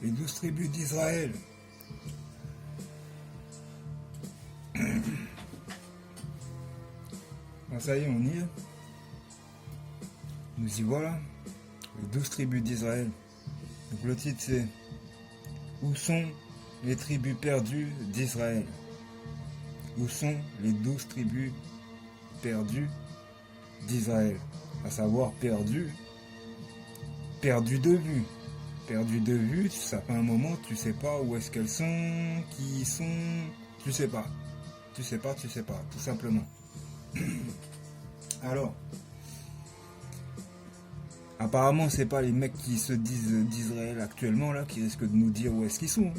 les 12 tribus d'Israël. Ah, ça y est, on y est. Nous y voilà. Les 12 tribus d'Israël. Donc le titre c'est où sont les tribus perdues d'Israël? Où sont les 12 tribus perdues d'Israël? À savoir perdues de vue. Perdues de vue, ça fait un moment, tu sais pas où est-ce qu'elles sont, qui sont, tu sais pas. Tu sais pas, tout simplement. Alors, apparemment, c'est pas les mecs qui se disent d'Israël actuellement là qui risquent de nous dire où est-ce qu'ils sont.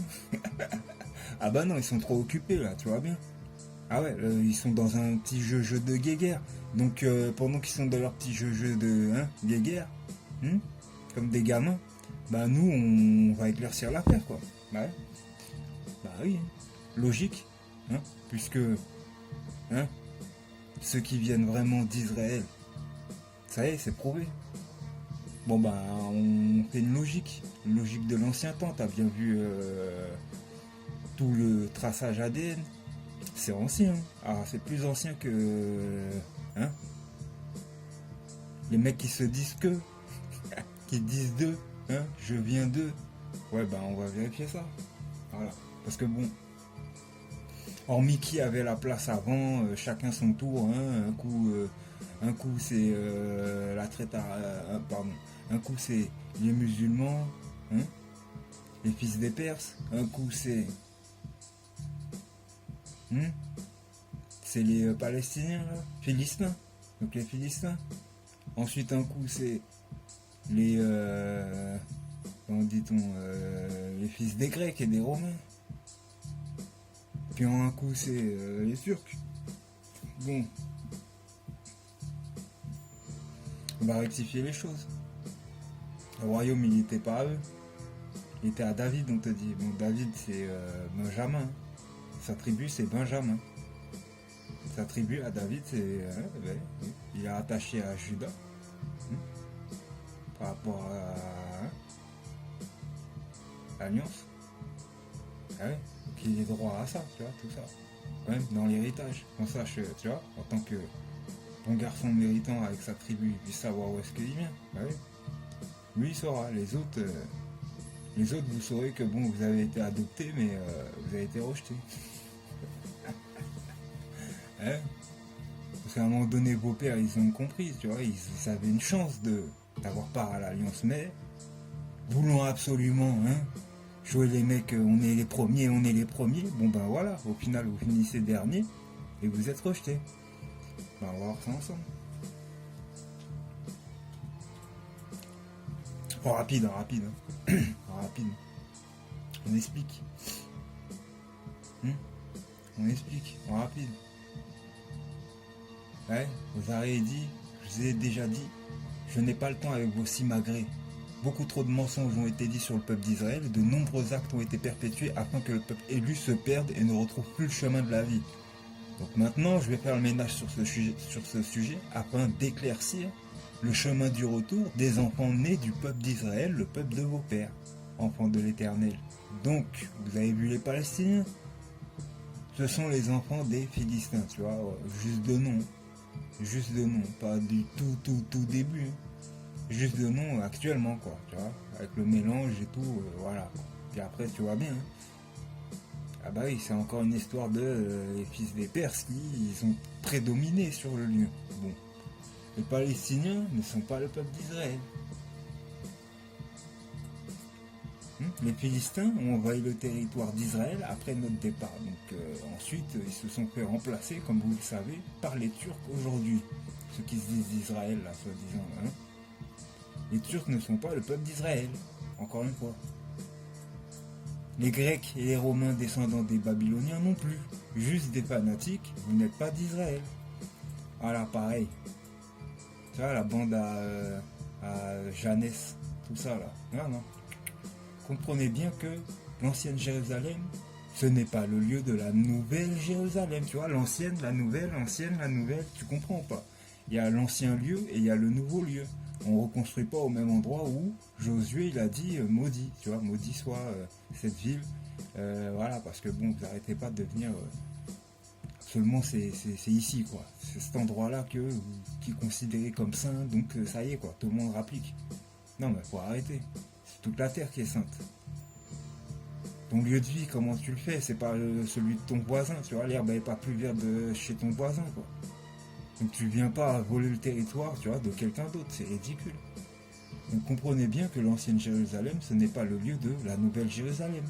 Ah bah non, ils sont trop occupés là, tu vois bien. Ah ouais, ils sont dans un petit jeu de guéguerre. Donc pendant qu'ils sont dans leur petit jeu de guéguerre, comme des gamins, bah nous on va éclaircir l'affaire quoi. Bah, ouais. Bah oui, logique, puisque ceux qui viennent vraiment d'Israël, ça y est, c'est prouvé. Bon bah on fait une logique de l'ancien temps, t'as bien vu tout le traçage ADN, c'est ancien, ah c'est plus ancien que les mecs qui se disent que, qui disent d'eux, je viens d'eux, ouais bah on va vérifier ça, voilà, parce que bon, hormis qui avait la place avant, chacun son tour, un coup c'est la traite pardon, un coup c'est les musulmans, les fils des Perses, un coup c'est les Palestiniens, là, Philistins, donc les Philistins. Ensuite un coup c'est les comment dit-on, les fils des Grecs et des Romains. Puis en un coup c'est les Turcs. Bon, on va rectifier les choses. Le royaume il n'était pas à eux, il était à David, on te dit. Bon, David c'est Benjamin, sa tribu c'est Benjamin. Sa tribu à David c'est il est attaché à Juda par rapport à l'alliance. Ah ouais, donc il est droit à ça, tu vois, tout ça. Quand même dans l'héritage, qu'on sache, tu vois, en tant que bon garçon méritant avec sa tribu, il puisse savoir où est-ce qu'il vient. Bah oui. Lui il saura, les autres vous saurez que bon vous avez été adopté mais vous avez été rejeté. Parce qu'à un moment donné vos pères ils ont compris, tu vois, ils avaient une chance d'avoir part à l'alliance, mais voulant absolument jouer les mecs, on est les premiers, bon ben voilà, au final vous finissez dernier et vous êtes rejeté. Ben on va voir ça ensemble. Oh, rapide. Rapide. On explique. On explique, en rapide. Ouais, vous avez dit, je vous ai déjà dit, je n'ai pas le temps avec vos simagrées. Beaucoup trop de mensonges ont été dits sur le peuple d'Israël, de nombreux actes ont été perpétués afin que le peuple élu se perde et ne retrouve plus le chemin de la vie. Donc maintenant, je vais faire le ménage sur ce sujet afin d'éclaircir le chemin du retour des enfants nés du peuple d'Israël, le peuple de vos pères, enfants de l'Éternel. Donc, vous avez vu les Palestiniens? Ce sont les enfants des Philistins, tu vois, juste de nom, pas du tout début, juste de nom actuellement, quoi, tu vois, avec le mélange et tout, voilà. Puis après, tu vois bien, ah bah oui, c'est encore une histoire de les fils des Perses qui ils ont prédominé sur le lieu. Bon. Les Palestiniens ne sont pas le peuple d'Israël. Les Philistins ont envahi le territoire d'Israël après notre départ. Donc ensuite, ils se sont fait remplacer, comme vous le savez, par les Turcs aujourd'hui. Ceux qui se disent d'Israël, là, soi-disant. Les Turcs ne sont pas le peuple d'Israël. Encore une fois. Les Grecs et les Romains descendants des Babyloniens non plus. Juste des fanatiques, vous n'êtes pas d'Israël. Voilà, pareil. Tu vois, la bande à Janès, tout ça là. Non. Comprenez bien que l'ancienne Jérusalem, ce n'est pas le lieu de la nouvelle Jérusalem. Tu vois, l'ancienne, la nouvelle, tu comprends ou pas? Il y a l'ancien lieu et il y a le nouveau lieu. On ne reconstruit pas au même endroit où Josué il a dit maudit, tu vois, maudit soit cette ville. Voilà, parce que bon, vous n'arrêtez pas de venir. Seulement c'est ici, quoi. C'est cet endroit-là qui est considéré comme saint, donc ça y est, quoi. Tout le monde rapplique. Non, mais faut arrêter. C'est toute la terre qui est sainte. Ton lieu de vie, comment tu le fais? C'est pas celui de ton voisin, tu vois. L'herbe n'est pas plus verte de chez ton voisin, quoi. Donc tu viens pas voler le territoire, tu vois, de quelqu'un d'autre, c'est ridicule. Donc comprenez bien que l'ancienne Jérusalem, ce n'est pas le lieu de la nouvelle Jérusalem.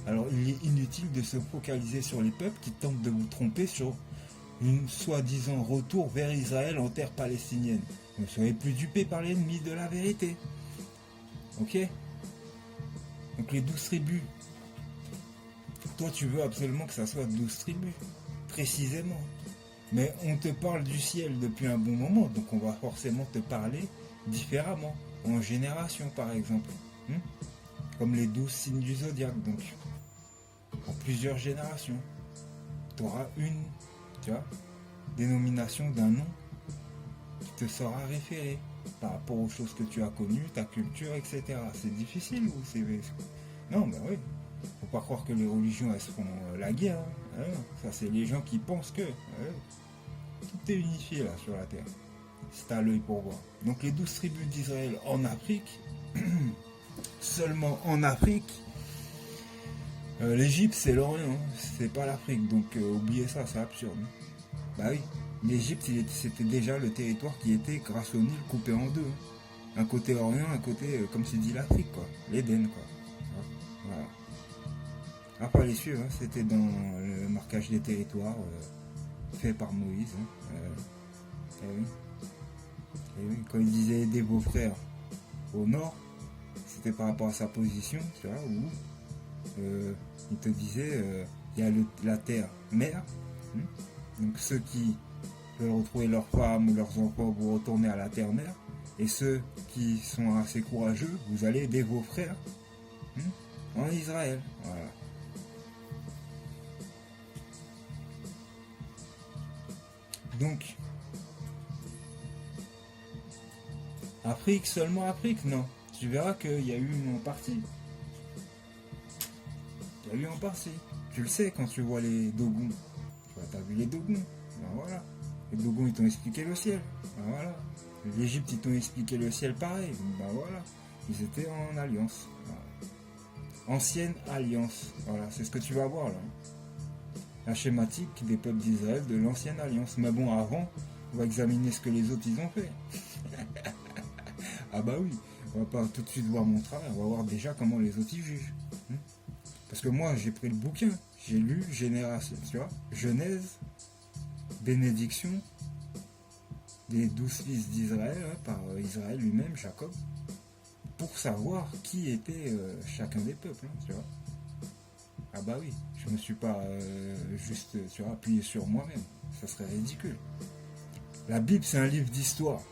Alors il est inutile de se focaliser sur les peuples qui tentent de vous tromper sur une soi-disant retour vers Israël en terre palestinienne. Ne soyez plus dupés par l'ennemi de la vérité. Ok? Donc les 12 tribus. Toi tu veux absolument que ça soit 12 tribus. Précisément. Mais on te parle du ciel depuis un bon moment, donc on va forcément te parler différemment, en génération par exemple. Comme les 12 signes du zodiaque, donc en plusieurs générations. Tu auras une, tu vois, dénomination d'un nom qui te sera référé par rapport aux choses que tu as connues, ta culture, etc. C'est difficile ou c'est... Non, ben oui. Faut pas croire que les religions elles se font la guerre. Hein. Ça c'est les gens qui pensent que... Tout est unifié là sur la terre. C'est à l'œil pour voir. Donc les 12 tribus d'Israël en Afrique, seulement en Afrique, l'Égypte c'est l'Orient, c'est pas l'Afrique, donc oubliez ça, c'est absurde. Bah oui, l'Égypte c'était déjà le territoire qui était grâce au Nil coupé en deux. Un côté Orient, un côté, comme tu dis, l'Afrique quoi, l'Éden quoi. Voilà. Après les suivre, c'était dans le marquage des territoires fait par Moïse. Et oui. Et oui, quand il disait aider vos frères au nord, c'était par rapport à sa position, tu vois, où il te disait il y a la terre mère, donc ceux qui veulent retrouver leurs femmes ou leurs enfants, vous retournez à la terre mère, et ceux qui sont assez courageux, vous allez aider vos frères en Israël. Voilà. Donc, Afrique, seulement Afrique, non. Tu verras qu'il y a eu en partie. Il y a eu en partie. Tu le sais quand tu vois les Dogons. Tu as vu les Dogons. Ben voilà. Les Dogons, ils t'ont expliqué le ciel. Ben voilà. L'Égypte, ils t'ont expliqué le ciel pareil. Ben voilà. Ils étaient en alliance. Voilà. Ancienne alliance. Voilà, c'est ce que tu vas voir là. La schématique des peuples d'Israël de l'ancienne alliance. Mais bon, avant, on va examiner ce que les autres ils ont fait. Ah bah oui, on va pas tout de suite voir mon travail, on va voir déjà comment les autres y jugent. Parce que moi, j'ai pris le bouquin, j'ai lu Génération, tu vois, Genèse, bénédiction des 12 fils d'Israël, par Israël lui-même, Jacob, pour savoir qui était chacun des peuples, tu vois. Ah bah oui, je me suis pas juste tu vois, appuyé sur moi-même, ça serait ridicule. La Bible, c'est un livre d'histoire.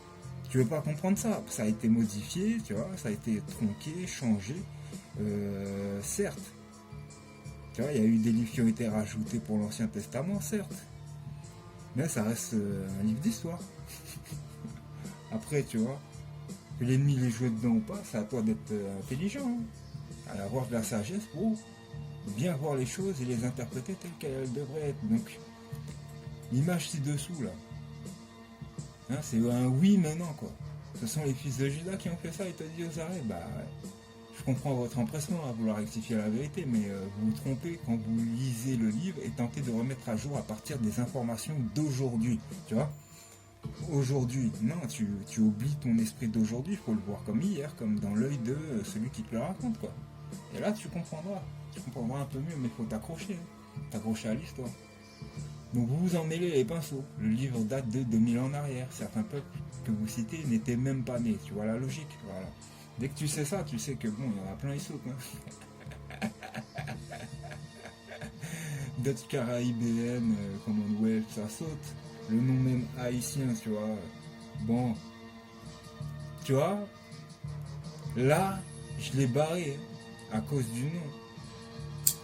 Tu veux pas comprendre ça? Ça a été modifié, tu vois, ça a été tronqué, changé. Certes, tu vois, il y a eu des livres qui ont été rajoutés pour l'Ancien Testament, certes. Mais ça reste un livre d'histoire. Après, tu vois, que l'ennemi les joue dedans ou pas, c'est à toi d'être intelligent. À avoir de la sagesse pour bien voir les choses et les interpréter telles qu'elles devraient être. Donc, l'image ci-dessous, là, c'est un oui maintenant quoi. Ce sont les fils de Judas qui ont fait ça, il te dit aux arrêts, bah je comprends votre empressement à vouloir rectifier la vérité, mais vous vous trompez quand vous lisez le livre et tentez de remettre à jour à partir des informations d'aujourd'hui, tu vois. Aujourd'hui, non, tu oublies ton esprit d'aujourd'hui, il faut le voir comme hier, comme dans l'œil de celui qui te le raconte quoi. Et là tu comprendras un peu mieux, mais il faut t'accrocher à l'histoire. Donc vous vous en mêlez les pinceaux. Le livre date de 2000 ans en arrière. Certains peuples que vous citez n'étaient même pas nés. Tu vois la logique. Voilà. Dès que tu sais ça, tu sais que bon, il y en a plein, ils sautent. D'autres caribéennes, Commonwealth, ça saute. Le nom même haïtien, tu vois. Bon. Tu vois, là, je l'ai barré à cause du nom.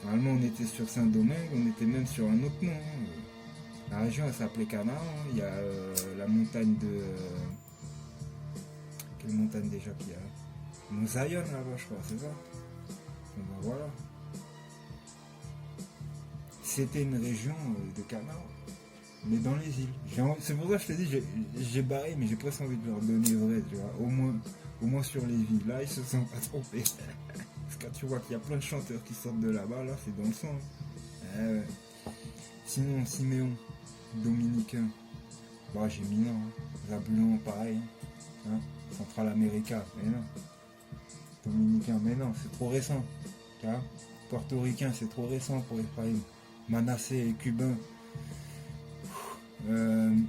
Normalement, on était sur Saint-Domingue, on était même sur un autre nom. La région, elle s'appelait Canaan. Il y a la montagne de... quelle montagne déjà qu'il y a? Mont Zion là-bas, je crois, c'est ça? Bon, ben voilà. C'était une région de Canaan, mais dans les îles. C'est pour ça que je te dis, j'ai barré, mais j'ai presque envie de leur donner vrai, tu vois. Au moins sur les villes. Là, ils se sont pas trompés. Parce que quand tu vois qu'il y a plein de chanteurs qui sortent de là-bas, là, c'est dans le sang. Hein. Ouais. Sinon, Siméon, dominicain. Bah, j'ai mis non. Hein. Zabulon, pareil. Hein. Central America, mais non. Dominicain, mais non, c'est trop récent. Tu vois. Portoricain, c'est trop récent pour Ephraim. Manassé, cubain.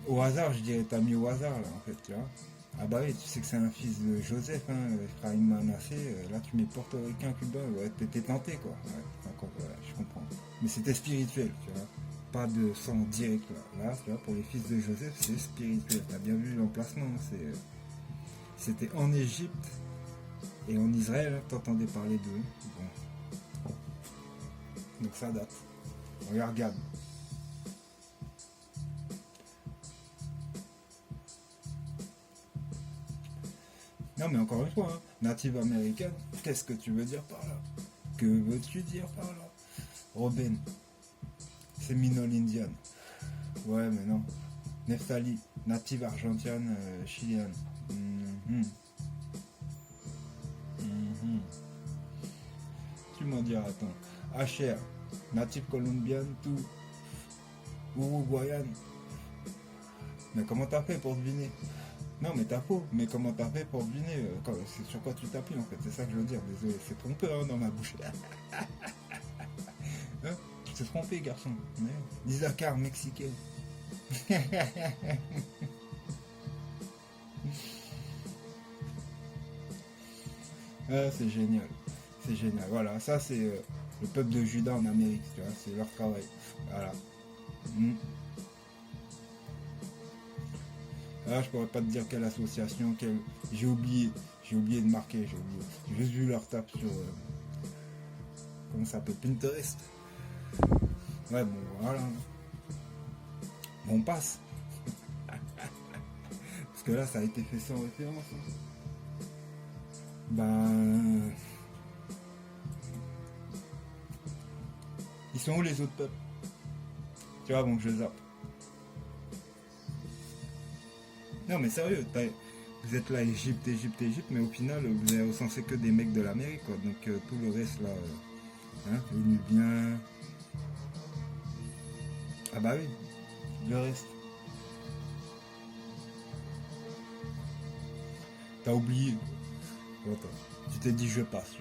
Au hasard, je dirais, t'as mis au hasard, là, en fait, tu vois. Ah bah oui, tu sais que c'est un fils de Joseph, hein, Ephraim Manassé. Là, tu mets portoricain, cubain, ouais, t'étais tenté, quoi. Ouais, ouais, je comprends. Mais c'était spirituel, tu vois. Pas de sang direct, là. Là, tu vois, pour les fils de Joseph, c'est spirituel. T'as bien vu l'emplacement, hein, c'était en Égypte et en Israël, hein, t'entendais parler d'eux. Bon. Donc ça date. Regarde. Non mais encore une fois, hein, native américaine, qu'est-ce que tu veux dire par là? Que veux-tu dire par là? Robin, Seminole Indian. Ouais mais non. Neftali, native argentine, chilienne. Tu m'en diras, attends. HR, native colombienne, tout. Uruguayenne. Mais comment t'as fait pour deviner? Non, mais t'as faux. Mais comment t'as fait pour deviner c'est sur quoi tu t'appuies en fait? C'est ça que je veux dire. Désolé, c'est trompeur hein, dans ma bouche. Hein, tu t'es trompé, garçon. Isaacar, mexicain. Ah, c'est génial. C'est génial. Voilà, ça c'est le peuple de Juda en Amérique. Tu vois, c'est leur travail. Voilà. Là, je pourrais pas te dire quelle association, j'ai oublié de marquer, j'ai juste vu leur tape sur comment ça s'appelle, Pinterest. Ouais, bon, voilà. Bon, on passe. Parce que là, ça a été fait sans référence. Hein. Ben, ils sont où les autres peuples? Tu vois, bon, que je zappe. Non, mais sérieux, vous êtes là, Égypte, mais au final, vous avez recensé que des mecs de l'Amérique, quoi. Donc, tout le reste, là, les Nubiens. Ah bah oui, le reste. T'as oublié. Attends, tu t'es dit, je passe.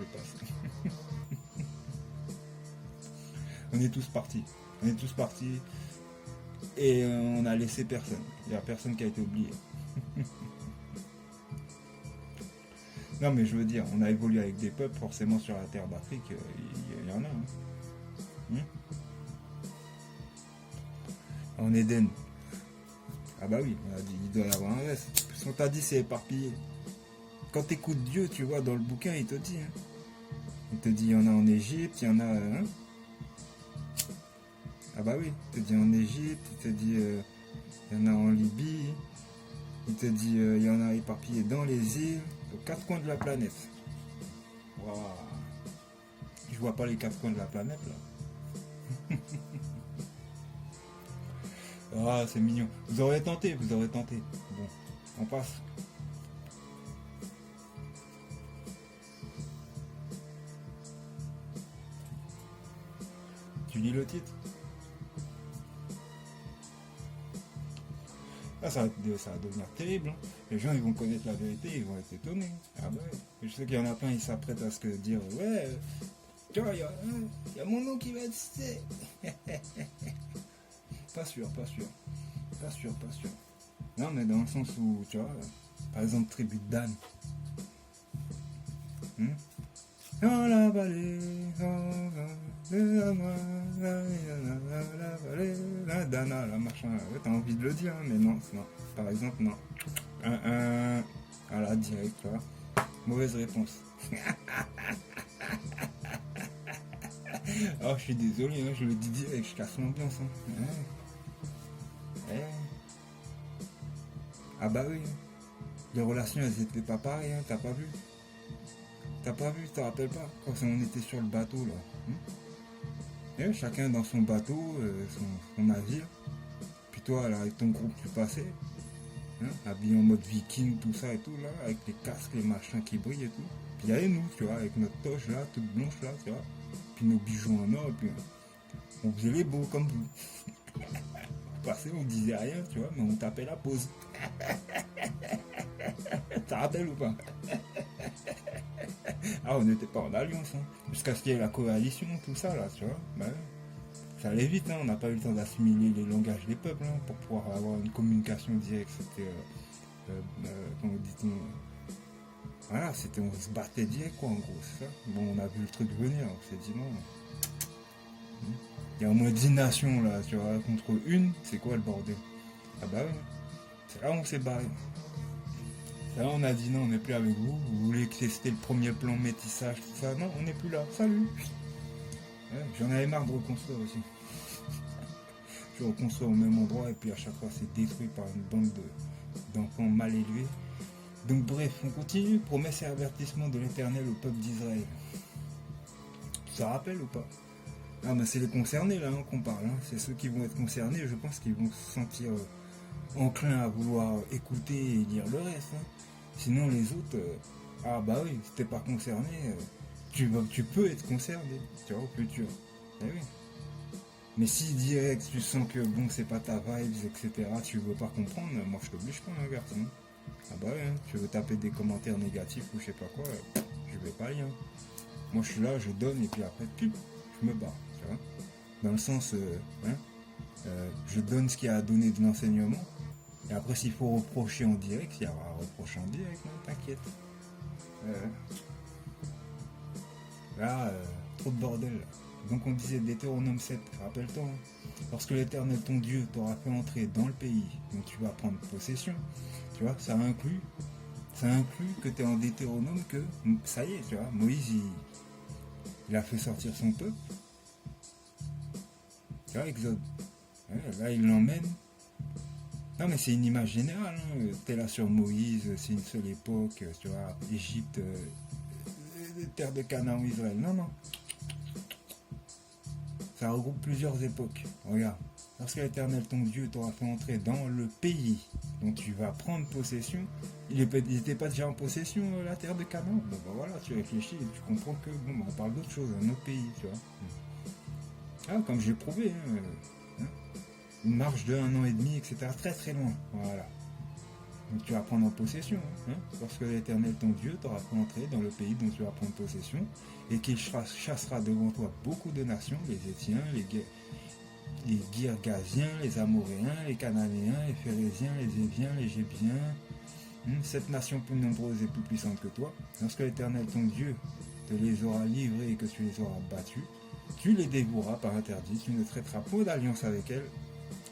On est tous partis. Et on a laissé personne. Il n'y a personne qui a été oublié. Non mais je veux dire, on a évolué avec des peuples, forcément sur la terre d'Afrique, il y en a. Hein. En Éden. Ah bah oui, on a dit, il doit y avoir un reste. Parce qu'on t'a dit c'est éparpillé. Quand t'écoutes Dieu, tu vois, dans le bouquin, il te dit. Hein. Il te dit, il y en a en Égypte, il y en a... Hein. Ah bah oui, il te dit en Égypte, il te dit il y en a en Libye, il te dit il y en a éparpillés dans les îles, aux quatre coins de la planète. Waouh. Je vois pas les quatre coins de la planète là. Ah c'est mignon. Vous aurez tenté. Bon, on passe. Tu lis le titre? Ah, ça va devenir terrible. Hein. Les gens ils vont connaître la vérité, ils vont être étonnés. Ah bah ouais. Je sais qu'il y en a plein, ils s'apprêtent à ce que dire ouais, tu vois, il y a mon nom qui va être cité. Pas sûr. Non mais dans le sens où, tu vois, par exemple tribu de Dan. Dans la vallée, la Dana, la machin, ouais, t'as envie de le dire, hein, mais non, par exemple, non. Voilà, direct, tu vois. Mauvaise réponse. Oh, je suis désolé, hein, je le dis direct, je casse l'ambiance. Hein. Ouais. Ah bah oui, les relations elles étaient pas pareilles, hein, t'as pas vu? T'as pas vu, tu te rappelles pas? Quand on était sur le bateau là. Et chacun dans son bateau, son navire. Puis toi là avec ton groupe tu passais, hein, habillé en mode viking, tout ça et tout là, avec les casques, les machins qui brillent et tout. Puis il y avait nous, tu vois, avec notre toche là, toute blanche là, tu vois. Puis nos bijoux en or, et puis on faisait les beaux comme vous. On passait, on disait rien, tu vois, mais on tapait la pause. Ça rappelle ou pas? Ah, on n'était pas en alliance, hein. Jusqu'à ce qu'il y ait la coalition, tout ça là, tu vois. Bah, ouais. Ça allait vite, hein. On n'a pas eu le temps d'assimiler les langages des peuples hein, pour pouvoir avoir une communication directe. C'était, comment dit-on, voilà, c'était, on se battait direct quoi, en gros, c'est ça. Bon, on a vu le truc venir, on s'est dit non. Il y a au moins 10 nations là, tu vois, contre une, c'est quoi le bordel? Ah bah ouais, c'est là où on s'est barré. C'est là où on a dit non, on n'est plus avec vous. Vous voulez que c'était le premier plan métissage, tout ça? Non, on n'est plus là, salut. Ouais, j'en avais marre de reconstruire aussi. Je reconstruis au même endroit et puis à chaque fois c'est détruit par une bande d'enfants mal élevés. Donc bref, on continue. Promesse et avertissement de l'Éternel au peuple d'Israël. Ça rappelle ou pas? Ah mais c'est les concernés là hein, qu'on parle. Hein. C'est ceux qui vont être concernés. Je pense qu'ils vont se sentir enclins à vouloir écouter et lire le reste. Hein. Sinon les autres, ah bah oui, si t'es pas concerné, tu peux être concerné. Tu vois au futur. Eh oui. Mais si direct tu sens que bon c'est pas ta vibe, etc., tu veux pas comprendre, moi je t'oblige pas un garçon. Ah bah ouais, hein, tu veux taper des commentaires négatifs ou je sais pas quoi, je vais pas rien. Moi je suis là, je donne et puis après, je me barre, tu vois. Dans le sens, je donne ce qu'il y a à donner de l'enseignement. Et après s'il faut reprocher en direct, il y aura à reprocher en direct, hein, t'inquiète. Là, trop de bordel là. Donc on disait Deutéronome 7, rappelle-toi, hein, lorsque l'Éternel ton Dieu t'aura fait entrer dans le pays dont tu vas prendre possession, tu vois, ça inclut que tu es en Deutéronome, que ça y est, tu vois, Moïse il a fait sortir son peuple, tu vois, Exode, ouais, là il l'emmène. Non mais c'est une image générale, hein. T'es là sur Moïse, c'est une seule époque, tu vois, Égypte, terre de Canaan, Israël, non. Ça regroupe plusieurs époques. Regarde, lorsque l'Éternel ton Dieu t'aura fait entrer dans le pays dont tu vas prendre possession, il n'était pas déjà en possession la terre de Canaan. Bon bah voilà, tu réfléchis et tu comprends que bon, on parle d'autre chose, un autre pays, tu vois. Ah, comme j'ai prouvé, une marche de 1 an et demi, etc. Très très loin. Voilà. Donc tu vas prendre en possession. Lorsque l'Éternel ton Dieu t'aura fait entrer dans le pays dont tu vas prendre possession, et qu'il chassera devant toi beaucoup de nations, les Étiens, les Girgasiens, les Amoréens, les Cananéens, les Phérésiens, les Éviens, les Gébiens, cette nation plus nombreuse et plus puissante que toi. Lorsque l'Éternel ton Dieu te les aura livrés et que tu les auras battus, tu les dévoueras par interdit, tu ne traiteras point d'alliance avec elles,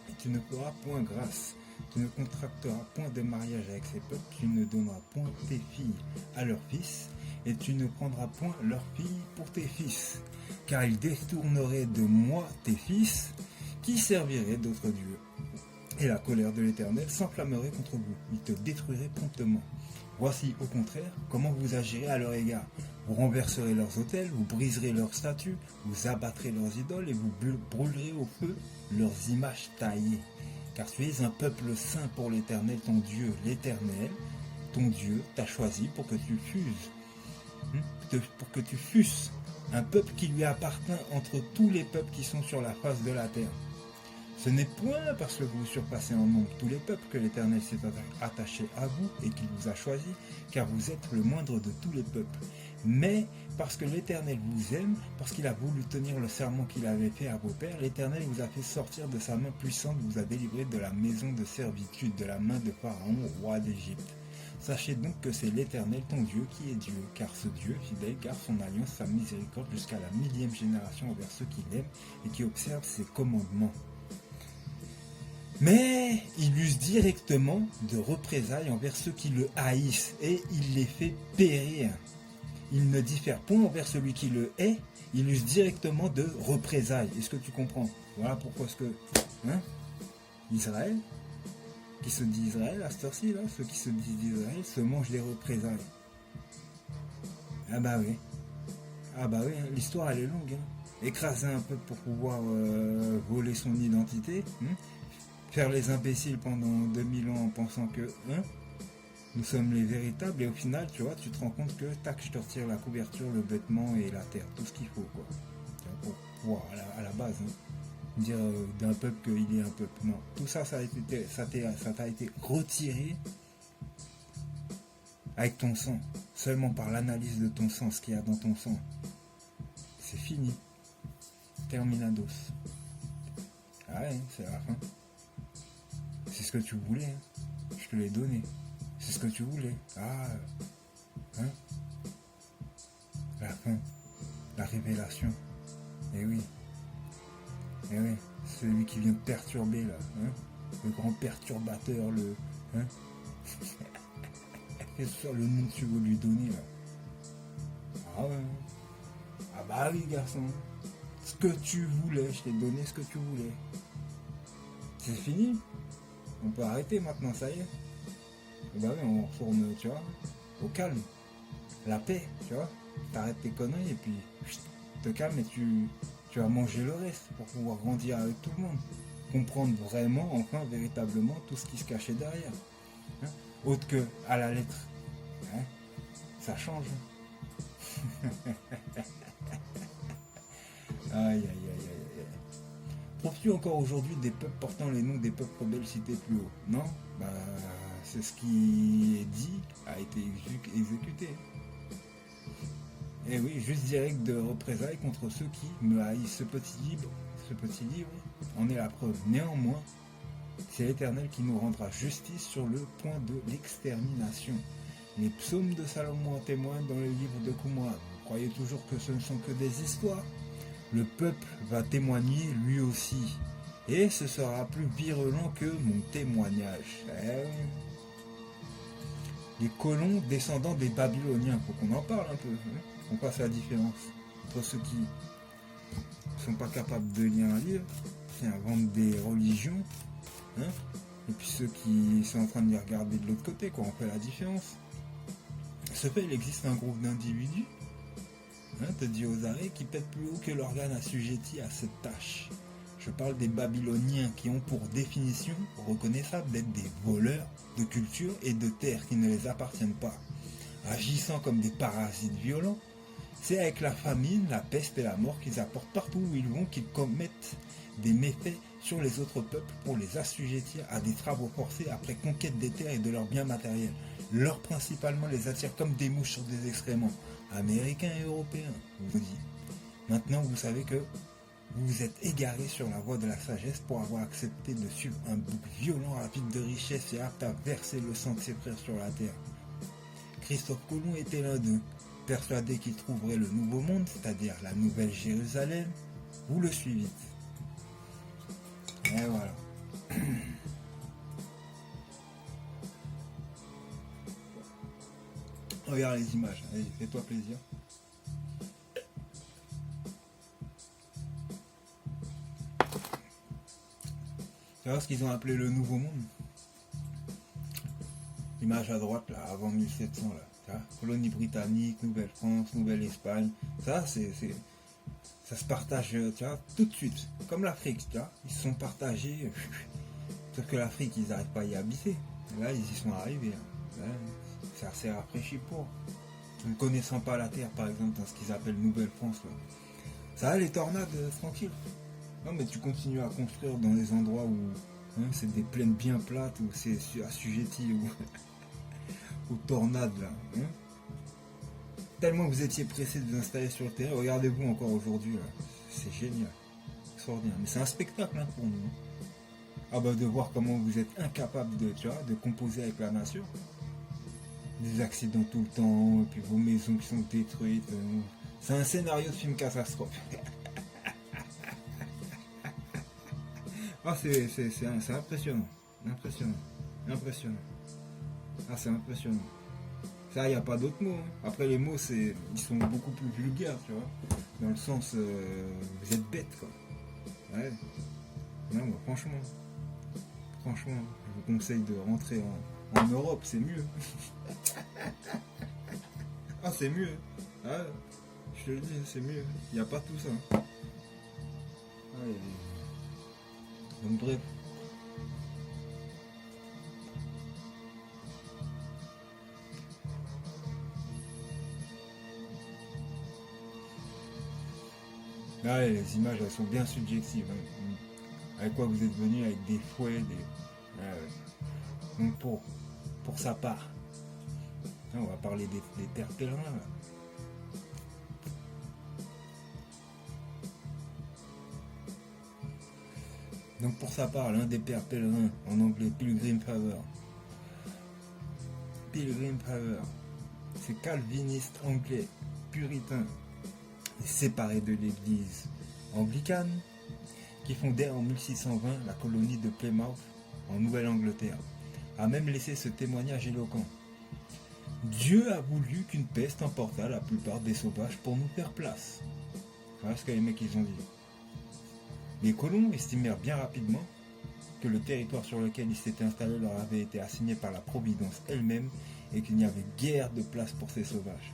et tu ne feras point grâce. Tu ne contracteras point de mariage avec ces peuples, tu ne donneras point tes filles à leurs fils, et tu ne prendras point leurs filles pour tes fils, car ils détourneraient de moi tes fils, qui serviraient d'autres dieux. Et la colère de l'Éternel s'enflammerait contre vous, il te détruirait promptement. Voici au contraire comment vous agirez à leur égard. Vous renverserez leurs autels, vous briserez leurs statues, vous abattrez leurs idoles et vous brûlerez au feu leurs images taillées. Car tu es un peuple saint pour l'Éternel, ton Dieu. L'Éternel, ton Dieu, t'a choisi pour que tu fusses un peuple qui lui appartient entre tous les peuples qui sont sur la face de la terre. Ce n'est point parce que vous surpassez en nombre tous les peuples que l'Éternel s'est attaché à vous et qu'il vous a choisi, car vous êtes le moindre de tous les peuples. Mais parce que l'Éternel vous aime, parce qu'il a voulu tenir le serment qu'il avait fait à vos pères, l'Éternel vous a fait sortir de sa main puissante, vous a délivré de la maison de servitude, de la main de Pharaon, roi d'Égypte. Sachez donc que c'est l'Éternel ton Dieu qui est Dieu, car ce Dieu fidèle garde son alliance, sa miséricorde jusqu'à la 1000e génération envers ceux qui l'aiment et qui observent ses commandements. Mais il use directement de représailles envers ceux qui le haïssent et il les fait périr. Il ne diffère point envers celui qui le hait, il use directement de représailles. Est-ce que tu comprends? Voilà pourquoi est-ce que Israël, qui se dit Israël, à cette heure-ci, là, ceux qui se disent d'Israël se mangent les représailles. Ah bah oui. Ah bah oui, hein, l'histoire elle est longue. Hein. Écraser un peuple pour pouvoir voler son identité, faire les imbéciles pendant 2000 ans en pensant que nous sommes les véritables, et au final, tu vois, tu te rends compte que tac, je te retire la couverture, le vêtement et la terre, tout ce qu'il faut, quoi. Pour pouvoir, à la base, hein, dire d'un peuple qu'il est un peuple. Non, tout ça, ça t'a été retiré avec ton sang, seulement par l'analyse de ton sang, ce qu'il y a dans ton sang. C'est fini. Terminados. Ah ouais, c'est la fin. C'est ce que tu voulais, hein. Je te l'ai donné. C'est ce que tu voulais. Ah, hein. La fin. La révélation. Eh oui. Eh oui. Celui qui vient te perturber, là. Hein. Le grand perturbateur, le... Hein. Quel soit le nom que tu veux lui donner, là. Ah ouais. Ah bah oui, garçon. Ce que tu voulais, je t'ai donné ce que tu voulais. C'est fini. On peut arrêter maintenant, ça y est. Bah oui, on retourne, tu vois, au calme. La paix, tu vois. T'arrêtes tes conneries et puis te calmes et tu vas manger le reste pour pouvoir grandir avec tout le monde. Comprendre vraiment, enfin, véritablement tout ce qui se cachait derrière. Hein? Autre que à la lettre. Hein? Ça change. Aïe, aïe, aïe, aïe, aïe. Trouves-tu encore aujourd'hui des peuples portant les noms des peuples rebelles cités plus haut? Non? Bah, c'est ce qui est dit, a été exécuté. Et oui, juste direct de représailles contre ceux qui me haïssent. Ce petit livre en est la preuve. Néanmoins, c'est l'Éternel qui nous rendra justice sur le point de l'extermination. Les psaumes de Salomon en témoignent dans le livre de Qumran. Vous croyez toujours que ce ne sont que des histoires? Le peuple va témoigner lui aussi. Et ce sera plus virulent que mon témoignage. Les colons descendants des Babyloniens, faut qu'on en parle un peu. Hein. On passe la différence entre ceux qui ne sont pas capables de lire un livre, qui inventent des religions, hein, et puis ceux qui sont en train de les regarder de l'autre côté, quoi. On fait la différence. Ce fait, il existe un groupe d'individus, hein, te dit aux arrêts, qui pètent plus haut que l'organe assujetti à cette tâche. Je parle des Babyloniens qui ont pour définition reconnaissable d'être des voleurs de culture et de terres qui ne les appartiennent pas. Agissant comme des parasites violents, c'est avec la famine, la peste et la mort qu'ils apportent partout où ils vont qu'ils commettent des méfaits sur les autres peuples pour les assujettir à des travaux forcés après conquête des terres et de leurs biens matériels. L'or principalement les attire comme des mouches sur des excréments, américains et européens, vous dis. Maintenant vous savez que vous vous êtes égaré sur la voie de la sagesse pour avoir accepté de suivre un bouc violent rapide de richesse et apte à verser le sang de ses frères sur la terre. Christophe Colomb était l'un d'eux, persuadé qu'il trouverait le nouveau monde, c'est-à-dire la nouvelle Jérusalem. Vous le suivîtes. Et voilà. Regarde les images, allez, fais-toi plaisir. Tu vois ce qu'ils ont appelé le Nouveau Monde? Image à droite, là, avant 1700, là. Tu vois, colonie britannique, Nouvelle-France, Nouvelle-Espagne. Ça, ça se partage, tu vois, tout de suite. Comme l'Afrique, tu vois. Ils se sont partagés. Sauf que l'Afrique, ils n'arrivent pas à y habiter. Et là, ils y sont arrivés. Là, ça s'est rafraîchi pour. Ne connaissant pas la Terre, par exemple, dans ce qu'ils appellent Nouvelle-France, là. Ça va, les tornades, tranquille. Non, mais tu continues à construire dans des endroits où c'est des plaines bien plates, où c'est assujetti aux tornades, là. Hein. Tellement vous étiez pressé de vous installer sur le terrain, regardez-vous encore aujourd'hui, là. C'est génial. Extraordinaire. Mais c'est un spectacle hein, pour nous. Ah bah de voir comment vous êtes incapable de, tu vois, de composer avec la nature. Des accidents tout le temps, et puis vos maisons qui sont détruites. C'est un scénario de film catastrophe. Ah, c'est impressionnant. Impressionnant. Ah, c'est impressionnant. Ça, il n'y a pas d'autres mots. Hein. Après, les mots, ils sont beaucoup plus vulgaires, tu vois. Dans le sens, vous êtes bête, quoi. Ouais. Non, bah, franchement. franchement, je vous conseille de rentrer en Europe, c'est mieux. Ah, c'est mieux. Ah, je te le dis, c'est mieux. Il n'y a pas tout ça. Ah, donc bref. Ah, les images, elles sont bien subjectives. Hein. Avec quoi vous êtes venu, avec des fouets, des... Ah, ouais. Donc pour sa part, on va parler des pères pèlerins. Là. Donc pour sa part, l'un des pères pèlerins, en anglais Pilgrim Father. Pilgrim Father, c'est calviniste anglais, puritain, séparé de l'église anglicane, qui fondait en 1620 la colonie de Plymouth en Nouvelle-Angleterre, a même laissé ce témoignage éloquent. Dieu a voulu qu'une peste emportât la plupart des sauvages pour nous faire place. Voilà ce que les mecs ils ont dit. Les colons estimèrent bien rapidement que le territoire sur lequel ils s'étaient installés leur avait été assigné par la Providence elle-même et qu'il n'y avait guère de place pour ces sauvages.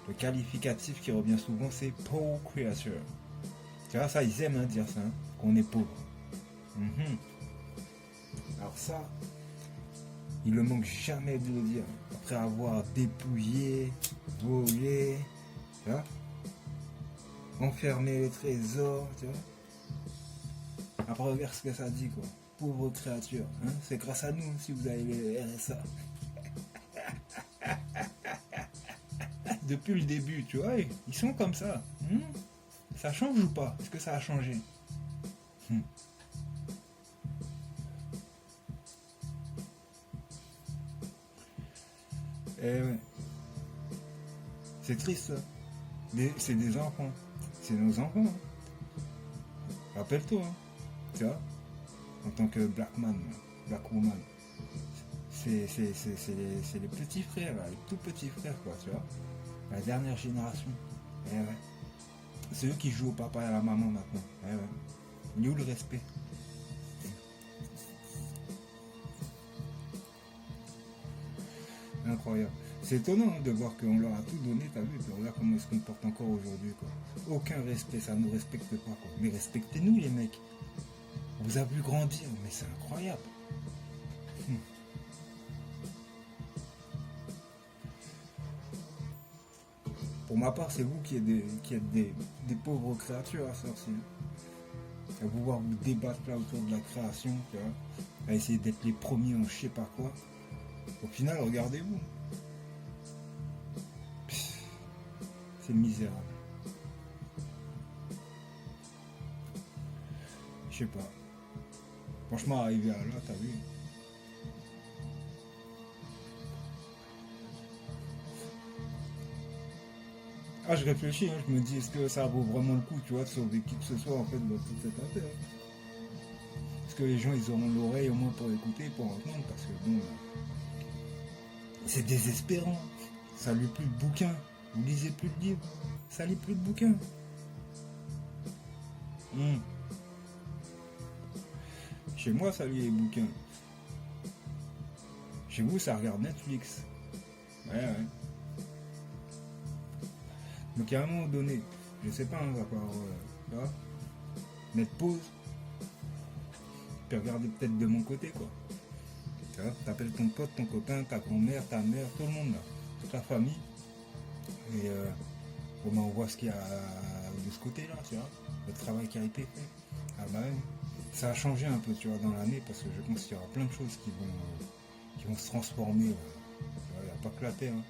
Le qualificatif qui revient souvent, c'est poor creature. Tu vois, ça, ils aiment hein, dire ça, hein, qu'on est pauvre. Alors ça, ils ne manquent jamais de le dire. Après avoir dépouillé, volé, tu vois, enfermé les trésors, tu vois. Après, regarde ce que ça dit, quoi. Pauvre créature. Hein? C'est grâce à nous si vous avez le RSA. Depuis le début, tu vois, ils sont comme ça. Ça change ou pas? Est-ce que ça a changé? Eh ouais. C'est triste, ça. C'est des enfants. C'est nos enfants. Hein. Rappelle-toi, hein. Tu vois, en tant que black man, black woman, c'est les petits frères, là, les tout petits frères, quoi, tu vois. La dernière génération. Eh ouais. C'est eux qui jouent au papa et à la maman maintenant. Eh ouais. Il est où le respect? Incroyable. C'est étonnant hein, de voir qu'on leur a tout donné, t'as vu, puis regarde comment ils se comportent encore aujourd'hui, quoi. Aucun respect, ça ne nous respecte pas, quoi. Mais respectez-nous, les mecs. On vous a vu grandir, mais c'est incroyable. Pour ma part, c'est vous qui êtes des pauvres créatures à sortir. À pouvoir vous débattre là autour de la création, tu vois, à essayer d'être les premiers en je sais pas quoi. Au final, regardez-vous. C'est misérable. Je sais pas. Franchement, arrivé à là, t'as vu. Ah, je réfléchis, hein, je me dis, est-ce que ça vaut vraiment le coup, tu vois, de sauver qui que ce soit, en fait, dans toute cette affaire. Est-ce que les gens, ils auront l'oreille au moins pour écouter, pour entendre, parce que bon, c'est désespérant. Ça lit plus de bouquins. Vous lisez plus de livres. Ça lit plus de bouquins. Chez moi, ça lit les bouquins. Chez vous, ça regarde Netflix. Ouais. Donc à un moment donné, je sais pas, on va pas mettre pause, puis regarder peut-être de mon côté, quoi. Tu vois, t'appelles ton pote, ton copain, ta grand-mère, ta mère, tout le monde là, toute la famille. Et on voit ce qu'il y a de ce côté-là, tu vois, le travail qui a été fait. Ah bah ouais. Ça a changé un peu, tu vois, dans l'année, parce que je pense qu'il y aura plein de choses qui vont se transformer. Il n'y a pas que la terre. Hein.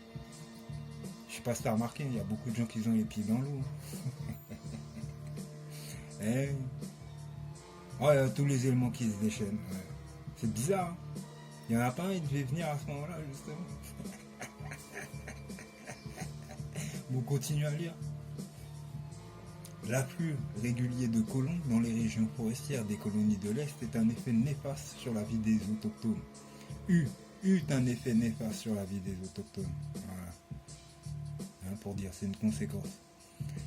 Je sais pas si t'as remarqué, il y a beaucoup de gens qui ont les pieds dans l'eau. Eh, oh, il y a tous les éléments qui se déchaînent. Ouais. C'est bizarre. Hein. Il n'y en a pas un, il devait venir à ce moment-là, justement. Bon, continue à lire. L'afflux régulier de colons dans les régions forestières des colonies de l'Est est un effet néfaste sur la vie des autochtones. Eut un effet néfaste sur la vie des autochtones. Voilà. Hein, pour dire, c'est une conséquence.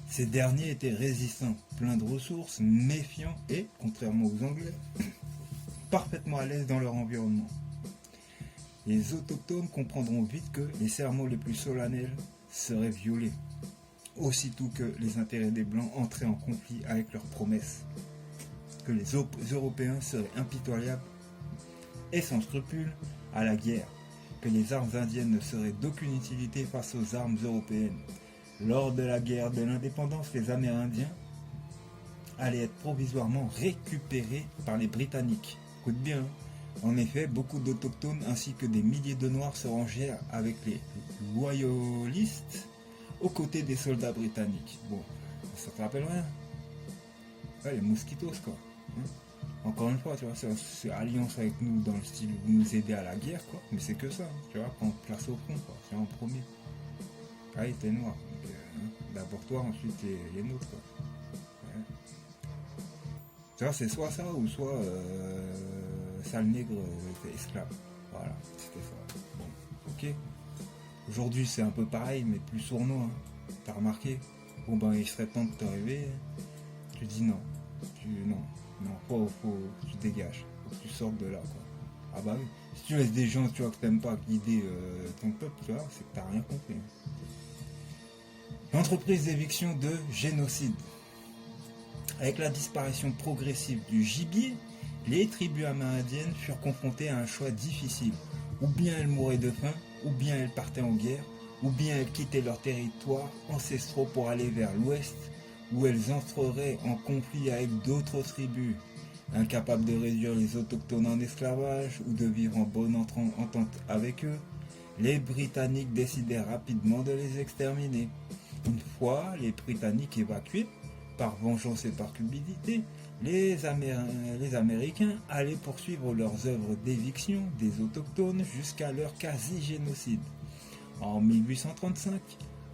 Ces derniers étaient résistants, pleins de ressources, méfiants et, contrairement aux Anglais, parfaitement à l'aise dans leur environnement. Les autochtones comprendront vite que les serments les plus solennels seraient violés, aussitôt que les intérêts des Blancs entraient en conflit avec leurs promesses, que les Européens seraient impitoyables et sans scrupules à la guerre, que les armes indiennes ne seraient d'aucune utilité face aux armes européennes. Lors de la guerre de l'indépendance, les Amérindiens allaient être provisoirement récupérés par les Britanniques. Écoute bien, en effet, beaucoup d'autochtones ainsi que des milliers de Noirs se rangèrent avec les loyalistes aux côtés des soldats britanniques. Bon, ça te rappelle rien? Ouais, les mosquitos quoi. Encore une fois, tu vois, c'est alliance avec nous dans le style vous nous aidez à la guerre quoi, mais c'est que ça, tu vois, quand on te place au front quoi, c'est en premier. Ah, il était noir, donc d'abord toi, ensuite les nôtres quoi. Ouais. Tu vois, c'est soit ça ou soit sale nègre esclave. Voilà, c'était ça. Bon, ok. Aujourd'hui c'est un peu pareil, mais plus sournois. Hein. T'as remarqué? Bon ben il serait temps de te réveiller. Tu dis non. Faut que tu dégages. Faut que tu sortes de là quoi. Ah bah oui. Si tu laisses des gens, tu vois, que t'aimes pas guider ton peuple, tu vois, c'est que t'as rien compris. L'entreprise d'éviction de génocide. Avec la disparition progressive du gibier, les tribus amérindiennes furent confrontées à un choix difficile. Ou bien elles mouraient de faim, ou bien elles partaient en guerre, ou bien elles quittaient leurs territoires ancestraux pour aller vers l'ouest, où elles entreraient en conflit avec d'autres tribus. Incapables de réduire les autochtones en esclavage ou de vivre en bonne entente avec eux, les Britanniques décidèrent rapidement de les exterminer. Une fois les Britanniques évacués, par vengeance et par cupidité, les Américains allaient poursuivre leurs œuvres d'éviction des autochtones jusqu'à leur quasi-génocide. En 1835,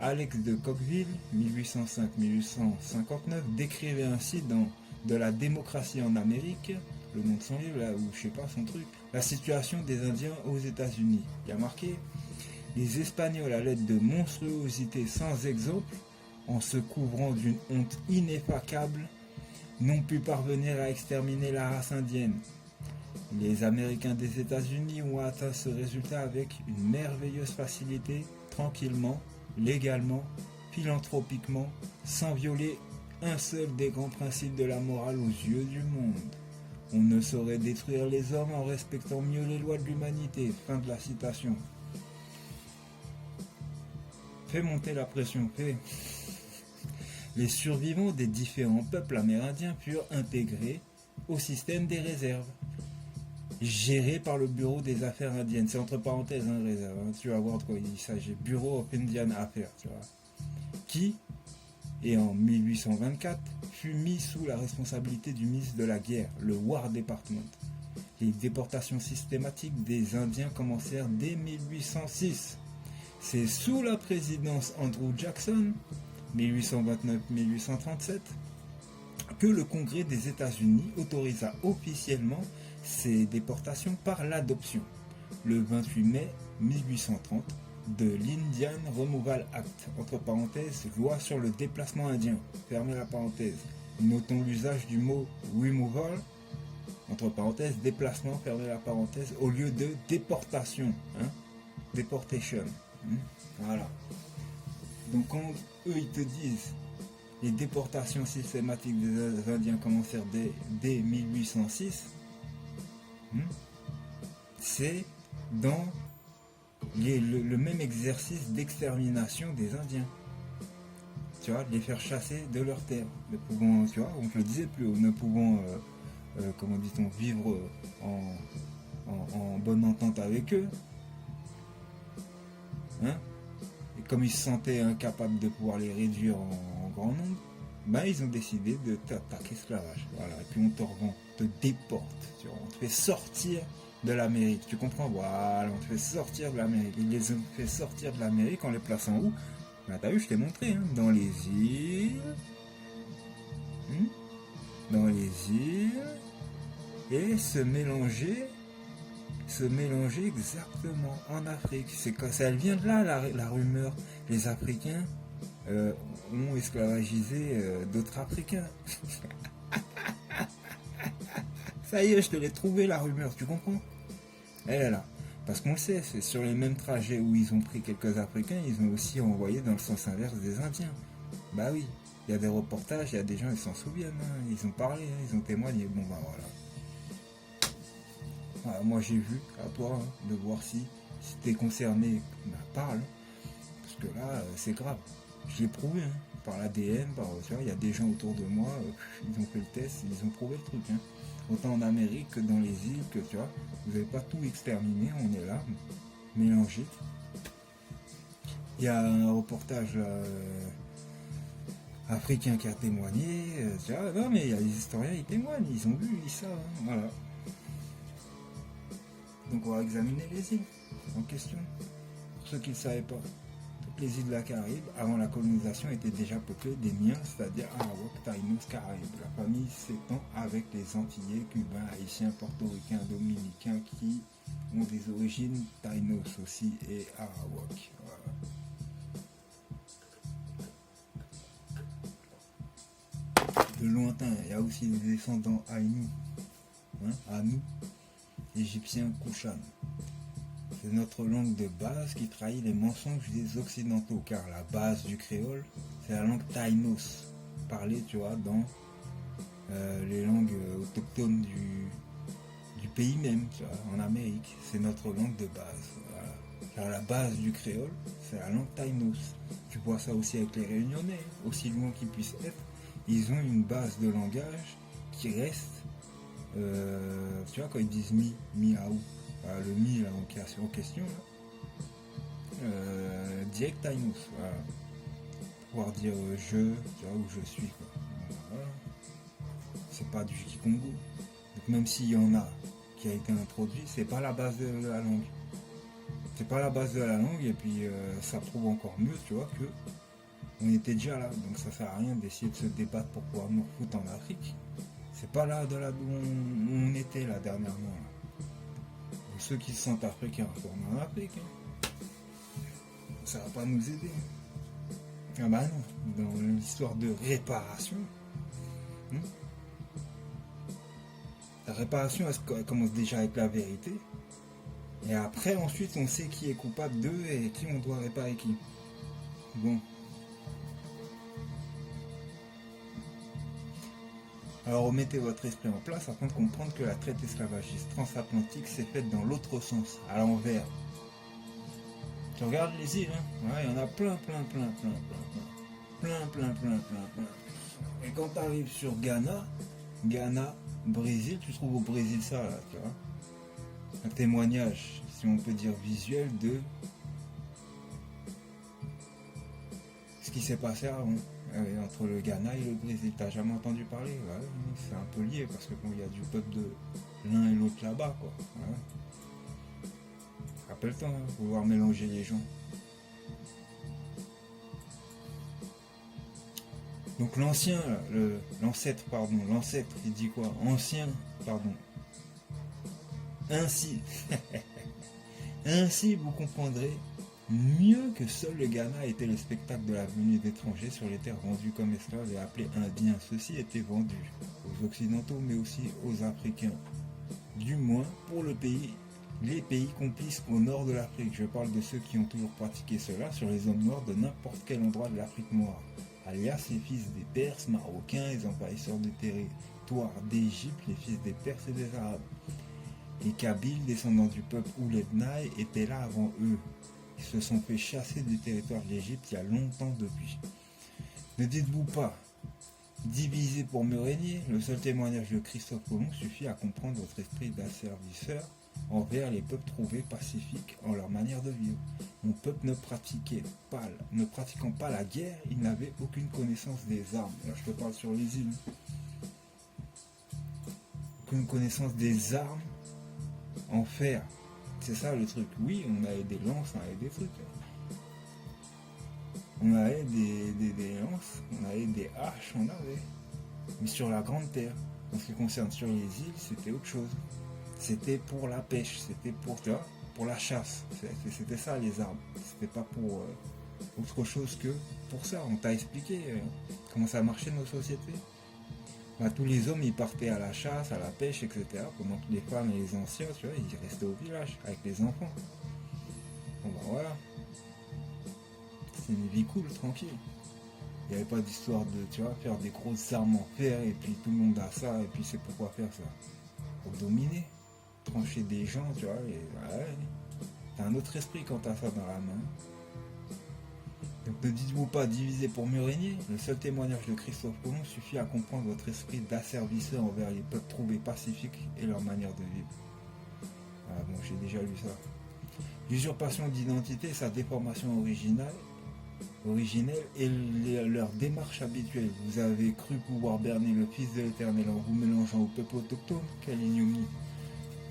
Alex de Tocqueville, 1805-1859, décrivait ainsi dans De la démocratie en Amérique, le nom de son livre, là, ou je sais pas son truc, la situation des Indiens aux États-Unis. Il y a marqué: les Espagnols, à l'aide de monstruosités sans exemple, en se couvrant d'une honte ineffacable, n'ont pu parvenir à exterminer la race indienne. Les Américains des États-Unis ont atteint ce résultat avec une merveilleuse facilité, tranquillement, légalement, philanthropiquement, sans violer un seul des grands principes de la morale aux yeux du monde. On ne saurait détruire les hommes en respectant mieux les lois de l'humanité. Fin de la citation. Fais monter la pression, fais. Les survivants des différents peuples amérindiens furent intégrés au système des réserves, géré par le Bureau des Affaires indiennes. C'est entre parenthèses, hein, réserve. Hein. Tu vas voir de quoi il s'agit. Bureau of Indian Affairs, tu vois. Qui, et en 1824, fut mis sous la responsabilité du ministre de la Guerre, le War Department. Les déportations systématiques des Indiens commencèrent dès 1806. C'est sous la présidence Andrew Jackson, 1829-1837, que le Congrès des États-Unis autorisa officiellement ces déportations par l'adoption, le 28 mai 1830, de l'Indian Removal Act, entre parenthèses, loi sur le déplacement indien, fermez la parenthèse. Notons l'usage du mot removal, entre parenthèses, déplacement, fermez la parenthèse, au lieu de déportation, hein, deportation, voilà. Donc quand eux ils te disent les déportations systématiques des Indiens commencèrent dès 1806, c'est dans le même exercice d'extermination des Indiens. Tu vois, de les faire chasser de leurs terres. Ne pouvant, tu vois, on te le disait plus haut, ne pouvant, comment dit-on, vivre en bonne entente avec eux. Hein? Et comme ils se sentaient incapables de pouvoir les réduire en grand nombre, ben ils ont décidé de t'attaquer esclavage. Voilà, et puis on te revend, te déporte, tu vois, on te fait sortir de l'Amérique, tu comprends? Voilà, on te fait sortir de l'Amérique. Ils les ont fait sortir de l'Amérique en les plaçant où? Ben, t'as vu, je t'ai montré, hein, dans les îles, et se mélanger exactement en Afrique. C'est quand ça, elle vient de là la rumeur. Les Africains ont esclavagisé d'autres Africains. Ça y est, je te l'ai trouvé la rumeur, tu comprends? Elle est là. Parce qu'on le sait, c'est sur les mêmes trajets où ils ont pris quelques Africains, ils ont aussi envoyé dans le sens inverse des Indiens. Bah oui, il y a des reportages, il y a des gens, ils s'en souviennent, hein, ils ont parlé, hein, ils ont témoigné. Bon bah voilà. Voilà, moi j'ai vu, à toi, hein, de voir si t'es concerné, bah parle. Parce que là, c'est grave. Je l'ai prouvé, hein, par l'ADN, tu vois, il y a des gens autour de moi, ils ont fait le test, ils ont prouvé le truc. Hein. Autant en Amérique que dans les îles, que tu vois, vous n'avez pas tout exterminé, on est là, mélangé. Il y a un reportage africain qui a témoigné, tu vois, non mais il y a les historiens, ils témoignent, ils ont vu, ils savent, hein, voilà. Donc on va examiner les îles en question. Pour ceux qui ne savaient pas, toutes les îles de la Caraïbe, avant la colonisation, étaient déjà peuplées des Miens, c'est-à-dire Arawak, Taïnos, Caraïbes. La famille s'étend avec les Antillais, Cubains, Haïtiens, Portoricains, Dominicains qui ont des origines Taïnos aussi et Arawak. Voilà. De lointain, il y a aussi des descendants Aïnou, hein, Anou, égyptiens Kushan. C'est notre langue de base qui trahit les mensonges des occidentaux, car la base du créole, c'est la langue taïnos, parlée, tu vois, dans les langues autochtones du pays même, tu vois, en Amérique. C'est notre langue de base. Voilà. Car la base du créole, c'est la langue taïnos. Tu vois ça aussi avec les Réunionnais, aussi loin qu'ils puissent être. Ils ont une base de langage qui reste, tu vois, quand ils disent miaou, le mi là, en question, là, direct taïnos, voilà. Pouvoir dire je, tu vois, où je suis, quoi. Voilà. C'est pas du Kikongo. Donc même s'il y en a qui a été introduit, c'est pas la base de la langue. C'est pas la base de la langue, et puis ça prouve encore mieux, tu vois, que on était déjà là, donc ça sert à rien d'essayer de se débattre pour pouvoir nous refoutre en Afrique. C'est pas là de là d'où on était là dernièrement. Là. Donc, ceux qui se sentent africains retournent en Afrique. Hein. Ça va pas nous aider. Ah bah non, dans l'histoire de réparation. Hein, la réparation, elle commence déjà avec la vérité. Et après, ensuite, on sait qui est coupable d'eux et qui on doit réparer qui. Bon. Alors remettez votre esprit en place afin de comprendre que la traite esclavagiste transatlantique s'est faite dans l'autre sens, à l'envers. Tu regardes les îles, hein, ouais, il y en a plein. Et quand tu arrives sur Ghana, Brésil, tu trouves au Brésil ça, là, tu vois. Un témoignage, si on peut dire visuel, de ce qui s'est passé avant. Entre le Ghana et le Brésil, t'as jamais entendu parler? Ouais, c'est un peu lié parce que il y a du peuple de l'un et l'autre là-bas, quoi. Ouais. Rappelle-toi, hein, pouvoir mélanger les gens. Donc l'ancien, l'ancêtre, il dit quoi? Ancien, pardon. Ainsi, ainsi vous comprendrez mieux que seul le Ghana était le spectacle de la venue d'étrangers sur les terres vendues comme esclaves et appelés indiens. Ceux-ci étaient vendus aux Occidentaux mais aussi aux Africains. Du moins pour les pays complices au nord de l'Afrique. Je parle de ceux qui ont toujours pratiqué cela sur les hommes noirs de n'importe quel endroit de l'Afrique noire. Alias les fils des Perses, Marocains, les envahisseurs de territoire d'Égypte, les fils des Perses et des Arabes. Les Kabyles, descendants du peuple Ouled Naï, étaient là avant eux. Ils se sont fait chasser du territoire de l'Égypte il y a longtemps depuis. Ne dites-vous pas, divisé pour me régner, le seul témoignage de Christophe Colomb suffit à comprendre votre esprit d'asservisseur envers les peuples trouvés pacifiques en leur manière de vivre. Mon peuple ne pratiquant pas la guerre, il n'avait aucune connaissance des armes. Là, je te parle sur les îles. Aucune connaissance des armes en fer. C'est ça le truc. Oui, on avait des lances, on avait des trucs. On avait des lances, on avait des haches, on avait. Mais sur la grande terre, en ce qui concerne sur les îles, c'était autre chose. C'était pour la pêche, c'était pour la chasse. C'était ça les armes. C'était pas pour autre chose que pour ça. On t'a expliqué comment ça marchait nos sociétés. Bah, tous les hommes ils partaient à la chasse, à la pêche, etc. Pendant que les femmes et les anciens, tu vois, ils restaient au village avec les enfants. Bon bah voilà, c'est une vie cool, tranquille. Il n'y avait pas d'histoire de, tu vois, faire des grosses armes en fer et puis tout le monde a ça et puis c'est pourquoi faire ça. Pour dominer, trancher des gens, tu vois, et ouais, t'as un autre esprit quand t'as ça dans la main. Donc ne dites-vous pas diviser pour mieux régner. Le seul témoignage de Christophe Colomb suffit à comprendre votre esprit d'asservisseur envers les peuples trouvés pacifiques et leur manière de vivre. Ah bon, j'ai déjà lu ça. L'usurpation d'identité, sa déformation originelle et leur démarche habituelle. Vous avez cru pouvoir berner le Fils de l'Éternel en vous mélangeant au peuple autochtone. Quelle ignominie.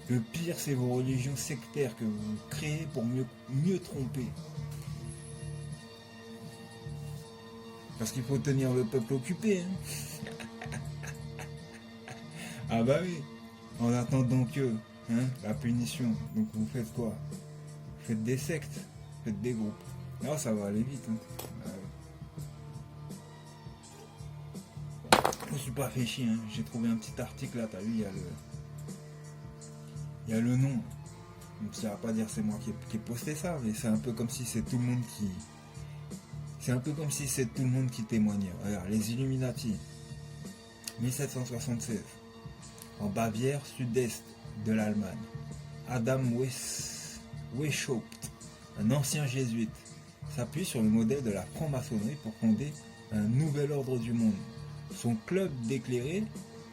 Le pire, c'est vos religions sectaires que vous créez pour mieux tromper. Parce qu'il faut tenir le peuple occupé. Hein. Ah bah oui. En attendant que la punition. Donc vous faites quoi? Vous faites des sectes, vous faites des groupes. Là ça va aller vite. Hein. Je me suis pas fait chier. Hein. J'ai trouvé un petit article là, t'as vu, il y a le nom. Donc ça va pas dire c'est moi qui ai posté ça, mais c'est un peu comme si c'est tout le monde qui... C'est un peu comme si c'est tout le monde qui témoignait. Regarde, les Illuminati, 1776, en Bavière, sud-est de l'Allemagne. Adam Weishaupt, un ancien jésuite, s'appuie sur le modèle de la franc-maçonnerie pour fonder un nouvel ordre du monde. Son club d'éclairés,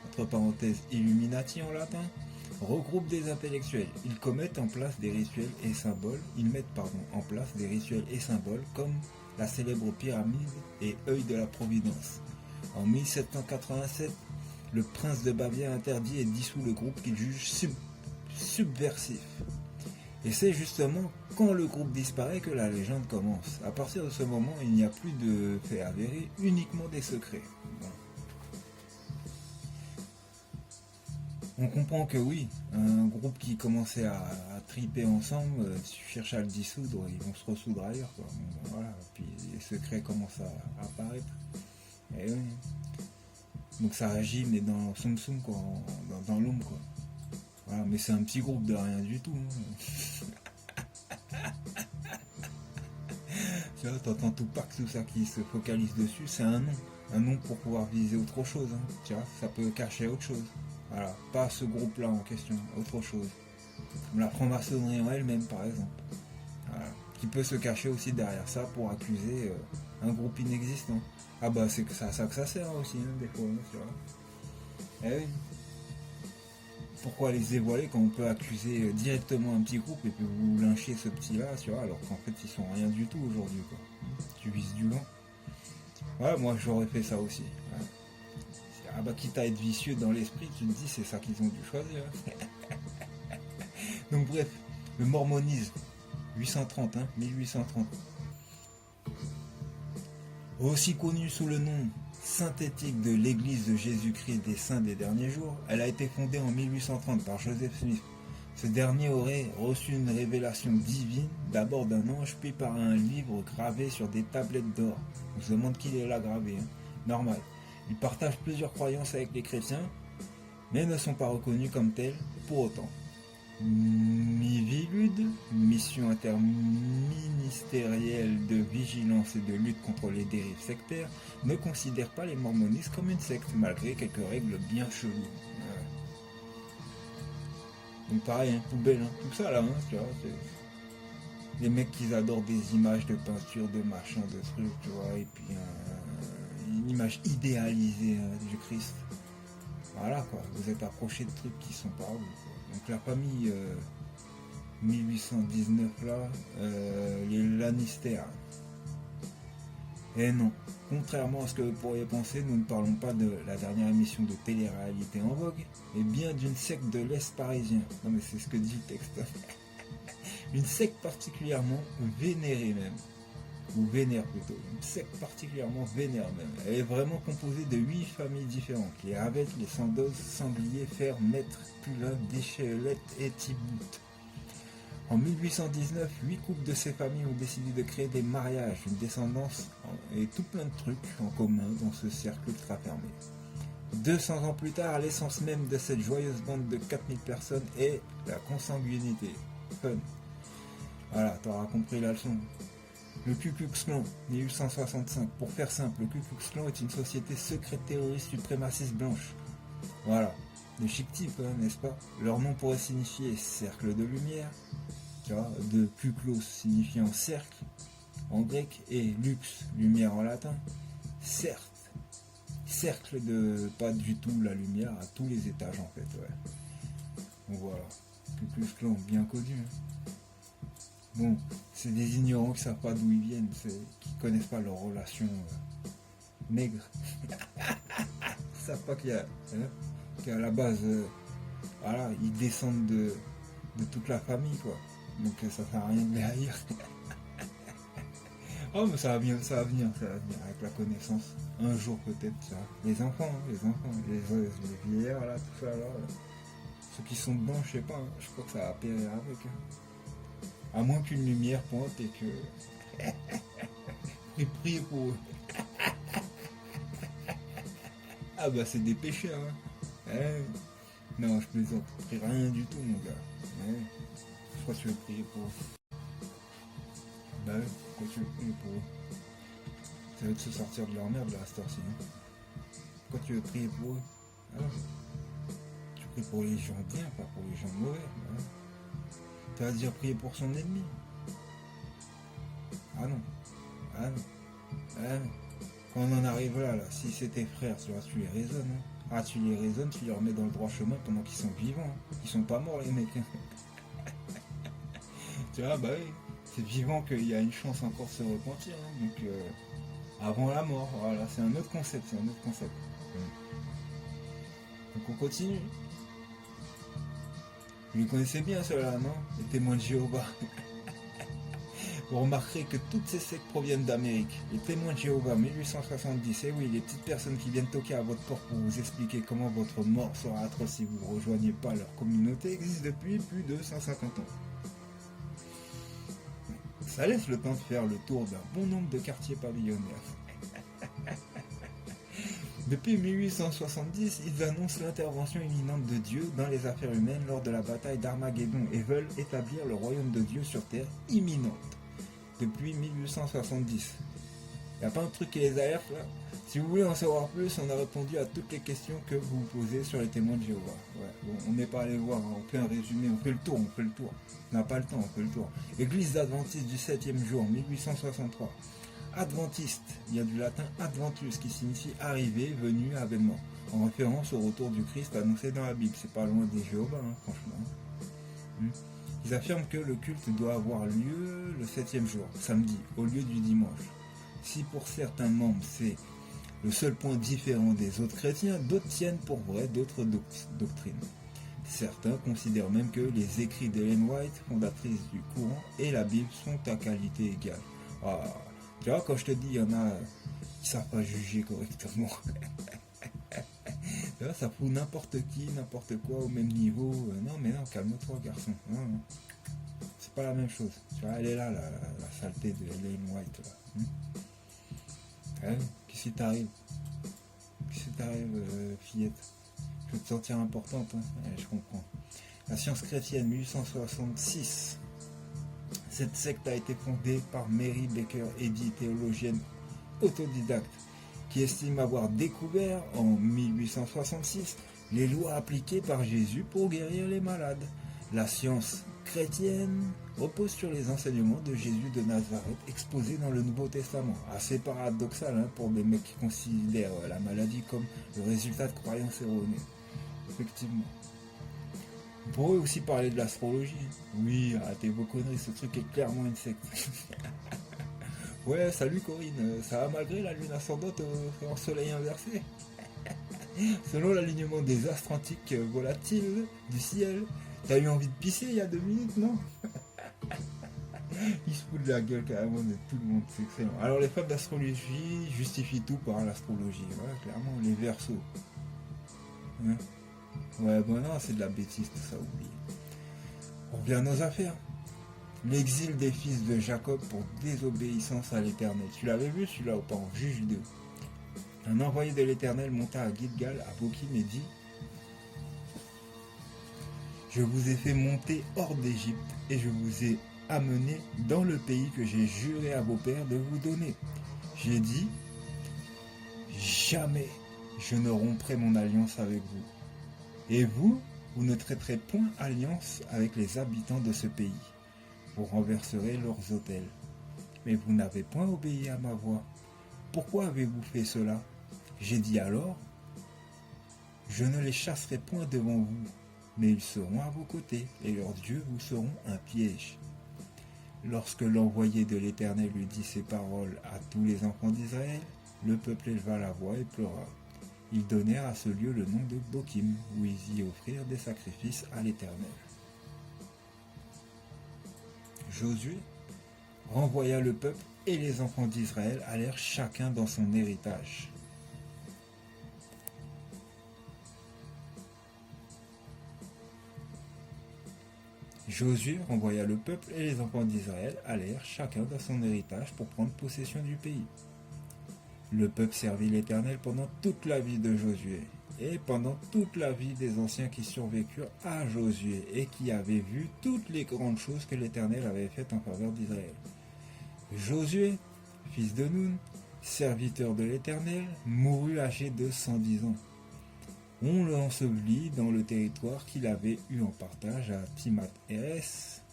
entre parenthèses Illuminati en latin, regroupe des intellectuels. Ils mettent en place des rituels et symboles comme la célèbre pyramide et œil de la Providence. En 1787, le prince de Bavière interdit et dissout le groupe qu'il juge subversif. Et c'est justement quand le groupe disparaît que la légende commence. À partir de ce moment, il n'y a plus de faits avérés, uniquement des secrets. Bon. On comprend que oui, un groupe qui commençait à triper ensemble, cherche à le dissoudre, ils vont se ressoudre ailleurs. Quoi. Bon, voilà. Puis les secrets commencent à apparaître. Et oui. Donc ça agit, mais dans Soum Soum, quoi, dans l'ombre. Quoi. Voilà, mais c'est un petit groupe de rien du tout. Hein. Tu vois, t'entends Tupac, tout ça qui se focalise dessus, c'est un nom. Un nom pour pouvoir viser autre chose. Hein. Tu vois, ça peut cacher autre chose. Voilà, pas ce groupe-là en question, autre chose. Comme la franc-maçonnerie en elle-même, par exemple. Voilà. Qui peut se cacher aussi derrière ça pour accuser un groupe inexistant. Ah bah c'est ça que ça sert aussi, hein, des fois, tu vois. Eh oui. Pourquoi les dévoiler quand on peut accuser directement un petit groupe et puis vous lyncher ce petit-là, tu vois, alors qu'en fait ils sont rien du tout aujourd'hui, quoi. Tu vises du vent. Ouais, moi j'aurais fait ça aussi. Ouais. Ah bah quitte à être vicieux dans l'esprit, tu te dis c'est ça qu'ils ont dû choisir. Donc bref, le mormonisme, 1830. Aussi connue sous le nom synthétique de l'Église de Jésus-Christ des Saints des Derniers Jours, elle a été fondée en 1830 par Joseph Smith. Ce dernier aurait reçu une révélation divine, d'abord d'un ange, puis par un livre gravé sur des tablettes d'or. On se demande qui l'a gravé, hein. Normal. Ils partagent plusieurs croyances avec les chrétiens, mais ne sont pas reconnus comme tels pour autant. MIVILUD, mission interministérielle de vigilance et de lutte contre les dérives sectaires, ne considère pas les mormonistes comme une secte, malgré quelques règles bien cheloues. Ouais. Donc pareil, hein, poubelle, hein, tout ça là, hein, tu vois, les mecs qui adorent des images de peinture, de machin, de trucs, tu vois, et puis une image idéalisée du Christ. Voilà quoi, vous êtes approché de trucs qui sont pas vous. Donc la famille 1819 là, les Lannister. Et non, contrairement à ce que vous pourriez penser, nous ne parlons pas de la dernière émission de télé-réalité en vogue, mais bien d'une secte de l'Est parisien. Non mais c'est ce que dit le texte. Une secte particulièrement vénérée même. Ou vénère plutôt, une secte particulièrement vénère même. Elle est vraiment composée de 8 familles différentes, les Ravettes, les Sandoz, Sanglier, Fer, Maître, Pulin, Déchelette et Thibout. En 1819, 8 couples de ces familles ont décidé de créer des mariages, une descendance et tout plein de trucs en commun dans ce cercle ultra fermé. 200 ans plus tard, l'essence même de cette joyeuse bande de 4000 personnes est la consanguinité. Fun. Voilà, t'auras compris la leçon. Le Ku Klux Klan, 1865. Pour faire simple, le Ku Klux Klan est une société secrète terroriste suprémaciste blanche. Voilà. Des chic types, hein, n'est-ce pas? Leur nom pourrait signifier cercle de lumière, tu vois, de Kuklos signifiant cercle en grec, et lux, lumière en latin. Certes, cercle de pas du tout la lumière à tous les étages en fait, ouais. Donc voilà, Ku Klux Klan bien connu. Hein. Bon, c'est des ignorants qui savent pas d'où ils viennent, qui connaissent pas leurs relations nègres. Ils savent pas qu'il y a, hein, qu'à la base, voilà, ils descendent de toute la famille, quoi. Donc ça sert à rien de les haïr. Oh, mais ça va venir, avec la connaissance. Un jour peut-être, tu vois. Les enfants, les vieillards, là, tout ça, là. Ceux qui sont blancs, je sais pas, hein, je crois que ça va périr avec. Hein. À moins qu'une lumière pointe et que... et priez pour eux. Ah bah c'est des pécheurs, hein. Non, je plaisante. Je prie rien du tout, mon gars. Pourquoi tu veux prier pour eux? Bah ouais, pourquoi tu veux prier pour eux? Ça veut de se sortir de leur merde, là, à cette heure-ci. Hein. Pourquoi tu veux prier pour eux? Alors, tu pries pour les gens bien, pas pour les gens mauvais. Hein. Tu vas dire prier pour son ennemi. Ah non. Ah non. Ah non. Quand on en arrive là, si c'est tes frères, tu vois, tu les raisonnes. Hein. Ah, tu les raisonnes, tu les remets dans le droit chemin pendant qu'ils sont vivants. Hein. Ils sont pas morts, les mecs. Hein. Tu vois, bah oui, c'est vivant qu'il y a une chance encore de se repentir. Hein. Donc, avant la mort, voilà, c'est un autre concept, Donc on continue. Vous les connaissez bien ceux-là, non? Les témoins de Jéhovah. Vous remarquerez que toutes ces sectes proviennent d'Amérique. Les témoins de Jéhovah, 1870, et oui, les petites personnes qui viennent toquer à votre porte pour vous expliquer comment votre mort sera atroce si vous ne rejoignez pas leur communauté existent depuis plus de 150 ans. Ça laisse le temps de faire le tour d'un bon nombre de quartiers pavillonnaires. Depuis 1870, ils annoncent l'intervention imminente de Dieu dans les affaires humaines lors de la bataille d'Armageddon et veulent établir le royaume de Dieu sur terre imminente. Depuis 1870. Il n'y a pas un truc qui les alerte là? Si vous voulez en savoir plus, on a répondu à toutes les questions que vous posez sur les témoins de Jéhovah. Ouais, bon, on n'est pas allé voir, hein, on fait un résumé, on fait le tour. On n'a pas le temps, on fait le tour. Église d'Adventiste du 7e jour, 1863. Adventiste, il y a du latin adventus qui signifie arriver, venu, avènement, en référence au retour du Christ annoncé dans la Bible. C'est pas loin des Jéhovah, hein, franchement. Ils affirment que le culte doit avoir lieu le 7e jour, samedi, au lieu du dimanche. Si pour certains membres c'est le seul point différent des autres chrétiens, d'autres tiennent pour vrai d'autres doctrines. Certains considèrent même que les écrits d'Ellen White, fondatrice du courant, et la Bible sont à qualité égale. Ah, tu vois, quand je te dis, il y en a qui ne savent pas juger correctement. Ça fout n'importe qui, n'importe quoi au même niveau. Non, mais non, calme-toi, garçon. Non, non. C'est pas la même chose. Tu vois, elle est là, la saleté de Ellen White. Là. Qu'est-ce qui t'arrive? Fillette? Je veux te sentir importante. Hein. Je comprends. La science chrétienne, 1866. Cette secte a été fondée par Mary Baker Eddy, théologienne autodidacte, qui estime avoir découvert en 1866 les lois appliquées par Jésus pour guérir les malades. La science chrétienne repose sur les enseignements de Jésus de Nazareth exposés dans le Nouveau Testament. Assez paradoxal hein, pour des mecs qui considèrent la maladie comme le résultat de croyances erronées. Effectivement. On pourrait aussi parler de l'astrologie. Oui, arrêtez vos conneries, ce truc est clairement une secte. Ouais, salut Corinne, ça va malgré la lune ascendante en soleil inversé? Selon l'alignement des astres antiques volatiles du ciel, t'as eu envie de pisser il y a 2 minutes, non? Il se fout de la gueule carrément de tout le monde, c'est excellent. Alors les fans d'astrologie justifient tout par l'astrologie, ouais, clairement, les versos. Hein? Ouais, bon non, c'est de la bêtise tout ça, oublié. On revient à nos affaires. L'exil des fils de Jacob pour désobéissance à l'Éternel. Tu l'avais vu celui-là ou pas en Juge 2? Un envoyé de l'Éternel monta à Gilgal, à Bokim, et dit: Je vous ai fait monter hors d'Égypte, et je vous ai amené dans le pays que j'ai juré à vos pères de vous donner. J'ai dit: jamais je ne romprai mon alliance avec vous. Et vous, vous ne traiterez point alliance avec les habitants de ce pays. Vous renverserez leurs autels. Mais vous n'avez point obéi à ma voix. Pourquoi avez-vous fait cela? J'ai dit alors: je ne les chasserai point devant vous, mais ils seront à vos côtés, et leurs dieux vous seront un piège. Lorsque l'envoyé de l'Éternel lui dit ces paroles à tous les enfants d'Israël, le peuple éleva la voix et pleura. Ils donnèrent à ce lieu le nom de Bokim, où ils y offrirent des sacrifices à l'Éternel. Josué renvoya le peuple, et les enfants d'Israël allèrent chacun dans son héritage. Josué renvoya le peuple, et les enfants d'Israël allèrent chacun dans son héritage pour prendre possession du pays. Le peuple servit l'Éternel pendant toute la vie de Josué, et pendant toute la vie des anciens qui survécurent à Josué, et qui avaient vu toutes les grandes choses que l'Éternel avait faites en faveur d'Israël. Josué, fils de Nun, serviteur de l'Éternel, mourut âgé de 110 ans. On l'ensevelit dans le territoire qu'il avait eu en partage à Timnath-Hérès,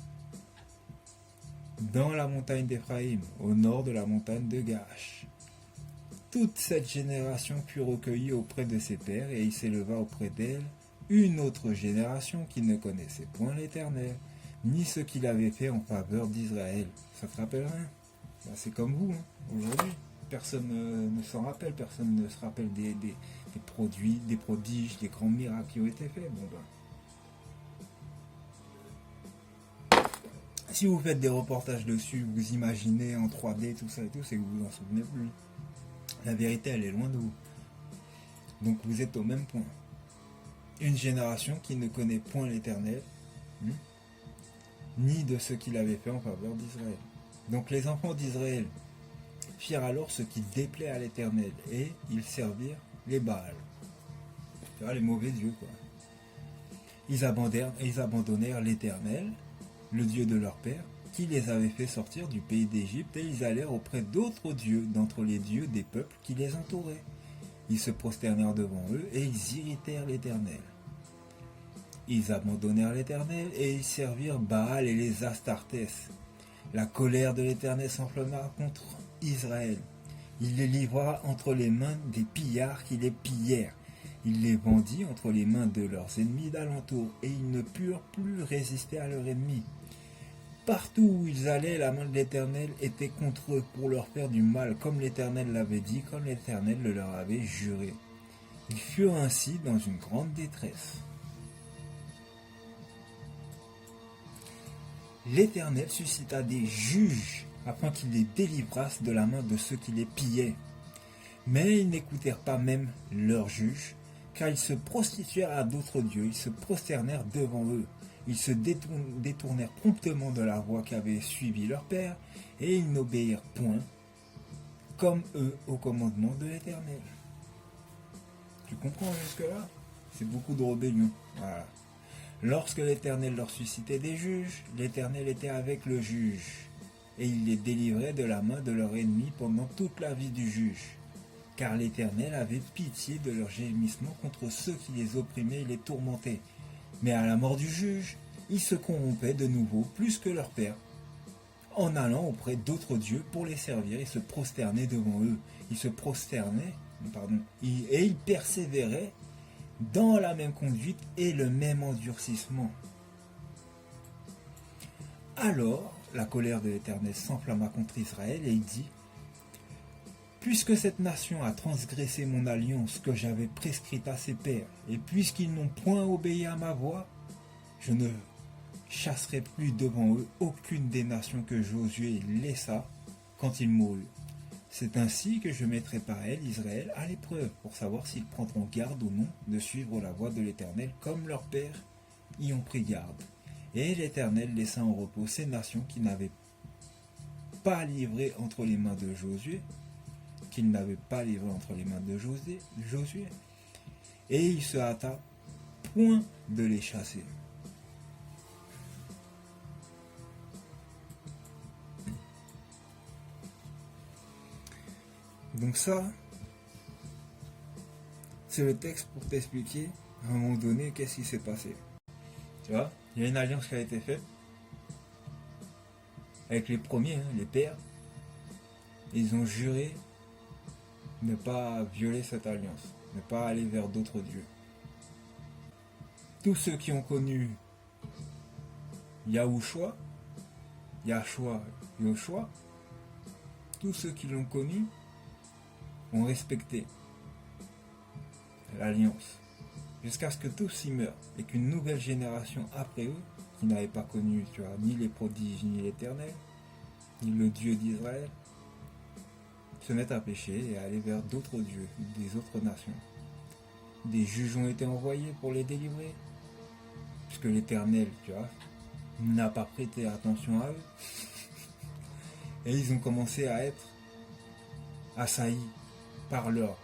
dans la montagne d'Éphraïm, au nord de la montagne de Gaash. Toute cette génération fut recueillie auprès de ses pères, et il s'éleva auprès d'elle une autre génération qui ne connaissait point l'Éternel, ni ce qu'il avait fait en faveur d'Israël. Ça te rappelle rien? C'est comme vous, aujourd'hui. Personne ne s'en rappelle, personne ne se rappelle des produits, des prodiges, des grands miracles qui ont été faits. Si vous faites des reportages dessus, vous imaginez en 3D, tout ça et tout, c'est que vous vous en souvenez plus. La vérité, elle est loin de vous. Donc vous êtes au même point. Une génération qui ne connaît point l'Éternel, ni de ce qu'il avait fait en faveur d'Israël. Donc les enfants d'Israël firent alors ce qui déplaît à l'Éternel, et ils servirent les Baals. Les mauvais dieux, quoi. Ils abandonnèrent l'Éternel, le Dieu de leur père, qui les avait fait sortir du pays d'Égypte, et ils allèrent auprès d'autres dieux d'entre les dieux des peuples qui les entouraient. Ils se prosternèrent devant eux, et ils irritèrent l'Éternel. Ils abandonnèrent l'Éternel, et ils servirent Baal et les Astartés. La colère de l'Éternel s'enflamma contre Israël. Il les livra entre les mains des pillards qui les pillèrent. Il les vendit entre les mains de leurs ennemis d'alentour, et ils ne purent plus résister à leurs ennemis. Partout où ils allaient, la main de l'Éternel était contre eux pour leur faire du mal, comme l'Éternel l'avait dit, comme l'Éternel le leur avait juré. Ils furent ainsi dans une grande détresse. L'Éternel suscita des juges afin qu'ils les délivrassent de la main de ceux qui les pillaient. Mais ils n'écoutèrent pas même leurs juges, car ils se prostituèrent à d'autres dieux, ils se prosternèrent devant eux. Ils se détournèrent promptement de la voie qu'avait suivi leur père, et ils n'obéirent point, comme eux, au commandement de l'Éternel. Tu comprends jusque-là? C'est beaucoup de rébellion. Voilà. Lorsque l'Éternel leur suscitait des juges, l'Éternel était avec le juge, et il les délivrait de la main de leur ennemi pendant toute la vie du juge. Car l'Éternel avait pitié de leurs gémissements contre ceux qui les opprimaient et les tourmentaient. Mais à la mort du juge, ils se corrompaient de nouveau plus que leur père, en allant auprès d'autres dieux pour les servir et se prosterner devant eux. Ils se prosternaient, et ils persévéraient dans la même conduite et le même endurcissement. Alors, la colère de l'Éternel s'enflamma contre Israël, et il dit: puisque cette nation a transgressé mon alliance que j'avais prescrite à ses pères, et puisqu'ils n'ont point obéi à ma voix, je ne chasserai plus devant eux aucune des nations que Josué laissa quand il mourut. C'est ainsi que je mettrai par elle Israël à l'épreuve, pour savoir s'ils prendront garde ou non de suivre la voie de l'Éternel, comme leurs pères y ont pris garde. Et l'Éternel laissa en repos ces nations qui n'avaient pas livré entre les mains de Josué, qu'il n'avait pas livré entre les mains de Josué, et il se hâta point de les chasser. Donc ça, c'est le texte pour t'expliquer à un moment donné qu'est-ce qui s'est passé. Tu vois, il y a une alliance qui a été faite avec les premiers, hein, les pères. Ils ont juré ne pas violer cette alliance, ne pas aller vers d'autres dieux. Tous ceux qui ont connu Yahushua, Yoshua, tous ceux qui l'ont connu ont respecté l'alliance jusqu'à ce que tous y meurent et qu'une nouvelle génération après eux, qui n'avait pas connu, tu vois, ni les prodiges, ni l'Éternel, ni le Dieu d'Israël, se mettent à pécher et à aller vers d'autres dieux, des autres nations. Des juges ont été envoyés pour les délivrer, puisque l'Éternel, tu vois, n'a pas prêté attention à eux. Et ils ont commencé à être assaillis par leurs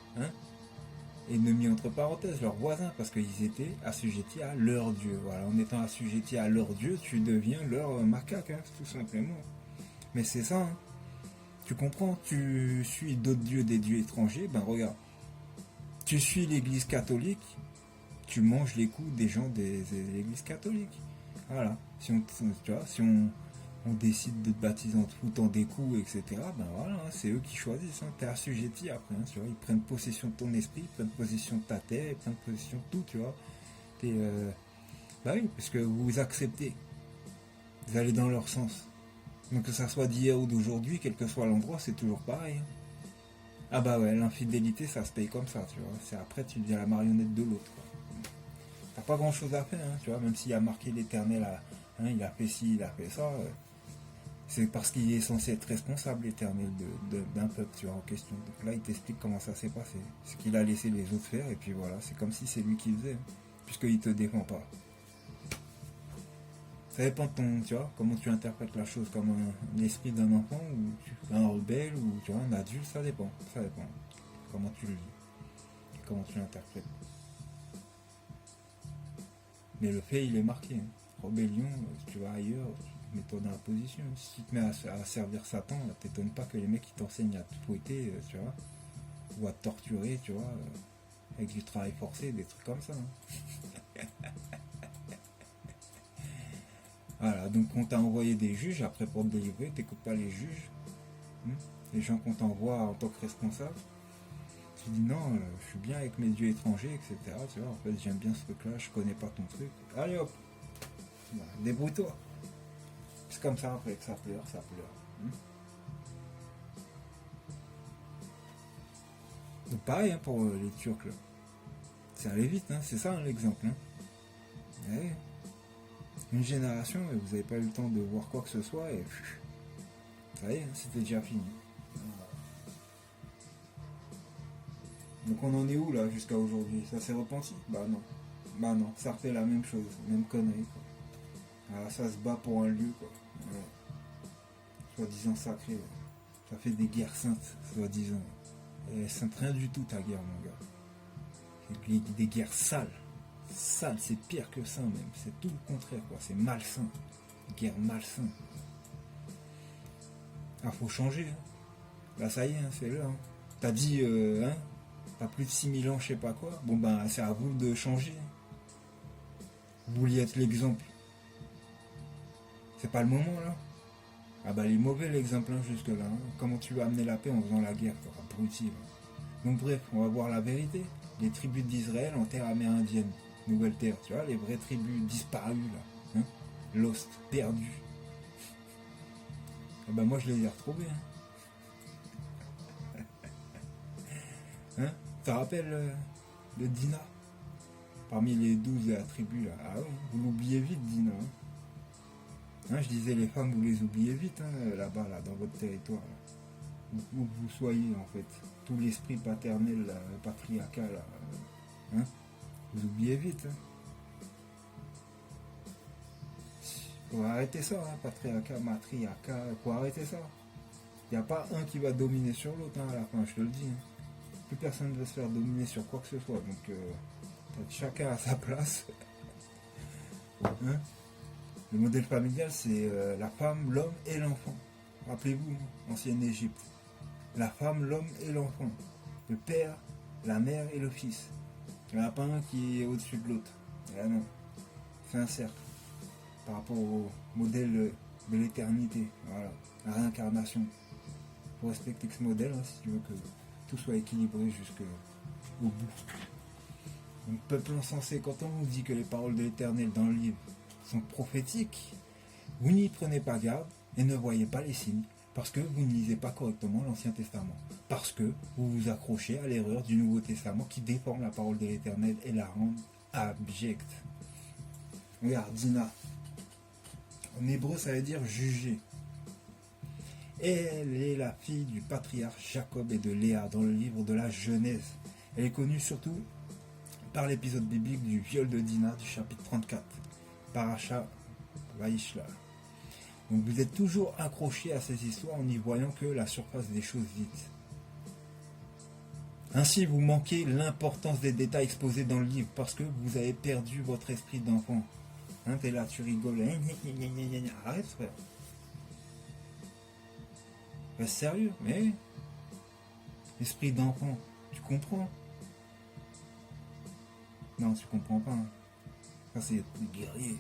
ennemis entre parenthèses, leurs voisins, parce qu'ils étaient assujettis à leur Dieu. Voilà, en étant assujettis à leur Dieu, tu deviens leur macaque, tout simplement. Mais c'est ça, hein. Tu comprends, tu suis d'autres dieux, des dieux étrangers, ben regarde, tu suis l'église catholique, tu manges les coups des gens de l'église catholique. Voilà, si on décide de te baptiser en te foutant des coups, etc., ben voilà, hein, c'est eux qui choisissent, hein, t'es assujetti après, hein, tu vois, ils prennent possession de ton esprit, ils prennent possession de ta terre, ils prennent possession de tout, tu vois. Bah oui, parce que vous acceptez, vous allez dans leur sens. Donc que ça soit d'hier ou d'aujourd'hui, quel que soit l'endroit, c'est toujours pareil. Hein. Ah bah ouais, l'infidélité, ça se paye comme ça, tu vois. C'est après, tu deviens la marionnette de l'autre. T'as pas grand chose à faire, hein, tu vois, même s'il y a marqué l'Éternel, il a fait ci, il a fait ça. C'est parce qu'il est censé être responsable, l'Éternel, d'un peuple, tu vois, en question. Donc là, il t'explique comment ça s'est passé. C'est qu'il a laissé les autres faire, et puis voilà, c'est comme si c'est lui qui faisait, hein, puisqu'il te défend pas. Ça dépend de ton, tu vois, comment tu interprètes la chose, comme un esprit d'un enfant, ou un rebelle, ou tu vois, un adulte, ça dépend. Comment tu le lis, comment tu l'interprètes. Mais le fait, il est marqué. Hein. Rébellion, si tu vas ailleurs, tu mets-toi dans la position. Si tu te mets à servir Satan, t'étonnes pas que les mecs qui t'enseignent à te fouetter, tu vois, ou à te torturer, tu vois, avec du travail forcé, des trucs comme ça. Hein. Voilà, donc on t'a envoyé des juges, après pour te délivrer, t'écoutes pas les juges, les gens qu'on t'envoie en tant que responsable. Tu dis non, je suis bien avec mes dieux étrangers, etc. Tu vois, en fait j'aime bien ce truc-là, je connais pas ton truc. Allez hop, voilà, débrouille-toi. C'est comme ça après que ça pleure, ça pleure. Donc pareil hein, pour les Turcs là. C'est allé vite, hein, c'est ça hein, l'exemple. Hein. Ouais. Une génération et vous n'avez pas eu le temps de voir quoi que ce soit et ça y est, c'était déjà fini. Donc on en est où là jusqu'à aujourd'hui? Ça s'est repenti? Bah non, ça refait la même chose, même connerie quoi. Alors, ça se bat pour un lieu quoi. Ouais. Soi-disant sacré. Ouais. Ça fait des guerres saintes, soi-disant. Et sainte rien du tout ta guerre mon gars. C'est des guerres sales. Sale, c'est pire que ça même, c'est tout le contraire quoi, c'est malsain, guerre malsain. Ah faut changer, hein. Là ça y est, hein, c'est là. Hein. T'as dit, t'as plus de 6000 ans, je sais pas quoi, bon ben c'est à vous de changer. Vous vouliez être l'exemple. C'est pas le moment là. Ah bah il est mauvais l'exemple hein, jusque là. Hein. Comment tu veux amener la paix en faisant la guerre, quoi, abruti. Donc bref, on va voir la vérité. Les tribus d'Israël en terre amérindienne. Nouvelle Terre, tu vois, les vraies tribus disparues là, hein, lost, perdues. Et ben moi je les ai retrouvées. Hein. Hein, tu te rappelles de Dina? Parmi les 12 tribus là. Ah ouais, vous l'oubliez vite Dina. Hein. Hein, je disais les femmes vous les oubliez vite hein, là-bas, là, dans votre territoire. Là. Où que vous soyez en fait. Tout l'esprit paternel, là, patriarcal là. Hein. Vous oubliez vite. Hein. Faut arrêter ça, hein, patriarcat, matriarcat, faut arrêter ça. Il n'y a pas un qui va dominer sur l'autre, à la fin, je te le dis. Plus personne ne veut se faire dominer sur quoi que ce soit. Donc, chacun a sa place. Hein. Le modèle familial, c'est la femme, l'homme et l'enfant. Rappelez-vous, ancienne Égypte. La femme, l'homme et l'enfant. Le père, la mère et le fils. Il n'y en a pas un qui est au-dessus de l'autre. Là, non. C'est un cercle. Par rapport au modèle de l'éternité. Voilà. La réincarnation. Il faut respecter ce modèle si tu veux que tout soit équilibré jusqu'au bout. Donc, peuple insensé, quand on vous dit que les paroles de l'Éternel dans le livre sont prophétiques, vous n'y prenez pas garde et ne voyez pas les signes, parce que vous ne lisez pas correctement l'Ancien Testament, parce que vous vous accrochez à l'erreur du Nouveau Testament qui déforme la parole de l'Éternel et la rend abjecte. Regarde, Dina. En hébreu, ça veut dire juger. Elle est la fille du patriarche Jacob et de Léa dans le livre de la Genèse. Elle est connue surtout par l'épisode biblique du viol de Dina du chapitre 34, Paracha Vaishla. Donc vous êtes toujours accroché à ces histoires en n'y voyant que la surface des choses dites. Ainsi vous manquez l'importance des détails exposés dans le livre parce que vous avez perdu votre esprit d'enfant. Hein, t'es là, tu rigoles. Arrête frère. Reste sérieux, mais esprit d'enfant, tu comprends? Non, tu comprends pas. Hein. Ça c'est guerrier,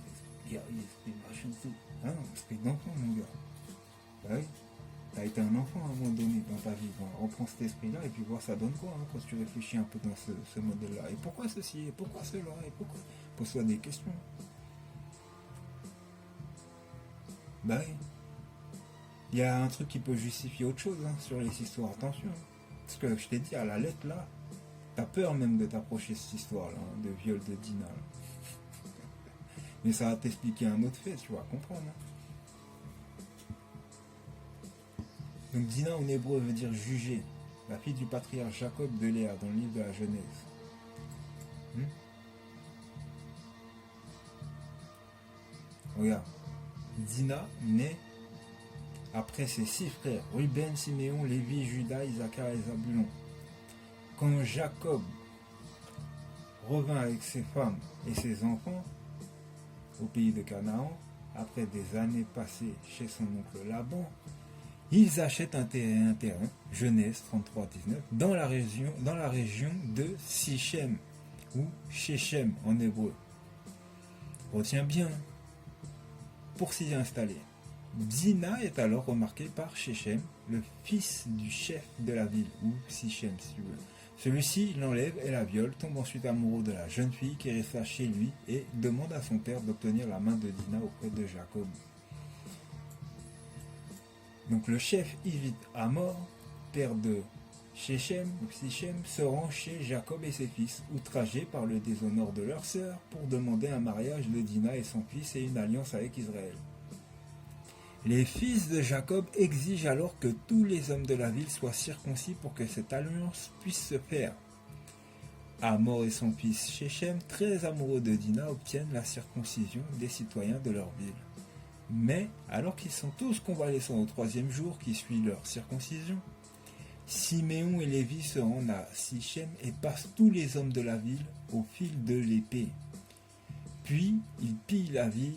esprit machin tout. Ah non, esprit d'enfant mon gars. Bah oui, t'as été un enfant à un moment donné dans ta vie. Bon, reprends cet esprit-là et puis voir ça donne quoi hein, quand tu réfléchis un peu dans ce modèle-là. Et pourquoi ceci? Et pourquoi cela? Et pourquoi? Pose-toi des questions. Bah oui. Il y a un truc qui peut justifier autre chose hein, sur les histoires. Attention. Parce que je t'ai dit, à la lettre là, t'as peur même de t'approcher de cette histoire-là, hein, de viol de Dina. Là. Mais ça va t'expliquer un autre fait, tu vas comprendre. Hein. Donc Dina en hébreu veut dire juger. La fille du patriarche Jacob de Léa dans le livre de la Genèse. Regarde. Dina naît après ses 6 frères, Ruben, Siméon, Lévi, Judas, Issachar et Zabulon. Quand Jacob revint avec ses femmes et ses enfants au pays de Canaan, après des années passées chez son oncle Laban, ils achètent un terrain, Genèse 33, 19, dans la région de Sichem, ou Shechem en hébreu. Retiens bien, pour s'y installer. Dina est alors remarquée par Shechem, le fils du chef de la ville, ou Sichem si tu veux. Celui-ci l'enlève et la viole, tombe ensuite amoureux de la jeune fille qui resta chez lui et demande à son père d'obtenir la main de Dina auprès de Jacob. Donc le chef Ivit Amor, père de Shechem ou Sichem, se rend chez Jacob et ses fils, outragés par le déshonneur de leur sœur, pour demander un mariage de Dina et son fils et une alliance avec Israël. Les fils de Jacob exigent alors que tous les hommes de la ville soient circoncis pour que cette alliance puisse se faire. Amor et son fils Shechem, très amoureux de Dina, obtiennent la circoncision des citoyens de leur ville. Mais, alors qu'ils sont tous convalescents au 3e jour qui suit leur circoncision, Siméon et Lévi se rendent à Sichem et passent tous les hommes de la ville au fil de l'épée. Puis, ils pillent la ville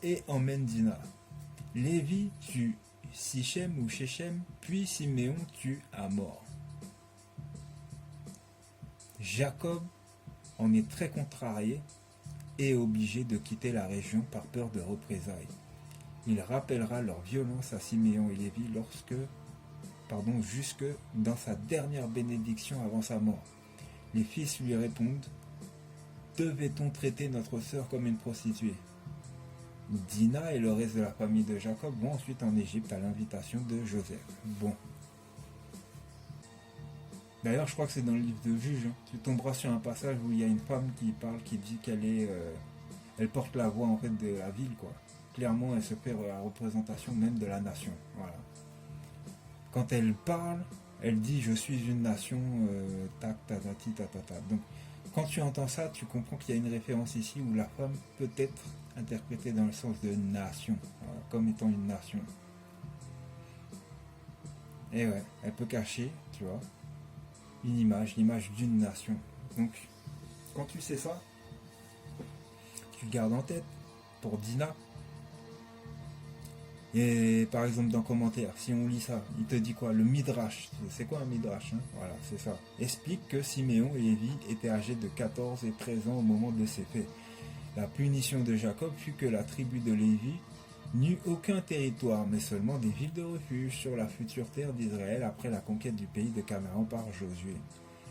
et emmènent Dina. Lévi tue Sichem ou Shechem, puis Siméon tue Amor. Jacob en est très contrarié et est obligé de quitter la région par peur de représailles. Il rappellera leur violence à Siméon et Lévi jusque dans sa dernière bénédiction avant sa mort. Les fils lui répondent: devait-on traiter notre sœur comme une prostituée? Dina et le reste de la famille de Jacob vont ensuite en Égypte à l'invitation de Joseph. Bon. D'ailleurs, je crois que c'est dans le livre de Juges. Hein. Tu tomberas sur un passage où il y a une femme qui parle, qui dit qu'elle est, elle porte la voix en fait de la ville, quoi. Clairement, elle se fait la représentation même de la nation. Voilà. Quand elle parle, elle dit: je suis une nation, tac, tatati, tatata. Donc, quand tu entends ça, tu comprends qu'il y a une référence ici où la femme peut être interprétée dans le sens de nation, voilà, comme étant une nation. Et ouais, elle peut cacher, tu vois, une image, l'image d'une nation. Donc, quand tu sais ça, tu le gardes en tête pour Dina. Et par exemple, dans commentaire, si on lit ça, il te dit quoi? Le Midrash. C'est quoi un Midrash, hein? Voilà, c'est ça. Explique que Siméon et Lévi étaient âgés de 14 et 13 ans au moment de ces faits. La punition de Jacob fut que la tribu de Lévi n'eut aucun territoire, mais seulement des villes de refuge sur la future terre d'Israël après la conquête du pays de Canaan par Josué.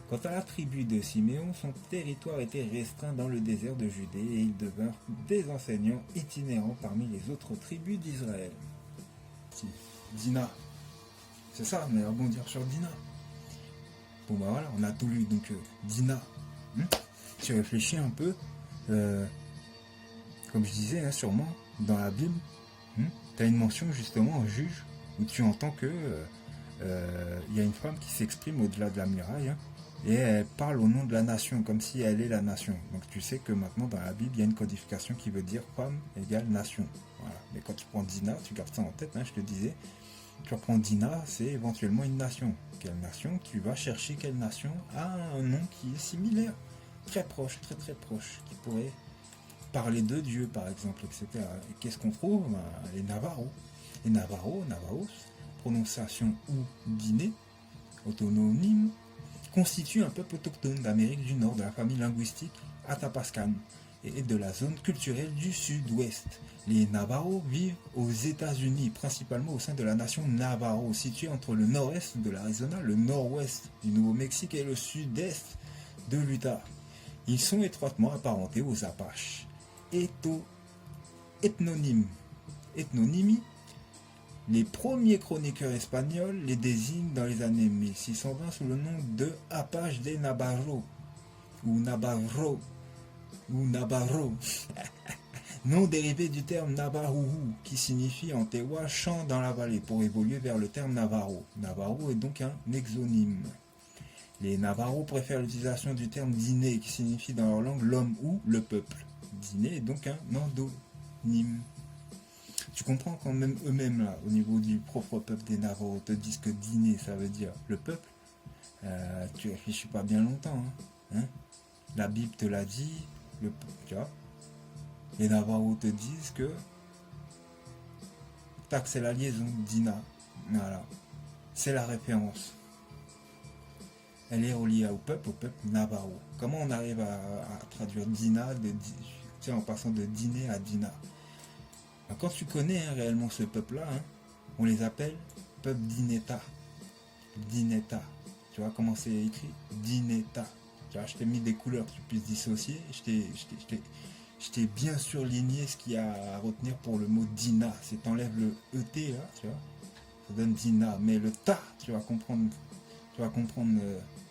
Quant à la tribu de Siméon, son territoire était restreint dans le désert de Judée et ils devinrent des enseignants itinérants parmi les autres tribus d'Israël. Si. Dina. C'est ça, on va rebondir sur Dina. Bon bah voilà, on a tout lu, donc Dina. Tu réfléchis un peu, comme je disais, sûrement, dans la Bible, tu as une mention justement en juge, où tu entends que y a une femme qui s'exprime au-delà de la muraille, et elle parle au nom de la nation, comme si elle est la nation. Donc tu sais que maintenant dans la Bible, il y a une codification qui veut dire femme égale nation. Voilà. Mais quand tu prends Dina, tu gardes ça en tête, je te disais, tu reprends Dina, c'est éventuellement une nation. Quelle nation? Tu vas chercher quelle nation a un nom qui est similaire, très proche, très très proche, qui pourrait parler de Dieu par exemple, etc. Et qu'est-ce qu'on trouve? Les Navarros. Les Navarros, prononciation ou dîner, autononyme, constituent un peuple autochtone d'Amérique du Nord, de la famille linguistique Atapascan et de la zone culturelle du Sud-Ouest. Les Navarros vivent aux États-Unis, principalement au sein de la nation Navarro, située entre le nord-est de l'Arizona, le nord-ouest du Nouveau-Mexique et le sud-est de l'Utah. Ils sont étroitement apparentés aux Apaches. Ethnonymie. Les premiers chroniqueurs espagnols les désignent dans les années 1620 sous le nom de Apache de Navarro ou Navarro. Nom dérivé du terme Navarro qui signifie en tewa champ dans la vallée pour évoluer vers le terme Navarro. Navarro est donc un exonyme. Les Navarros préfèrent l'utilisation du terme dîner qui signifie dans leur langue l'homme ou le peuple. Dîner est donc un endonyme. Tu comprends quand même eux-mêmes là, au niveau du propre peuple des Navarros, te disent que dîner ça veut dire le peuple. Tu réfléchis pas bien longtemps. La Bible te l'a dit, tu vois. Les Navarros te disent que tac c'est la liaison, Dina. Voilà. C'est la référence. Elle est reliée au peuple Navarro. Comment on arrive à traduire Dina en passant de dîner à Dina? Quand tu connais réellement ce peuple-là, on les appelle peuple Dineta. Dineta. Tu vois comment c'est écrit? Dineta. Tu vois, je t'ai mis des couleurs que tu puisses dissocier. Je t'ai bien surligné ce qu'il y a à retenir pour le mot Dina. C'est t'enlèves le ET là, tu vois. Ça donne Dina. Mais le ta, tu vas comprendre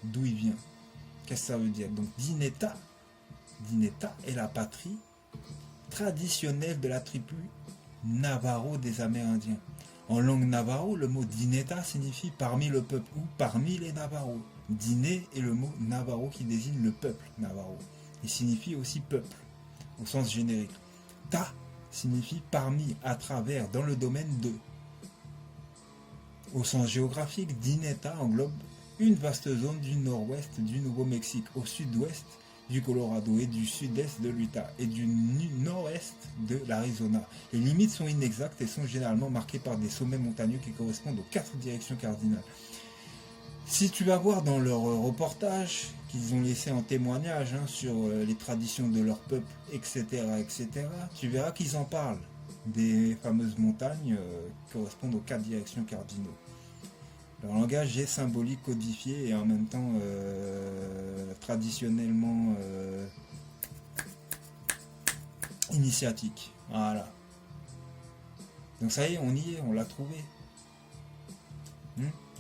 d'où il vient. Qu'est-ce que ça veut dire? Donc Dineta est la patrie traditionnelle de la tribu Navarro des Amérindiens. En langue Navarro, le mot Dineta signifie parmi le peuple ou parmi les Navarros. Diné est le mot Navarro qui désigne le peuple Navarro. Il signifie aussi peuple au sens générique. Ta signifie parmi, à travers, dans le domaine de. Au sens géographique, Dineta englobe une vaste zone du nord-ouest du Nouveau-Mexique, au sud-ouest du Colorado et du sud-est de l'Utah et du nord-est de l'Arizona. Les limites sont inexactes et sont généralement marquées par des sommets montagneux qui correspondent aux 4 directions cardinales. Si tu vas voir dans leur reportage qu'ils ont laissé en témoignage sur les traditions de leur peuple, etc., tu verras qu'ils en parlent des fameuses montagnes qui correspondent aux 4 directions cardinaux. Leur langage est symbolique, codifié et en même temps traditionnellement initiatique. Voilà. Donc ça y est, on y est, on l'a trouvé.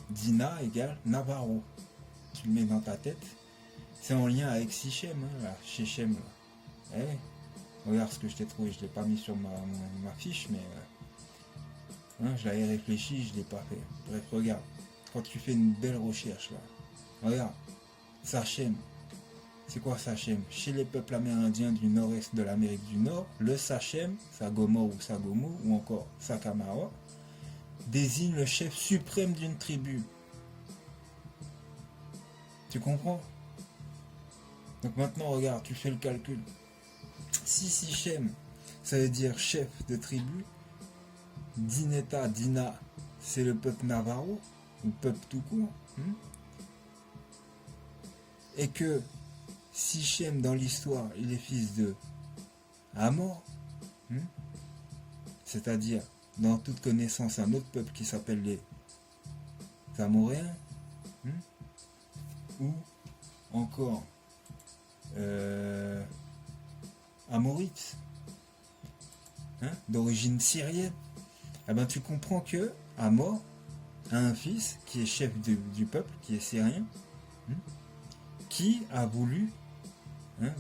Dina égale Navarro. Tu le mets dans ta tête. C'est en lien avec Sichem, Shechem. Regarde ce que je t'ai trouvé, je ne l'ai pas mis sur ma fiche, mais je l'avais réfléchi, je ne l'ai pas fait. Bref, regarde. Quand tu fais une belle recherche là, regarde, Sachem, c'est quoi Sachem? Chez les peuples amérindiens du nord-est de l'Amérique du Nord, le Sachem, Sagomor ou Sagomo, ou encore Sakamara, désigne le chef suprême d'une tribu. Tu comprends? Donc maintenant, regarde, tu fais le calcul. Si Sichem, ça veut dire chef de tribu, Dineta, Dina, c'est le peuple Navarro, ou peuple tout court, et que Sichem, dans l'histoire, il est fils de Hamor, c'est-à-dire, dans toute connaissance, un autre peuple qui s'appelle les Amoréens, ou encore Amorites, d'origine syrienne, eh ben, tu comprends que Amor a un fils qui est chef du peuple, qui est syrien, qui a voulu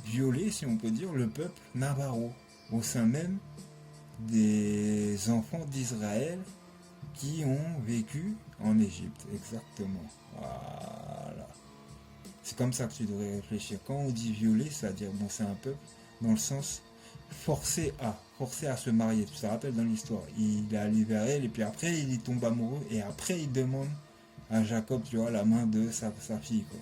violer, si on peut dire, le peuple Navarro, au sein même des enfants d'Israël qui ont vécu en Égypte. Exactement. Voilà. C'est comme ça que tu devrais réfléchir. Quand on dit violer, c'est-à-dire, bon, c'est un peuple, dans le sens forcer à se marier. Tu te rappelles dans l'histoire, il est allé vers elle et puis après il y tombe amoureux et après il demande à Jacob, tu vois, la main de sa fille, quoi.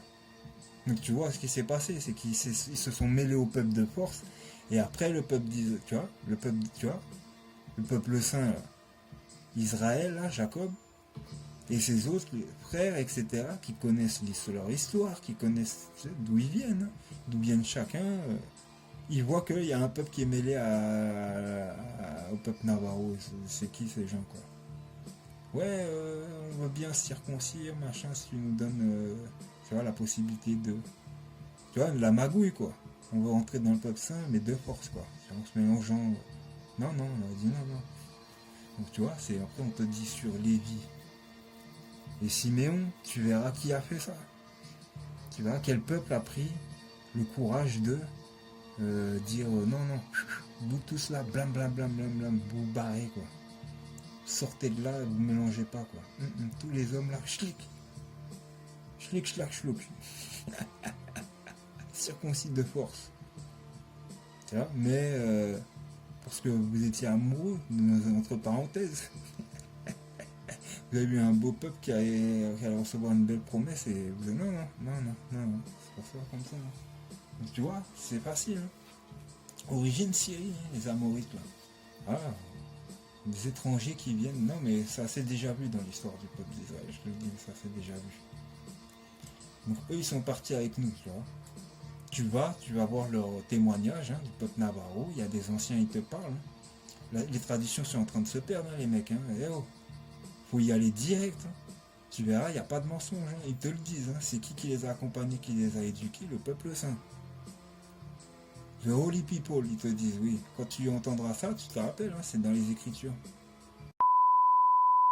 Donc tu vois ce qui s'est passé, c'est qu'ils se sont mêlés au peuple de force et après le peuple, tu vois, le peuple saint, là, Israël, là, Jacob et ses autres frères, etc., qui connaissent leur histoire, qui connaissent d'où ils viennent, d'où viennent chacun. Ils voient qu'il y a un peuple qui est mêlé au peuple Navarro. C'est qui ces gens, quoi? Ouais, on veut bien se circoncire, machin, si tu nous donnes tu vois, la possibilité de... Tu vois, de la magouille, quoi. On veut rentrer dans le peuple saint, mais de force, quoi. En se mélangeant... Non, on a dit non. Donc tu vois, après on te dit sur Lévi et Siméon, tu verras qui a fait ça. Tu verras quel peuple a pris le courage de dire non, vous tous là, blam, vous barrez, quoi. Sortez de là, vous mélangez pas, quoi. Tous les hommes là, schlick, schlack, schlock. Circoncis de force. Tu vois, mais parce que vous étiez amoureux, entre parenthèses. Vous avez eu un beau peuple qui allait recevoir une belle promesse et vous dites non, c'est pas ça comme ça. Donc, tu vois, c'est facile. Origine Syrie, les Amorites, là. Ah, des étrangers qui viennent. Non, mais ça s'est déjà vu dans l'histoire du peuple d'Israël. Je te le dis, ça s'est déjà vu. Donc eux, ils sont partis avec nous, tu vois. Tu vas voir leur témoignage du peuple Navarro. Il y a des anciens, ils te parlent. Les traditions sont en train de se perdre, les mecs. Faut y aller direct. Tu verras, il n'y a pas de mensonge. Ils te le disent. C'est qui les a accompagnés, qui les a éduqués? Le peuple saint. The Holy People, ils te disent, oui. Quand tu entendras ça, tu te rappelles, c'est dans les Écritures.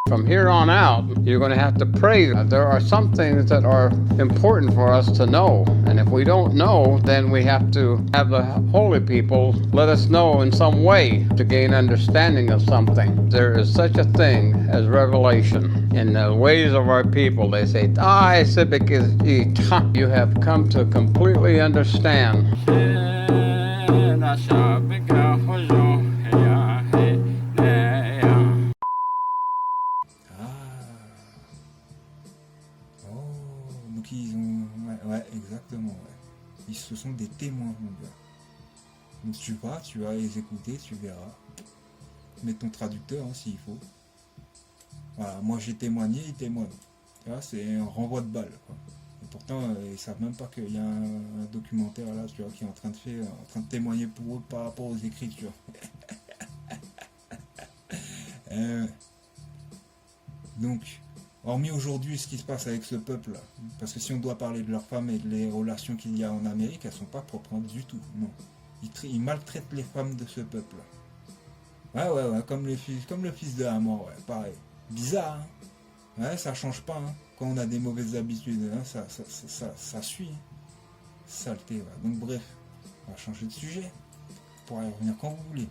From here on out, you're going to have to pray. There are some things that are important for us to know. And if we don't know, then we have to have the holy people let us know in some way to gain understanding of something. There is such a thing as revelation. In the ways of our people, they say, you have come to completely understand. Donc ils ont... Ouais, exactement, ce sont des témoins, mon gars. Donc tu vas les écouter, tu verras. Mets ton traducteur, s'il faut. Voilà, moi j'ai témoigné, ils témoignent. Tu vois, c'est un renvoi de balle, quoi. Et pourtant, ils savent même pas qu'il y a un documentaire là, tu vois, qui est en train de témoigner pour eux par rapport aux Écritures. Donc, hormis aujourd'hui ce qui se passe avec ce peuple-là, parce que si on doit parler de leurs femmes et des relations qu'il y a en Amérique, elles sont pas propres du tout, non. Ils maltraitent les femmes de ce peuple-là. Ouais, comme le fils de Hamor, pareil. Bizarre, ça change pas, Quand on a des mauvaises habitudes, ça suit. Saleté, Donc bref, on va changer de sujet. On pourra y revenir quand vous voulez.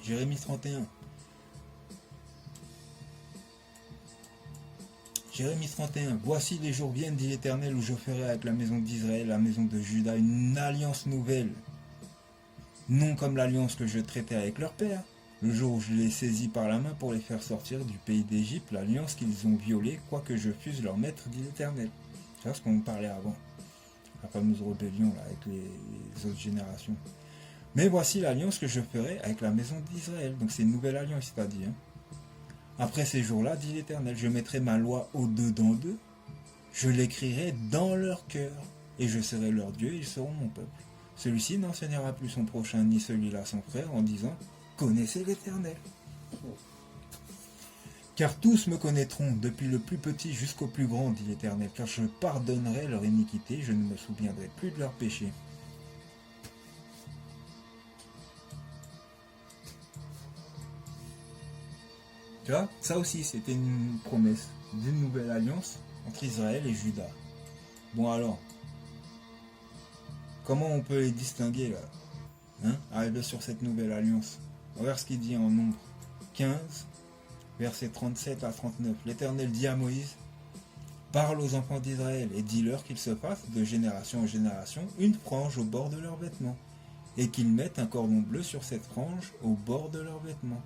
Jérémie 31. Jérémie 31, voici les jours viennent, dit l'Éternel, où je ferai avec la maison d'Israël, la maison de Juda, une alliance nouvelle. Non comme l'alliance que je traitais avec leur père, le jour où je les saisis par la main pour les faire sortir du pays d'Égypte, l'alliance qu'ils ont violée, quoique je fusse leur maître, dit l'Éternel. C'est ce qu'on nous parlait avant, la fameuse rébellion là, avec les autres générations. Mais voici l'alliance que je ferai avec la maison d'Israël. Donc c'est une nouvelle alliance, c'est-à-dire. Après ces jours-là, dit l'Éternel, je mettrai ma loi au-dedans d'eux, je l'écrirai dans leur cœur, et je serai leur Dieu, et ils seront mon peuple. Celui-ci n'enseignera plus son prochain, ni celui-là son frère, en disant, connaissez l'Éternel. Car tous me connaîtront, depuis le plus petit jusqu'au plus grand, dit l'Éternel, car je pardonnerai leur iniquité, je ne me souviendrai plus de leurs péchés. Tu vois, ça aussi, c'était une promesse d'une nouvelle alliance entre Israël et Juda. Bon alors, comment on peut les distinguer là, arrivé sur cette nouvelle alliance? Regarde ce qu'il dit en Nombre 15, versets 37 à 39. L'Éternel dit à Moïse, parle aux enfants d'Israël et dis-leur qu'ils se fassent de génération en génération une frange au bord de leurs vêtements, et qu'ils mettent un cordon bleu sur cette frange au bord de leurs vêtements.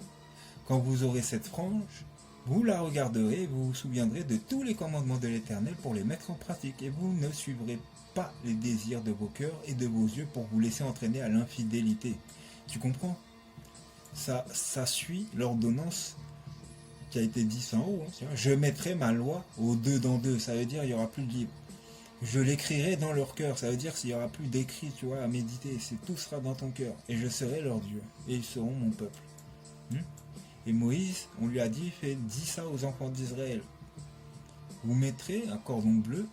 Quand vous aurez cette frange, vous la regarderez et vous vous souviendrez de tous les commandements de l'Éternel pour les mettre en pratique, et vous ne suivrez pas les désirs de vos cœurs et de vos yeux pour vous laisser entraîner à l'infidélité. Tu comprends? Ça suit l'ordonnance qui a été dit en haut. Je mettrai ma loi au dedans d'eux, ça veut dire il n'y aura plus de livre. Je l'écrirai dans leur cœur, ça veut dire qu'il n'y aura plus d'écrit, tu vois, à méditer, tout sera dans ton cœur, et je serai leur Dieu, et ils seront mon peuple. Et Moïse, on lui a dit, dis ça aux enfants d'Israël. Vous mettrez un cordon bleu,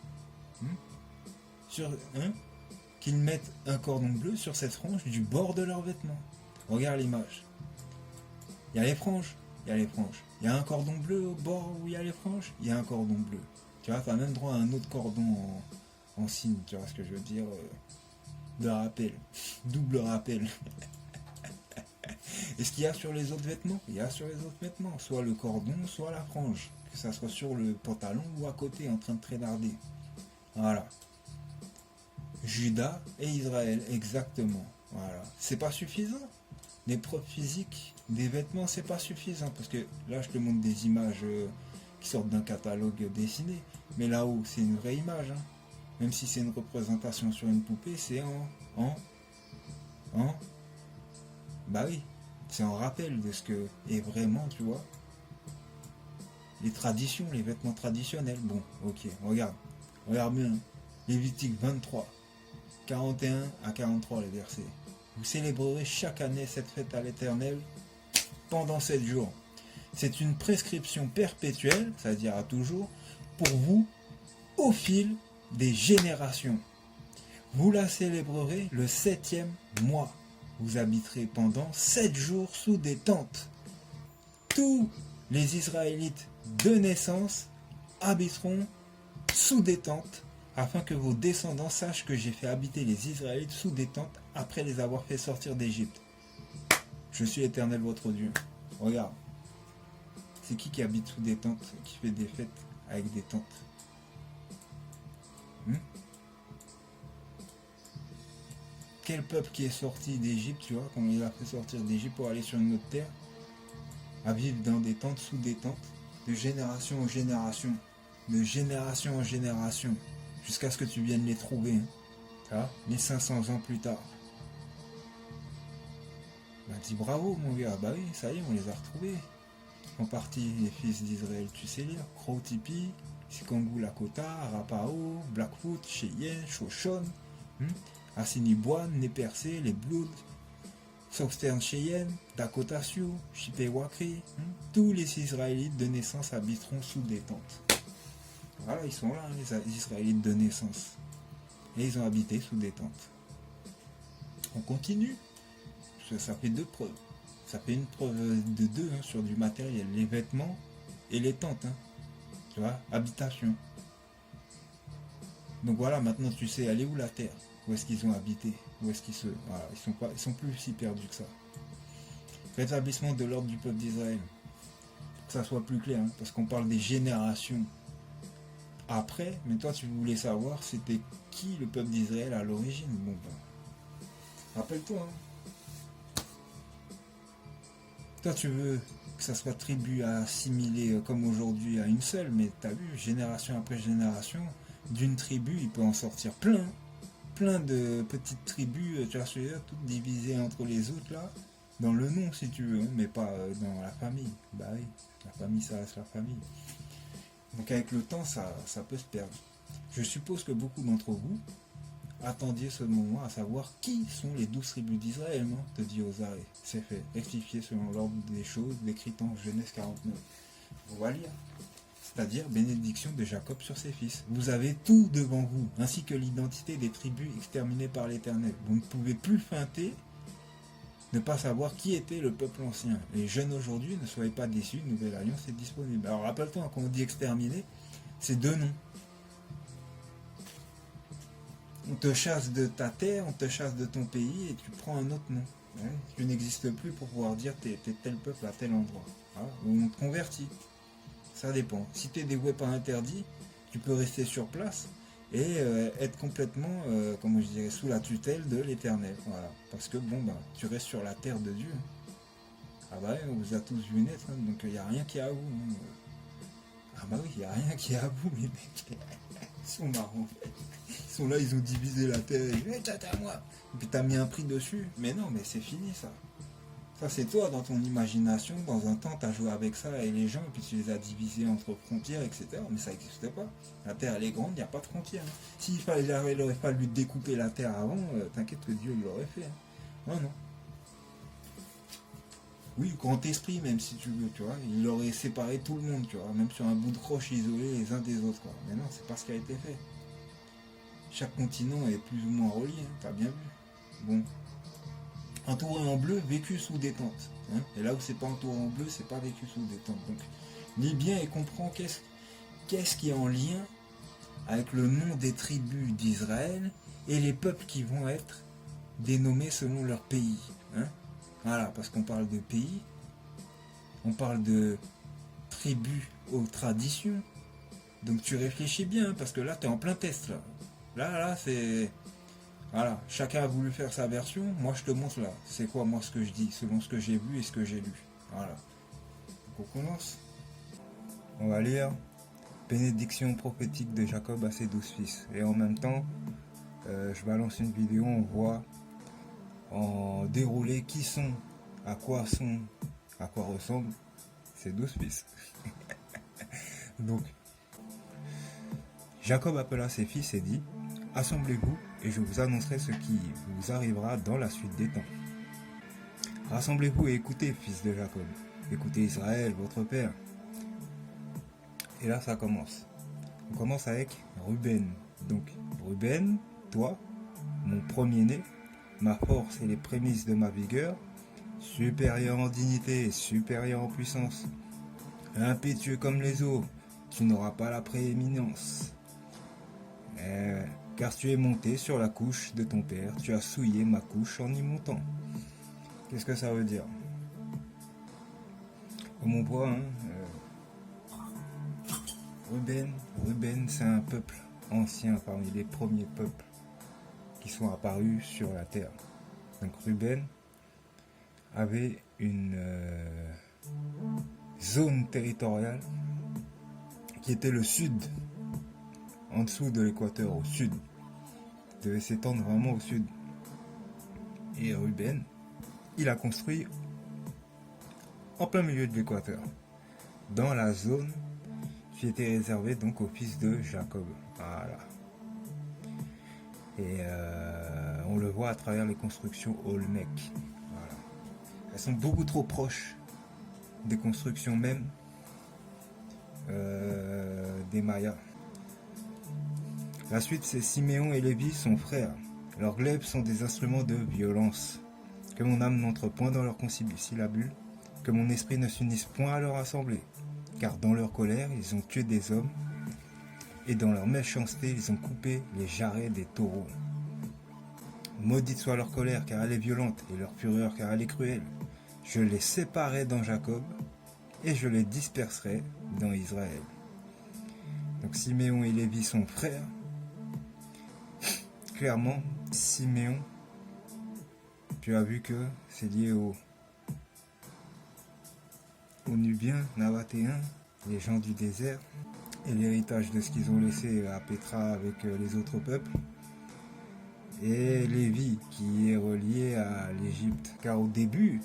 qu'ils mettent un cordon bleu sur cette frange du bord de leurs vêtements. Regarde l'image. Il y a les franges, il y a un cordon bleu au bord où il y a les franges, il y a un cordon bleu. Tu vois, tu as même droit à un autre cordon en signe, tu vois ce que je veux dire, de rappel, double rappel. Et ce qu'il y a sur les autres vêtements? Il y a sur les autres vêtements, soit le cordon, soit la frange, que ça soit sur le pantalon ou à côté en train de traînarder. Voilà. Juda et Israël, exactement. Voilà. C'est pas suffisant. Les preuves physiques des vêtements, c'est pas suffisant, parce que là je te montre des images qui sortent d'un catalogue dessiné, mais là-haut c'est une vraie image, même si c'est une représentation sur une poupée, c'est bah oui, c'est en rappel de ce que est vraiment, tu vois, les traditions, les vêtements traditionnels. Bon, ok, regarde bien, Lévitique 23, 41 à 43 les versets. Vous célébrerez chaque année cette fête à l'Éternel pendant 7 jours. C'est une prescription perpétuelle, c'est-à-dire à toujours, pour vous au fil des générations. Vous la célébrerez le 7e mois. Vous habiterez pendant 7 jours sous des tentes. Tous les Israélites de naissance habiteront sous des tentes, afin que vos descendants sachent que j'ai fait habiter les Israélites sous des tentes après les avoir fait sortir d'Égypte. Je suis l'Éternel votre Dieu. Regarde. C'est qui habite sous des tentes, qui fait des fêtes avec des tentes? Quel peuple qui est sorti d'Égypte, tu vois, quand il a fait sortir d'Égypte pour aller sur une autre terre, à vivre dans des tentes, sous des tentes, de génération en génération, jusqu'à ce que tu viennes les trouver, les 500 ans plus tard. Bah dis bravo mon gars, bah oui, ça y est, on les a retrouvés. En partie les fils d'Israël, tu sais lire, Crow-Tipi, Sikangou Lakota, Arapao, Blackfoot, Cheyenne, Shoshone, Assiniboine, Nez-Percé, les Bloods, Southern Cheyenne, Dakota Sioux, Chippewa-Cree, tous les Israélites de naissance habiteront sous des tentes. Voilà, ils sont là, les Israélites de naissance. Et ils ont habité sous des tentes. On continue. Ça fait 2 preuves. Ça fait une preuve de 2 sur du matériel. Les vêtements et les tentes. Tu vois, habitation. Donc voilà, maintenant tu sais, elle est où la terre? Où est-ce qu'ils ont habité? Où est-ce qu'ils se... Voilà, ils sont plus si perdus que ça. Rétablissement de l'ordre du peuple d'Israël. Pour que ça soit plus clair, parce qu'on parle des générations après, mais toi tu voulais savoir c'était qui le peuple d'Israël à l'origine. Bon ben, rappelle-toi. Toi, tu veux que ça soit tribu assimilée comme aujourd'hui à une seule, mais tu as vu, génération après génération, d'une tribu, il peut en sortir plein de petites tribus, tu vois, je veux dire, toutes divisées entre les autres, là, dans le nom, si tu veux, hein, mais pas dans la famille. Bah oui, la famille, ça reste la famille. Donc avec le temps, ça peut se perdre. Je suppose que beaucoup d'entre vous attendiez ce moment à savoir qui sont les 12 tribus d'Israël, non? Te dit Osée. C'est fait. Rectifié selon l'ordre des choses décrites en Genèse 49. On va lire. C'est-à-dire bénédiction de Jacob sur ses fils. Vous avez tout devant vous, ainsi que l'identité des tribus exterminées par l'Éternel. Vous ne pouvez plus feinter, ne pas savoir qui était le peuple ancien. Les jeunes aujourd'hui, ne soyez pas déçus, une nouvelle alliance est disponible. Alors rappelle-toi, quand on dit exterminé, c'est deux noms. On te chasse de ta terre, on te chasse de ton pays et tu prends un autre nom. Ouais, tu n'existes plus pour pouvoir dire t'es tel peuple à tel endroit. Voilà. Ou on te convertit. Ça dépend. Si tu es dévoué par interdit, tu peux rester sur place et être complètement, comment je dirais, sous la tutelle de l'Éternel. Voilà. Parce que bon, bah, tu restes sur la terre de Dieu. Ah bah ouais, on vous a tous vu naître, hein, donc il n'y a rien qui est à vous. Hein. Ah bah oui, il n'y a rien qui est à vous, les mecs. Ils sont marrants. Ils sont là, ils ont divisé la terre. Et t'as à moi. Et puis t'as mis un prix dessus. Mais non, mais c'est fini ça. Ça c'est toi dans ton imagination. Dans un temps, t'as joué avec ça et les gens, et puis tu les as divisés entre frontières, etc. Mais ça n'existe pas. La terre elle est grande, il n'y a pas de frontières. Hein. Il aurait fallu découper la terre avant, t'inquiète que Dieu l'aurait fait. Hein. Non, non. Oui, grand esprit, même si tu veux, tu vois. Il aurait séparé tout le monde, tu vois. Même sur un bout de croche isolé les uns des autres, quoi. Mais non, c'est pas ce qui a été fait. Chaque continent est plus ou moins relié, hein, t'as bien vu. Bon. Entouré en bleu, vécu sous détente. Hein. Et là où c'est pas entouré en bleu, c'est pas vécu sous détente. Donc, lis bien et comprends qu'est-ce qui est en lien avec le nom des tribus d'Israël et les peuples qui vont être dénommés selon leur pays. Hein. Voilà, parce qu'on parle de pays, on parle de tribus aux traditions. Donc tu réfléchis bien, parce que là, tu es en plein test, là. Là, c'est... Voilà, chacun a voulu faire sa version, moi je te montre là. C'est quoi, moi, ce que je dis, selon ce que j'ai vu et ce que j'ai lu. Voilà. Donc on commence. On va lire bénédiction prophétique de Jacob à ses 12 fils. Et en même temps, je balance une vidéo, on voit en déroulé qui sont, à quoi ressemblent ces 12 fils. Donc, Jacob appela ses fils et dit: Assemblez-vous et je vous annoncerai ce qui vous arrivera dans la suite des temps. Rassemblez-vous et écoutez, fils de Jacob. Écoutez Israël, votre père. Et là, ça commence. On commence avec Ruben. Donc, Ruben, toi, mon premier-né, ma force et les prémices de ma vigueur, supérieur en dignité, supérieur en puissance, impétueux comme les eaux, tu n'auras pas la prééminence. Car tu es monté sur la couche de ton père, tu as souillé ma couche en y montant. Qu'est-ce que ça veut dire? Comme on voit, hein, Ruben, c'est un peuple ancien parmi les premiers peuples qui sont apparus sur la terre. Donc Ruben avait une zone territoriale qui était le sud, en dessous de l'équateur, au sud. Il devait s'étendre vraiment au sud. Et Ruben, il a construit en plein milieu de l'équateur, dans la zone qui était réservée donc au fils de Jacob. Voilà. Et on le voit à travers les constructions Olmec. Voilà. Elles sont beaucoup trop proches des constructions même des Mayas. La suite, c'est Siméon et Lévi, son frère. Leurs glaives sont des instruments de violence. Que mon âme n'entre point dans leur conciliabule, que mon esprit ne s'unisse point à leur assemblée. Car dans leur colère, ils ont tué des hommes, et dans leur méchanceté, ils ont coupé les jarrets des taureaux. Maudite soit leur colère, car elle est violente, et leur fureur, car elle est cruelle. Je les séparerai dans Jacob, et je les disperserai dans Israël. Donc Siméon et Lévi sont frères. Clairement, Siméon, tu as vu que c'est lié aux Nubiens, Nabatéens, les gens du désert, et l'héritage de ce qu'ils ont laissé à Pétra avec les autres peuples, et Lévi qui est relié à l'Égypte. Car au début,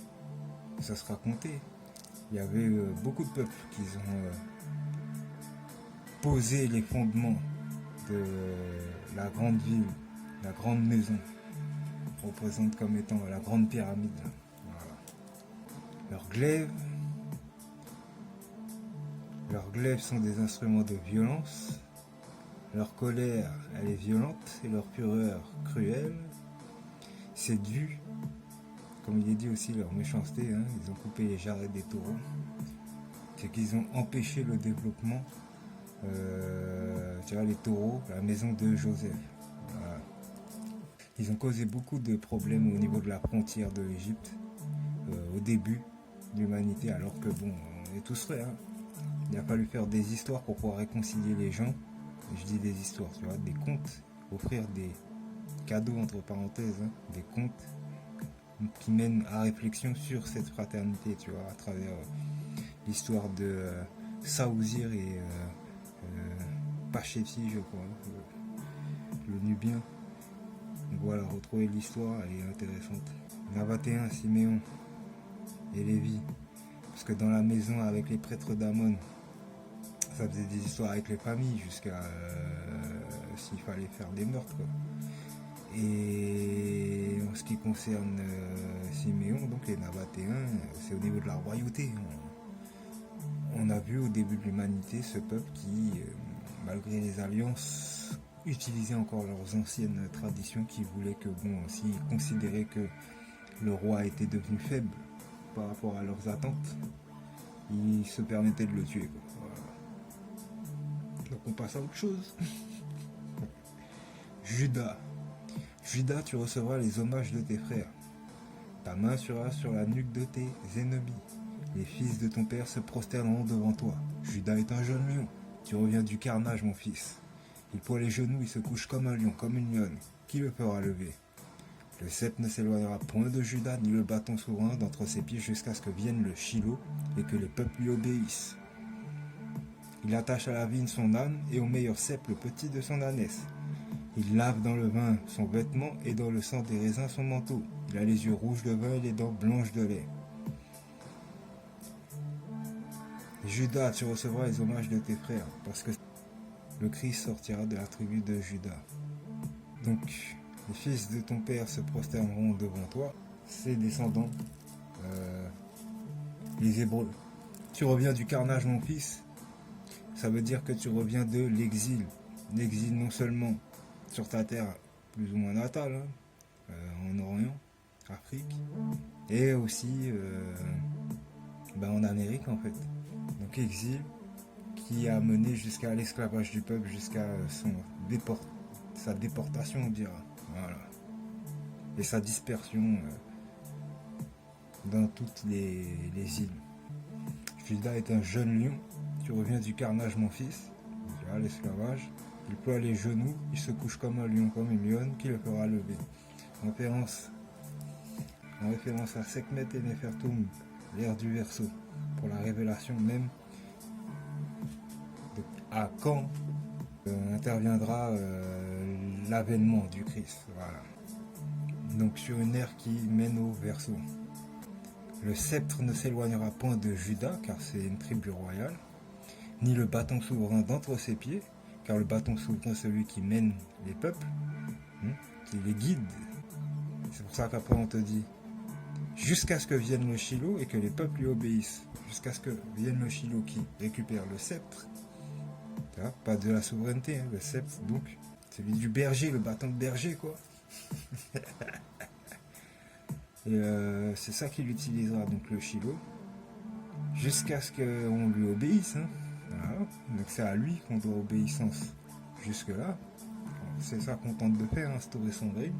ça se racontait, il y avait beaucoup de peuples qui ont posé les fondements de la grande ville, la grande maison, représente comme étant la grande pyramide. Voilà. Leurs glaives sont des instruments de violence. Leur colère, elle est violente, et leur fureur cruelle. C'est dû, comme il est dit aussi, leur méchanceté. Ils ont coupé les jarrets des taureaux. C'est qu'ils ont empêché le développement, tu vois, les taureaux, la maison de Joseph. Voilà. Ils ont causé beaucoup de problèmes au niveau de la frontière de l'Égypte, au début de l'humanité, alors que bon, on est tous frères. Il a fallu faire des histoires pour pouvoir réconcilier les gens. Je dis des histoires, tu vois, des contes, offrir des cadeaux entre parenthèses, des contes qui mènent à réflexion sur cette fraternité, tu vois, à travers l'histoire de Saouzir et Pacheti, je crois, le Nubien. Donc voilà, retrouver l'histoire, elle est intéressante. Nabatéen, Siméon et Lévi, parce que dans la maison avec les prêtres d'Amon, ça faisait des histoires avec les familles jusqu'à s'il fallait faire des meurtres, quoi. Et en ce qui concerne Siméon, donc les Nabatéens, c'est au niveau de la royauté. On a vu au début de l'humanité ce peuple qui, malgré les alliances, utilisait encore leurs anciennes traditions, qui voulaient que, bon, s'ils considéraient que le roi était devenu faible par rapport à leurs attentes, ils se permettaient de le tuer, quoi. Voilà. Donc on passe à autre chose. Judas, tu recevras les hommages de tes frères. Ta main sera sur la nuque de tes ennemis. Les fils de ton père se prosterneront devant toi. Judas est un jeune lion. Tu reviens du carnage, mon fils. Il ploie les genoux, il se couche comme un lion, comme une lionne. Qui le fera lever? Le sceptre ne s'éloignera point de Judas, ni le bâton souverain d'entre ses pieds, jusqu'à ce que vienne le Shiloh et que les peuples lui obéissent. Il attache à la vigne son âne, et au meilleur cep le petit de son ânesse. Il lave dans le vin son vêtement, et dans le sang des raisins son manteau. Il a les yeux rouges de vin et les dents blanches de lait. Judas, tu recevras les hommages de tes frères, parce que le Christ sortira de la tribu de Judas. Donc, les fils de ton père se prosterneront devant toi, ses descendants, les Hébreux. Tu reviens du carnage, mon fils. Ça veut dire que tu reviens de l'exil. L'exil non seulement sur ta terre plus ou moins natale, en Orient, Afrique, et aussi en Amérique en fait. Donc exil qui a mené jusqu'à l'esclavage du peuple, jusqu'à sa déportation, on dira. Voilà. Et sa dispersion dans toutes les îles. Judas est un jeune lion. Tu reviens du carnage, mon fils. Voilà, l'esclavage. Il ploie les genoux, il se couche comme un lion, comme une lionne, qui le fera lever. En référence à Sekhmet et Nefertum, l'ère du Verseau, pour la révélation même de à quand interviendra l'avènement du Christ. Voilà. Donc sur une ère qui mène au Verseau. Le sceptre ne s'éloignera point de Judas, car c'est une tribu royale, ni le bâton souverain d'entre ses pieds, car le bâton souverain, c'est celui qui mène les peuples, qui les guide. C'est pour ça qu'après on te dit, jusqu'à ce que vienne le Shiloh et que les peuples lui obéissent, jusqu'à ce que vienne le Shiloh qui récupère le sceptre, pas de la souveraineté, le sceptre, donc celui du berger, le bâton de berger, quoi. Et c'est ça qu'il utilisera, donc le Shiloh, jusqu'à ce qu'on lui obéisse. Voilà. Donc c'est à lui qu'on doit obéissance jusque-là. C'est ça qu'on tente de faire, instaurer son règne,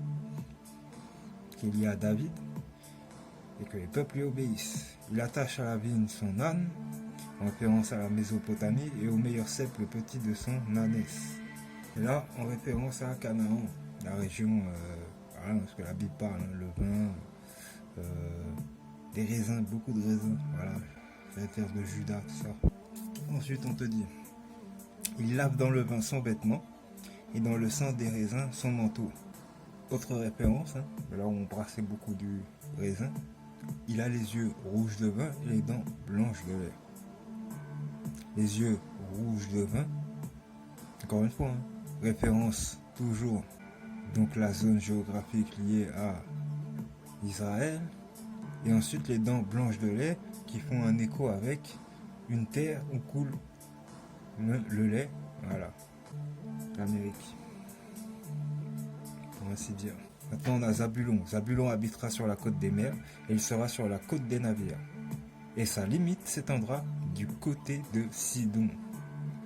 qui est lié à David, et que les peuples lui obéissent. Il attache à la vigne son âne, en référence à la Mésopotamie, et au meilleur cep le petit de son ânesse. Et là, en référence à Canaan, la région, parce que la Bible parle, le vin, des raisins, beaucoup de raisins, voilà. la terre de Juda, tout ça. Ensuite, on te dit, il lave dans le vin son vêtement et dans le sang des raisins son manteau. Autre référence, hein, là où on brassait beaucoup du raisin, il a les yeux rouges de vin et les dents blanches de lait. Les yeux rouges de vin, encore une fois, hein, référence toujours, donc la zone géographique liée à Israël, et ensuite les dents blanches de lait qui font un écho avec une terre où coule le lait, voilà, l'Amérique, pour ainsi dire. Maintenant on a Zabulon. Zabulon habitera sur la côte des mers et il sera sur la côte des navires. Et sa limite s'étendra du côté de Sidon.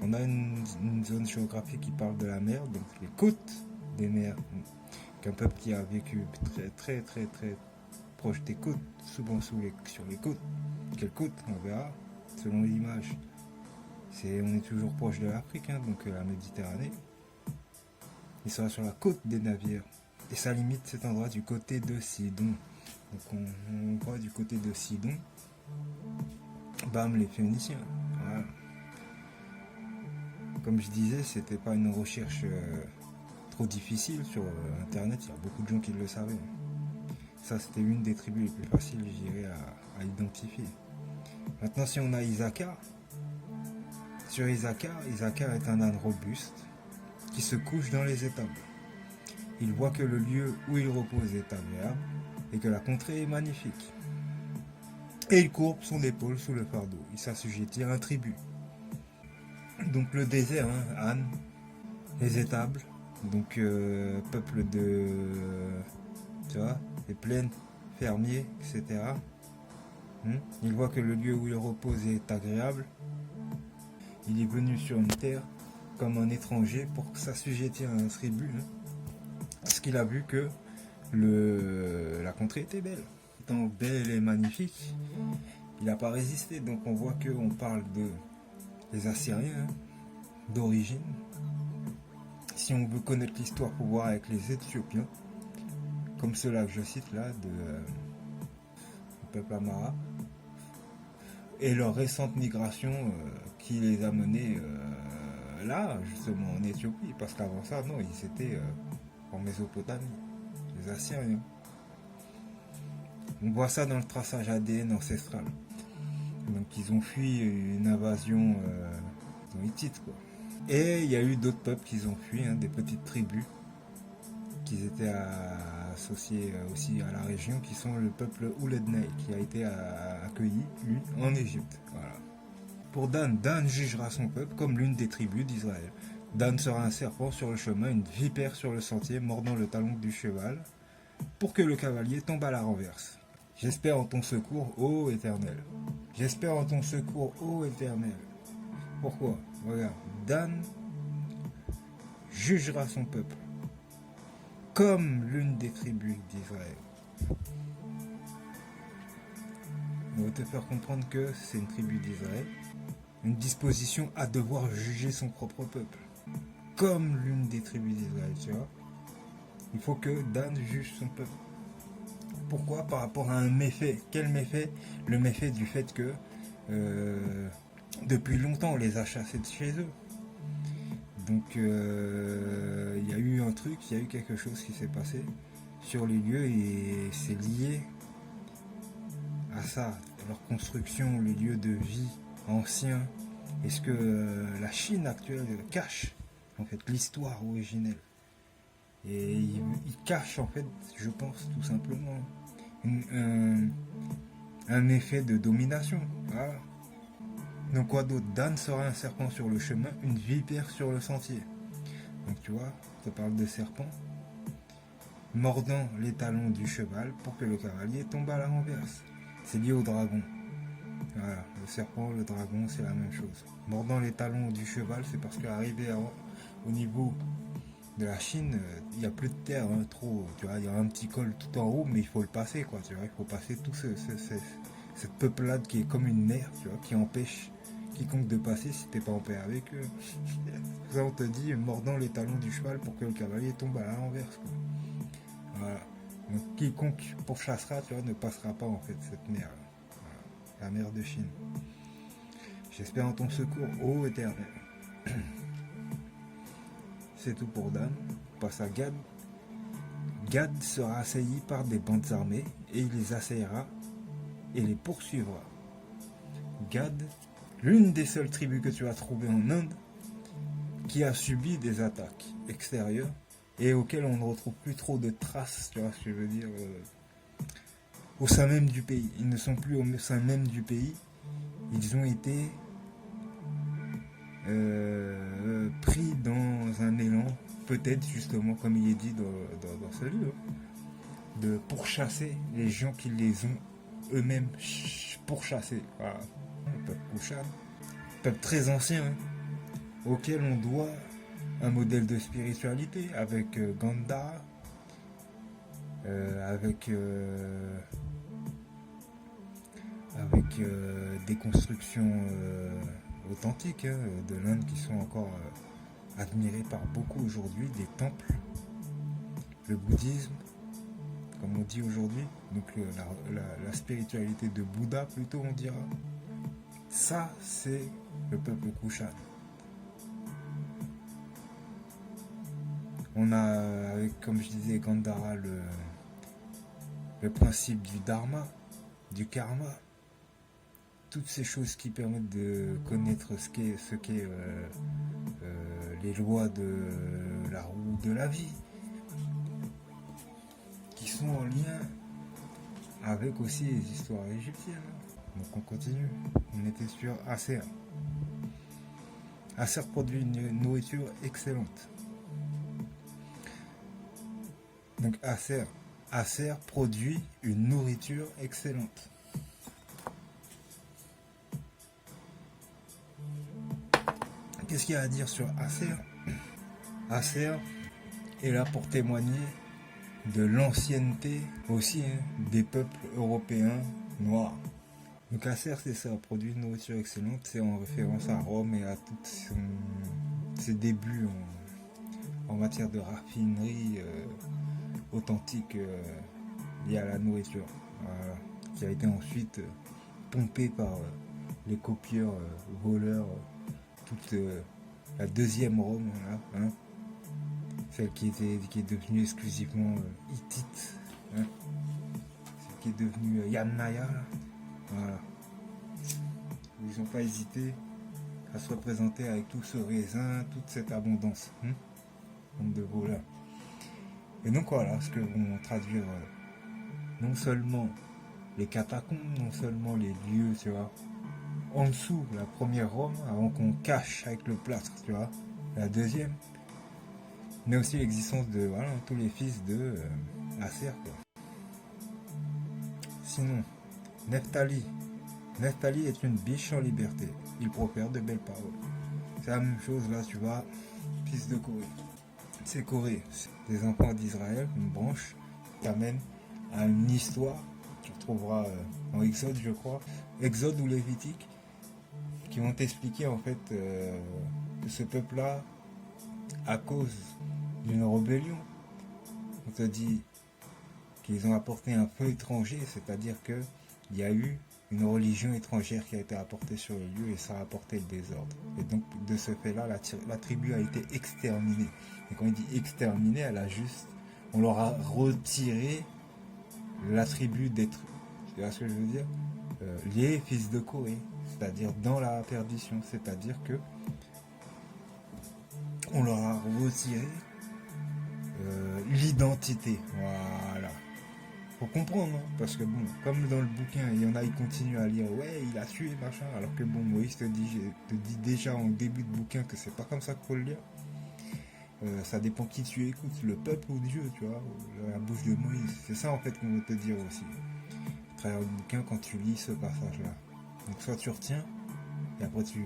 On a une zone géographique qui parle de la mer, donc les côtes des mers. Qu'un peuple qui a vécu très proche des côtes, souvent sur les côtes. Quelles côtes? On verra, selon l'image. On est toujours proche de l'Afrique, hein, donc la Méditerranée. Il sera sur la côte des navires. Et sa limite s'étendra du côté de Sidon. Donc on voit du côté de Sidon, bam, les Phéniciens. Voilà. Comme je disais, c'était pas une recherche trop difficile sur internet, il y a beaucoup de gens qui le savaient. Ça, c'était une des tribus les plus faciles, je dirais, à identifier. Maintenant, si on a Issachar, sur Issachar est un âne robuste qui se couche dans les étables. Il voit que le lieu où il repose est agréable et que la contrée est magnifique. Et il courbe son épaule sous le fardeau. Il s'assujettit à un tribut. Donc le désert, hein, âne, les étables, donc peuple de, tu vois, les plaines, fermiers, etc. Il voit que le lieu où il repose est agréable. Il est venu sur une terre comme un étranger pour s'assujettir à un tribut, hein, parce qu'il a vu que la contrée était belle. Tant belle et magnifique, il n'a pas résisté. Donc on voit qu'on parle des Assyriens, hein, d'origine. Si on veut connaître l'histoire, pour voir avec les Éthiopiens, comme ceux-là que je cite là, du peuple Amara, et leur récente migration qui les a menés là, justement en Éthiopie, parce qu'avant ça, non, ils étaient en Mésopotamie, les Assyriens. On voit ça dans le traçage ADN ancestral. Donc ils ont fui une invasion hittite, quoi. Et il y a eu d'autres peuples qui ont fui, hein, des petites tribus qui étaient associées aussi à la région, qui sont le peuple Oulednaï, qui a été accueilli, lui, en Égypte. Voilà. Pour Dan, Dan jugera son peuple comme l'une des tribus d'Israël. Dan sera un serpent sur le chemin, une vipère sur le sentier, mordant le talon du cheval, pour que le cavalier tombe à la renverse. J'espère en ton secours, ô Éternel. J'espère en ton secours, ô Éternel. Pourquoi? Regarde, Dan jugera son peuple comme l'une des tribus d'Israël. On va te faire comprendre que c'est une tribu d'Israël, une disposition à devoir juger son propre peuple, comme l'une des tribus d'Israël, tu vois. Il faut que Dan juge son peuple. Pourquoi? Par rapport à un méfait. Quel méfait? Le méfait du fait que depuis longtemps on les a chassés de chez eux. Donc il y a eu un truc, il y a eu quelque chose qui s'est passé sur les lieux et c'est lié à ça, à leur construction, les lieux de vie anciens. Est-ce que la Chine actuelle cache en fait l'histoire originelle? Et il cache en fait, je pense tout simplement, un effet de domination. Voilà. Donc quoi d'autre? Dan sera un serpent sur le chemin, une vipère sur le sentier. Donc tu vois, ça parle de serpent mordant les talons du cheval pour que le cavalier tombe à la renverse. C'est lié au dragon. Voilà, le serpent, le dragon, c'est la même chose. Mordant les talons du cheval, c'est parce qu'arrivé au niveau de la Chine, il n'y a plus de terre, hein, trop, tu vois, il y a un petit col tout en haut, mais il faut le passer, quoi, tu vois, il faut passer tout cette peuplade qui est comme une mer, tu vois, qui empêche quiconque de passer si t'es pas en paix avec eux. Ça on te dit, mordant les talons du cheval pour que le cavalier tombe à la renverse, quoi. Voilà. Donc quiconque pourchassera, tu vois, ne passera pas en fait cette mer. Voilà. la mer de Chine. J'espère en ton secours, ô Éternel. C'est tout pour Dan. On passe à Gad. Gad sera assailli par des bandes armées et il les assaillera et les poursuivra. Gad, l'une des seules tribus que tu vas trouver en Inde, qui a subi des attaques extérieures et auxquelles on ne retrouve plus trop de traces, tu vois ce que je veux dire, au sein même du pays. Ils ne sont plus au sein même du pays. Ils ont été pris dans un élan, peut-être justement, comme il est dit dans ce livre, de pourchasser les gens qui les ont eux-mêmes pourchassés. Voilà. Le peuple Kushan, peuple très ancien, hein, auquel on doit un modèle de spiritualité avec Gandhara, avec des constructions authentiques de l'Inde qui sont encore admirées par beaucoup aujourd'hui, des temples, le bouddhisme, comme on dit aujourd'hui, donc la spiritualité de Bouddha plutôt on dira. Ça c'est le peuple Kushan. On a, avec, comme je disais, Gandhara, le principe du dharma, du karma, toutes ces choses qui permettent de connaître ce qu'est les lois de la roue de la vie, qui sont en lien avec aussi les histoires égyptiennes. Donc on continue. On était sur Acer. Acer produit une nourriture excellente. Donc Acer produit une nourriture excellente. Qu'est-ce qu'il y a à dire sur Acer? Acer est là pour témoigner de l'ancienneté aussi des peuples européens noirs. Donc Acer, c'est ça, produit une nourriture excellente, c'est en référence à Rome et à tous ses débuts en matière de raffinerie authentique liée à la nourriture, voilà, qui a été ensuite pompée par les copieurs, voleurs, toute la deuxième Rome, voilà, hein, celle qui est devenue exclusivement hittite, hein, celle qui est devenue Yamnaya, voilà. Ils n'ont pas hésité à se représenter avec tout ce raisin, toute cette abondance, hein, de voleurs. Et donc voilà ce que vont traduire non seulement les catacombes, non seulement les lieux, tu vois, en dessous, la première Rome, avant qu'on cache avec le plâtre, tu vois, la deuxième, mais aussi l'existence de voilà, tous les fils de Acer, quoi. Sinon, Nephtali est une biche en liberté, il profère de belles paroles. C'est la même chose là, tu vois, fils de Corée. C'est Corée, des enfants d'Israël, une branche qui t'amène à une histoire, tu retrouveras en Exode, je crois, Exode ou Lévitique, qui vont t'expliquer en fait que ce peuple-là, à cause d'une rébellion, on te dit qu'ils ont apporté un feu étranger, c'est-à-dire que il y a eu une religion étrangère qui a été apportée sur le lieu et ça a apporté le désordre. Et donc de ce fait-là, la tribu a été exterminée. Et quand il dit exterminée, on leur a retiré l'attribut d'être, tu vois ce que je veux dire, les fils de Corée, c'est-à-dire dans la perdition, c'est-à-dire que on leur a retiré l'identité, voilà. Faut comprendre, hein, parce que bon, comme dans le bouquin, il y en a, ils continuent à lire, ouais, il a tué, machin, alors que bon, Moïse te dit déjà en début de bouquin que c'est pas comme ça qu'il faut le lire. Ça dépend qui tu écoutes, le peuple ou Dieu, tu vois, la bouche de Moïse. C'est ça en fait qu'on veut te dire aussi. À travers le bouquin, quand tu lis ce passage-là. Donc soit tu retiens, et après tu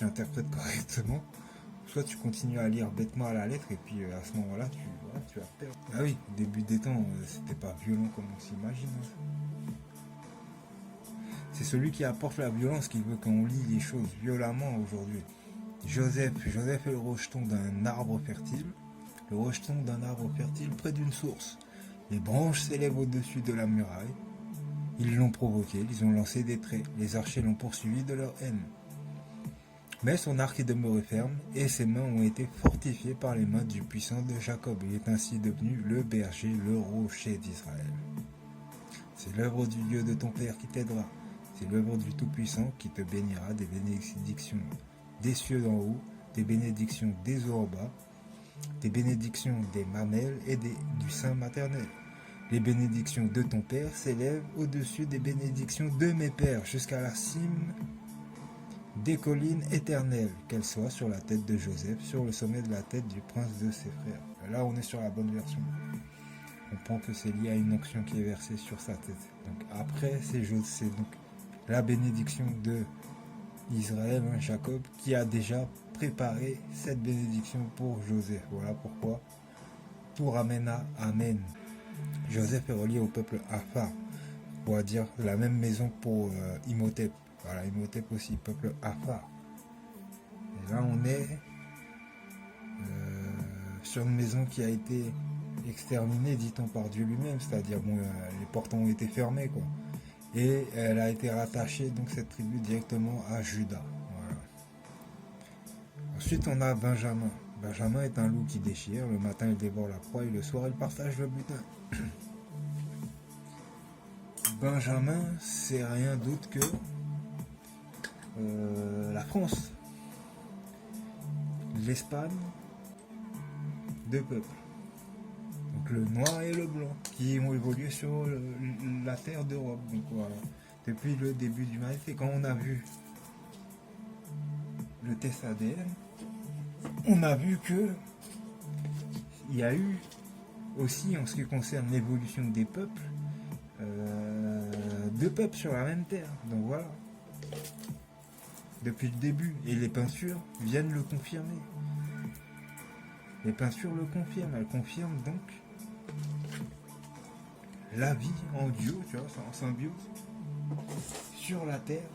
interprètes correctement, soit tu continues à lire bêtement à la lettre, et puis à ce moment-là, tu vas perdre. Ah oui, au début des temps, c'était pas violent comme on s'imagine. C'est celui qui apporte la violence qui veut qu'on lit les choses violemment aujourd'hui. Joseph est le rejeton d'un arbre fertile. Le rejeton d'un arbre fertile près d'une source. Les branches s'élèvent au-dessus de la muraille. Ils l'ont provoqué, ils ont lancé des traits, les archers l'ont poursuivi de leur haine. Mais son arc est demeuré ferme et ses mains ont été fortifiées par les mains du puissant de Jacob. Il est ainsi devenu le berger, le rocher d'Israël. C'est l'œuvre du Dieu de ton Père qui t'aidera. C'est l'œuvre du Tout-Puissant qui te bénira des bénédictions des cieux d'en haut, des bénédictions des eaux en bas, des bénédictions des mamelles et du sein maternel. Les bénédictions de ton Père s'élèvent au-dessus des bénédictions de mes pères, jusqu'à la cime des collines éternelles, qu'elles soient sur la tête de Joseph, sur le sommet de la tête du prince de ses frères. Là, on est sur la bonne version. On comprend que c'est lié à une onction qui est versée sur sa tête. Donc après, c'est donc la bénédiction de Israël, Jacob, qui a déjà préparé cette bénédiction pour Joseph. Voilà pourquoi, pour Amena, Amen. Joseph est relié au peuple Afar, on va dire la même maison pour Imhotep. Voilà, Imhotep aussi, peuple Afar. Et là, on est sur une maison qui a été exterminée, dit-on, par Dieu lui-même, c'est-à-dire, bon, les portes ont été fermées, quoi. Et elle a été rattachée, donc, cette tribu directement à Juda. Voilà. Ensuite, on a Benjamin. Benjamin est un loup qui déchire. Le matin, il dévore la proie et le soir, il partage le butin. Benjamin, c'est rien d'autre que la France, l'Espagne, deux peuples. Donc le noir et le blanc qui ont évolué sur la terre d'Europe. Donc voilà, depuis le début du maïs. Et quand on a vu le test ADN, on a vu que il y a eu aussi, en ce qui concerne l'évolution des peuples, deux peuples sur la même terre. Donc voilà, depuis le début. Et les peintures viennent le confirmer. Les peintures le confirment. Elles confirment donc la vie en duo, tu vois, en symbiose, sur la terre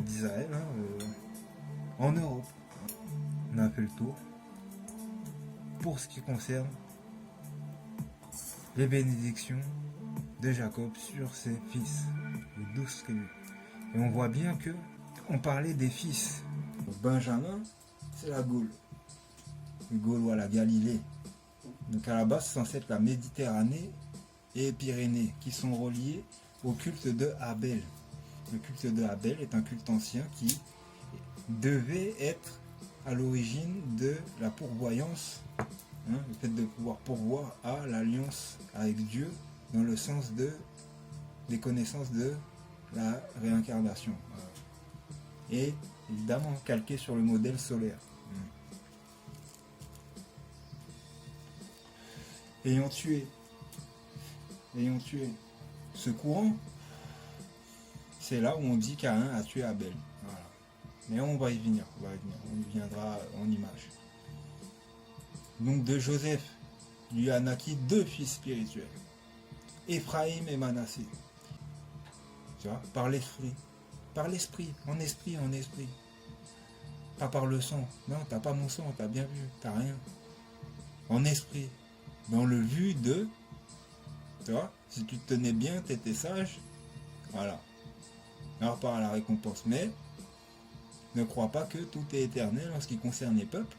d'Israël, en Europe. On a fait le tour pour ce qui concerne les bénédictions de Jacob sur ses fils, les 12 tribus. Et on voit bien que on parlait des fils. Benjamin, c'est la Gaule. Le Gaulois, la Galilée. Donc à la base, c'est censé être la Méditerranée et Pyrénées qui sont reliés au culte de Abel. Le culte de Abel est un culte ancien qui devait être à l'origine de la pourvoyance, le fait de pouvoir pourvoir à l'alliance avec Dieu dans le sens des connaissances de la réincarnation. Et évidemment calqué sur le modèle solaire. Ayant tué ce courant, c'est là où on dit qu'Caïn a tué Abel. Voilà. Mais on va y venir, on y viendra en image. Donc de Joseph, lui a naquit deux fils spirituels, Éphraïm et Manassé. Tu vois, par l'esprit, en esprit. Pas par le sang. Non, t'as pas mon sang, t'as bien vu, t'as rien. En esprit, dans le vu de, tu vois, si tu te tenais bien, t'étais sage, voilà. Alors par la récompense, mais ne crois pas que tout est éternel en ce qui concerne les peuples.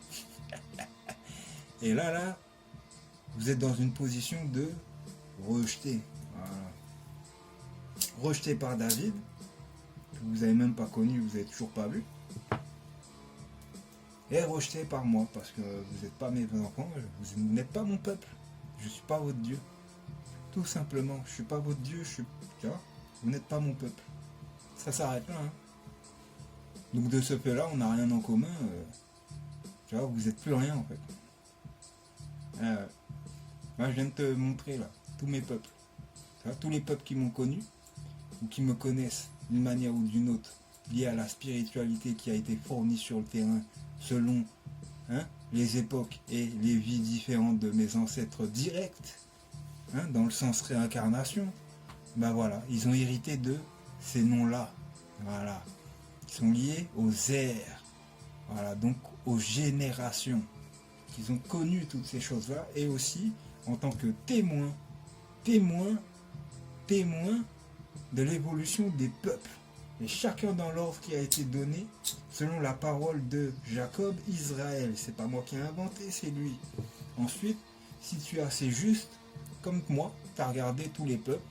Et là, vous êtes dans une position de rejeté. Voilà. Rejeté par David, que vous n'avez même pas connu, vous n'avez toujours pas vu. Et rejeté par moi, parce que vous n'êtes pas mes enfants, vous n'êtes pas mon peuple. Je ne suis pas votre Dieu. Tout simplement, je ne suis pas votre Dieu, tu vois, vous n'êtes pas mon peuple. Ça s'arrête là. Donc de ce fait-là, on n'a rien en commun. Tu vois, vous n'êtes plus rien en fait. Moi, je viens de te montrer là, tous mes peuples. Tu vois, tous les peuples qui m'ont connu, ou qui me connaissent d'une manière ou d'une autre, liée à la spiritualité qui a été fournie sur le terrain, selon les époques et les vies différentes de mes ancêtres directs, dans le sens réincarnation, ben voilà, ils ont hérité de ces noms-là. Voilà. Ils sont liés aux ères. Voilà, donc aux générations. Ils ont connu toutes ces choses-là, et aussi en tant que témoins de l'évolution des peuples, et chacun dans l'ordre qui a été donné, selon la parole de Jacob, Israël. C'est pas moi qui ai inventé, c'est lui. Ensuite, si tu es assez juste, comme moi, tu as regardé tous les peuples,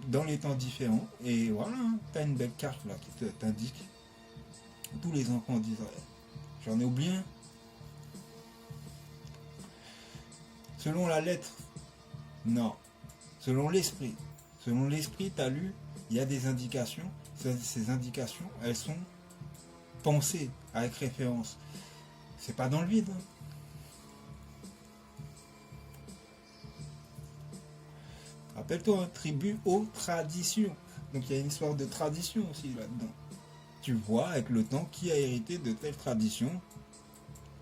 dans les temps différents, et voilà, hein, tu as une belle carte là qui t'indique tous les enfants d'Israël. J'en ai oublié un. Selon la lettre, non. Selon l'esprit. Selon l'esprit, tu as lu, il y a des indications. Ces indications, elles sont pensées avec référence. C'est pas dans le vide. Hein. Rappelle-toi, hein, tribu aux traditions. Donc il y a une histoire de tradition aussi là-dedans. Tu vois avec le temps qui a hérité de telles traditions,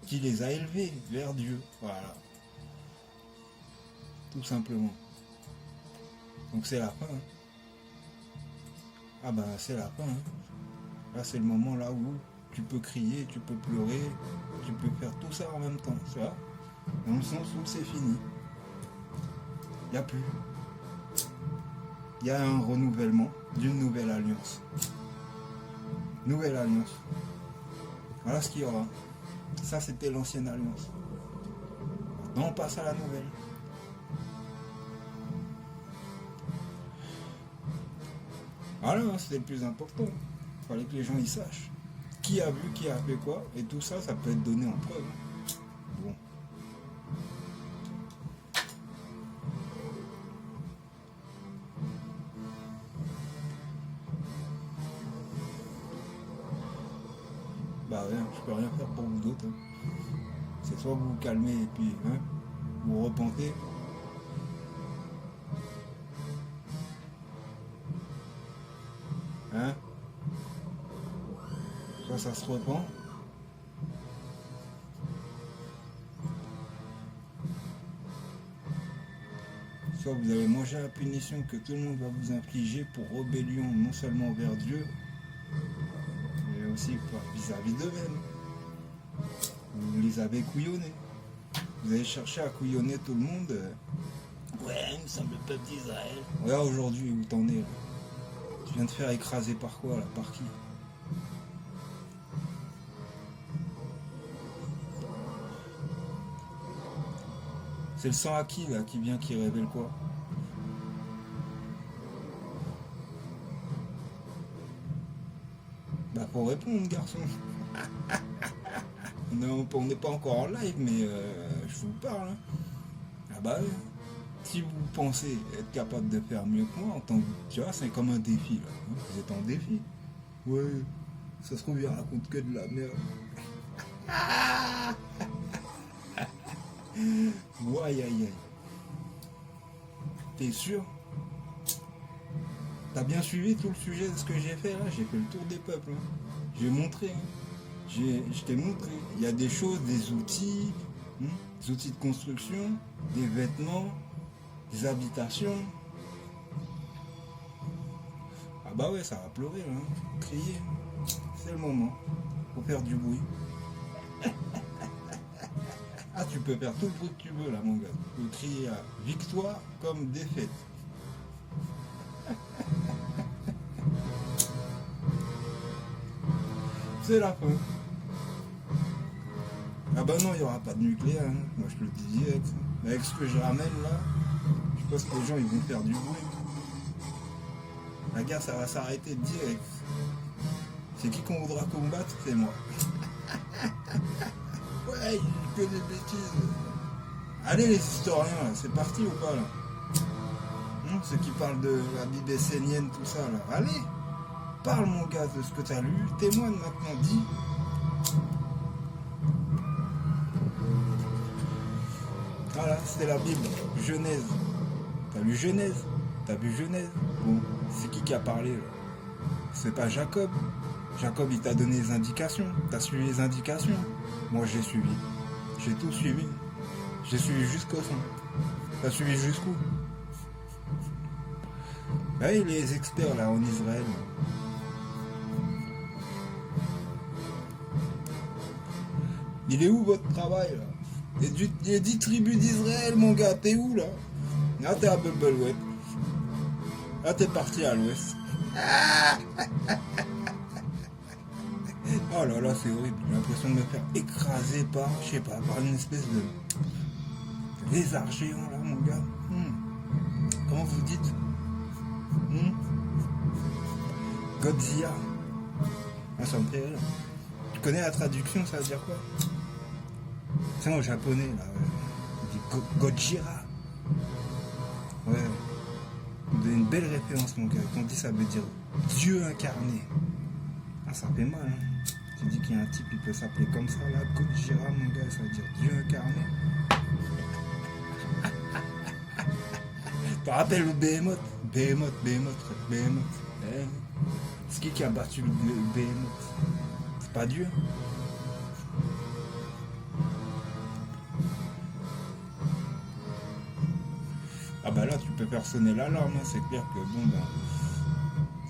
qui les a élevés vers Dieu. Voilà. Tout simplement. Donc c'est la fin. Hein. Ah ben c'est la fin. Hein. Là c'est le moment là où tu peux crier, tu peux pleurer, tu peux faire tout ça en même temps. Tu vois ? Dans le sens où c'est fini. Il n'y a plus. Il y a un renouvellement d'une nouvelle alliance. Nouvelle alliance. Voilà ce qu'il y aura. Ça, c'était l'ancienne alliance. Maintenant, on passe à la nouvelle. Voilà, c'était le plus important. Il fallait que les gens y sachent. Qui a vu, qui a fait quoi, et tout ça, ça peut être donné en preuve. Bon. Bah ouais, je peux rien faire pour vous d'autres. Hein. C'est soit vous vous calmez et puis hein, vous repentez. Hein? Soit ça se repent. Soit vous allez manger la punition que tout le monde va vous infliger pour rébellion non seulement envers Dieu, mais aussi vis-à-vis d'eux-mêmes. Vous les avez couillonnés. Vous avez cherché à couillonner tout le monde. Ouais, nous sommes le peuple d'Israël. Regarde aujourd'hui où t'en es là. Tu viens de te faire écraser par quoi là? Par qui? C'est le sang acquis là qui vient, qui révèle quoi? Bah faut répondre garçon. Non, on n'est pas encore en live mais je vous parle. Hein. Ah bah si vous pensez être capable de faire mieux que moi, en tant que, tu vois, c'est comme un défi là. Vous êtes en défi. Ouais, ça se trouve il raconte que de la merde. Ouais, aïe aïe aïe. T'es sûr? T'as bien suivi tout le sujet de ce que j'ai fait là? J'ai fait le tour des peuples. Hein. J'ai montré. Hein. Je t'ai montré. Il y a des choses, des outils, des outils de construction, des vêtements, des habitations. Ah bah ouais, ça va pleurer là. Hein. Crier. C'est le moment. Faut faire du bruit. Ah, tu peux faire tout le bruit que tu veux là, mon gars. Tu peux crier à victoire comme défaite. C'est la fin. Ah bah non, il n'y aura pas de nucléaire. Hein. Moi, je te le dis direct. Mais avec ce que je ramène là, je pense que les gens ils vont faire du bruit. La guerre, ça va s'arrêter direct. C'est qui qu'on voudra combattre? C'est moi. Ouais, que des bêtises. Allez les historiens, là, c'est parti ou pas là? Ceux qui parlent de la Bible essénienne, tout ça là. Allez, parle mon gars de ce que tu as lu, témoigne maintenant, dis. Voilà, c'était la Bible, Genèse. T'as lu Genèse? T'as vu Genèse? Bon, c'est qui a parlé là? C'est pas Jacob. Jacob il t'a donné les indications, t'as suivi les indications. Moi j'ai suivi, j'ai tout suivi. J'ai suivi jusqu'au fond. T'as suivi jusqu'où? Bah oui, les experts là en Israël. Il est où votre travail là? Il y a 10 tribus d'Israël mon gars, t'es où là? Ah t'es à Bubbleweed. Là, t'es parti à l'ouest. Oh là là, c'est horrible. J'ai l'impression de me faire écraser par, je sais pas, par une espèce de lézard géant là, mon gars. Comment vous dites Godzilla. Ah, ça me fait rire. Tu connais la traduction, ça veut dire quoi? C'est en japonais, là. Ouais. On dit Godzilla. Ouais. Vous donnez une belle référence, mon gars. Quand on dit ça veut dire Dieu incarné. Ah, ça fait mal, hein. Tu dis qu'il y a un type, il peut s'appeler comme ça, là. Godzilla, mon gars, ça veut dire Dieu incarné. Tu te rappelles le Behemoth? Behemoth. C'est qui a battu le Behemoth? C'est pas Dieu? Ah bah là, tu peux faire sonner l'alarme, hein. C'est clair que, bon, ben,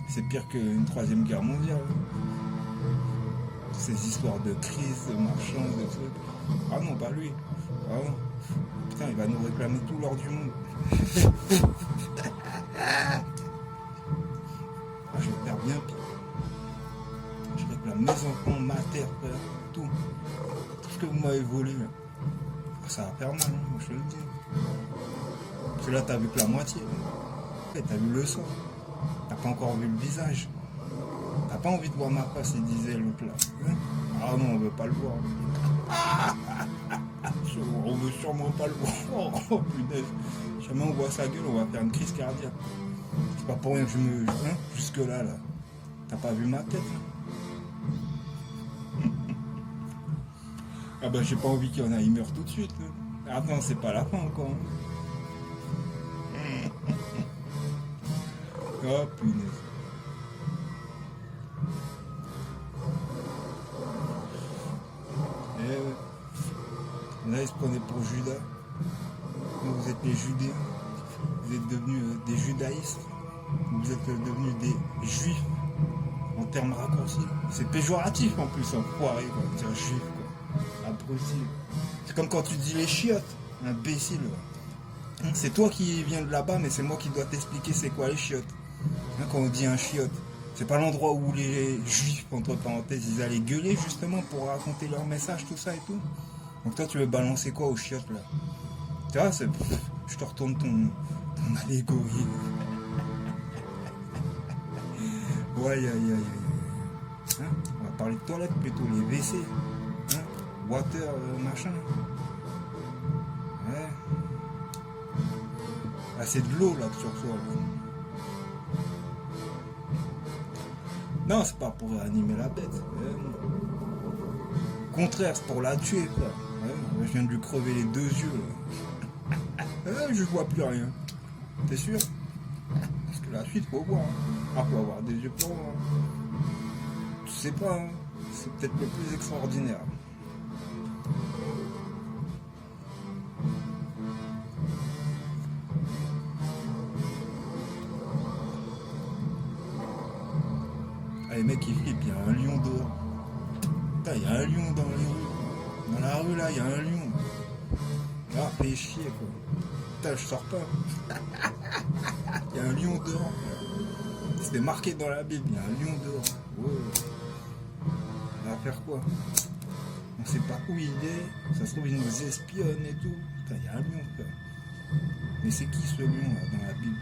c'est pire qu'une troisième guerre mondiale. Ces histoires de crise, de machin, de trucs. Ah non, pas lui. Ah non. Putain, il va nous réclamer tout l'or du monde. Ah, je vais faire bien pire. Je réclame mes enfants, ma terre, frère, tout. Tout ce que vous m'avez volé, là. Ça va faire mal, hein, moi je te le dis. Parce que là, t'as vu que la moitié. T'as vu le sang. T'as pas encore vu le visage. T'as pas envie de voir ma face, il disait l'autre là. Hein? Ah non, on veut pas le voir. On veut sûrement pas le voir. Oh punaise. Jamais on voit sa gueule, on va faire une crise cardiaque. C'est pas pour rien que je me... Hein? Jusque là, là. T'as pas vu ma tête, hein? Ah bah j'ai pas envie qu'il y en a, il meurt tout de suite. Hein. Attends, c'est pas la fin encore. Hein. Oh punaise. Eh ouais. Là, ils se prenaient pour Judas. Vous êtes les Judéens. Vous êtes devenus des judaïstes. Vous êtes devenus des juifs. En termes raccourcis. C'est péjoratif en plus, enfoiré, quoi. Dire juif, quoi. Abruti. C'est comme quand tu dis les chiottes. Imbécile. C'est toi qui viens de là-bas, mais c'est moi qui dois t'expliquer c'est quoi les chiottes. Hein, quand on dit un chiotte. C'est pas l'endroit où les juifs, entre parenthèses, ils allaient gueuler justement pour raconter leur message, tout ça et tout. Donc toi, tu veux balancer quoi aux chiottes, là? Tu vois, c'est... Je te retourne ton allégorie. Ouais, aïe. Hein, on va parler de toilettes plutôt, les WC. Hein, water, machin. Ouais. Ah, c'est de l'eau, là, que tu reçois, là. Non, c'est pas pour réanimer la bête. Au contraire, c'est pour la tuer, quoi. Ouais, je viens de lui crever les 2 yeux, là. Je vois plus rien. T'es sûr? Parce que la suite, faut voir. Hein. Ah, faut avoir des yeux pour voir. Tu sais pas, hein. C'est peut-être le plus extraordinaire. Ah, les mecs, ils flippent, il y a un lion dehors. Putain, il y a un lion dans les rues. Dans la rue, là, il y a un lion. Ah, fais chier, quoi. Putain, je sors pas. Il y a un lion dehors. C'était marqué dans la Bible, il y a un lion dehors. Ouais. On va faire quoi? On sait pas où il est. Ça se trouve, il nous espionne et tout. Putain, il y a un lion, frère. Mais c'est qui ce lion, là, dans la Bible?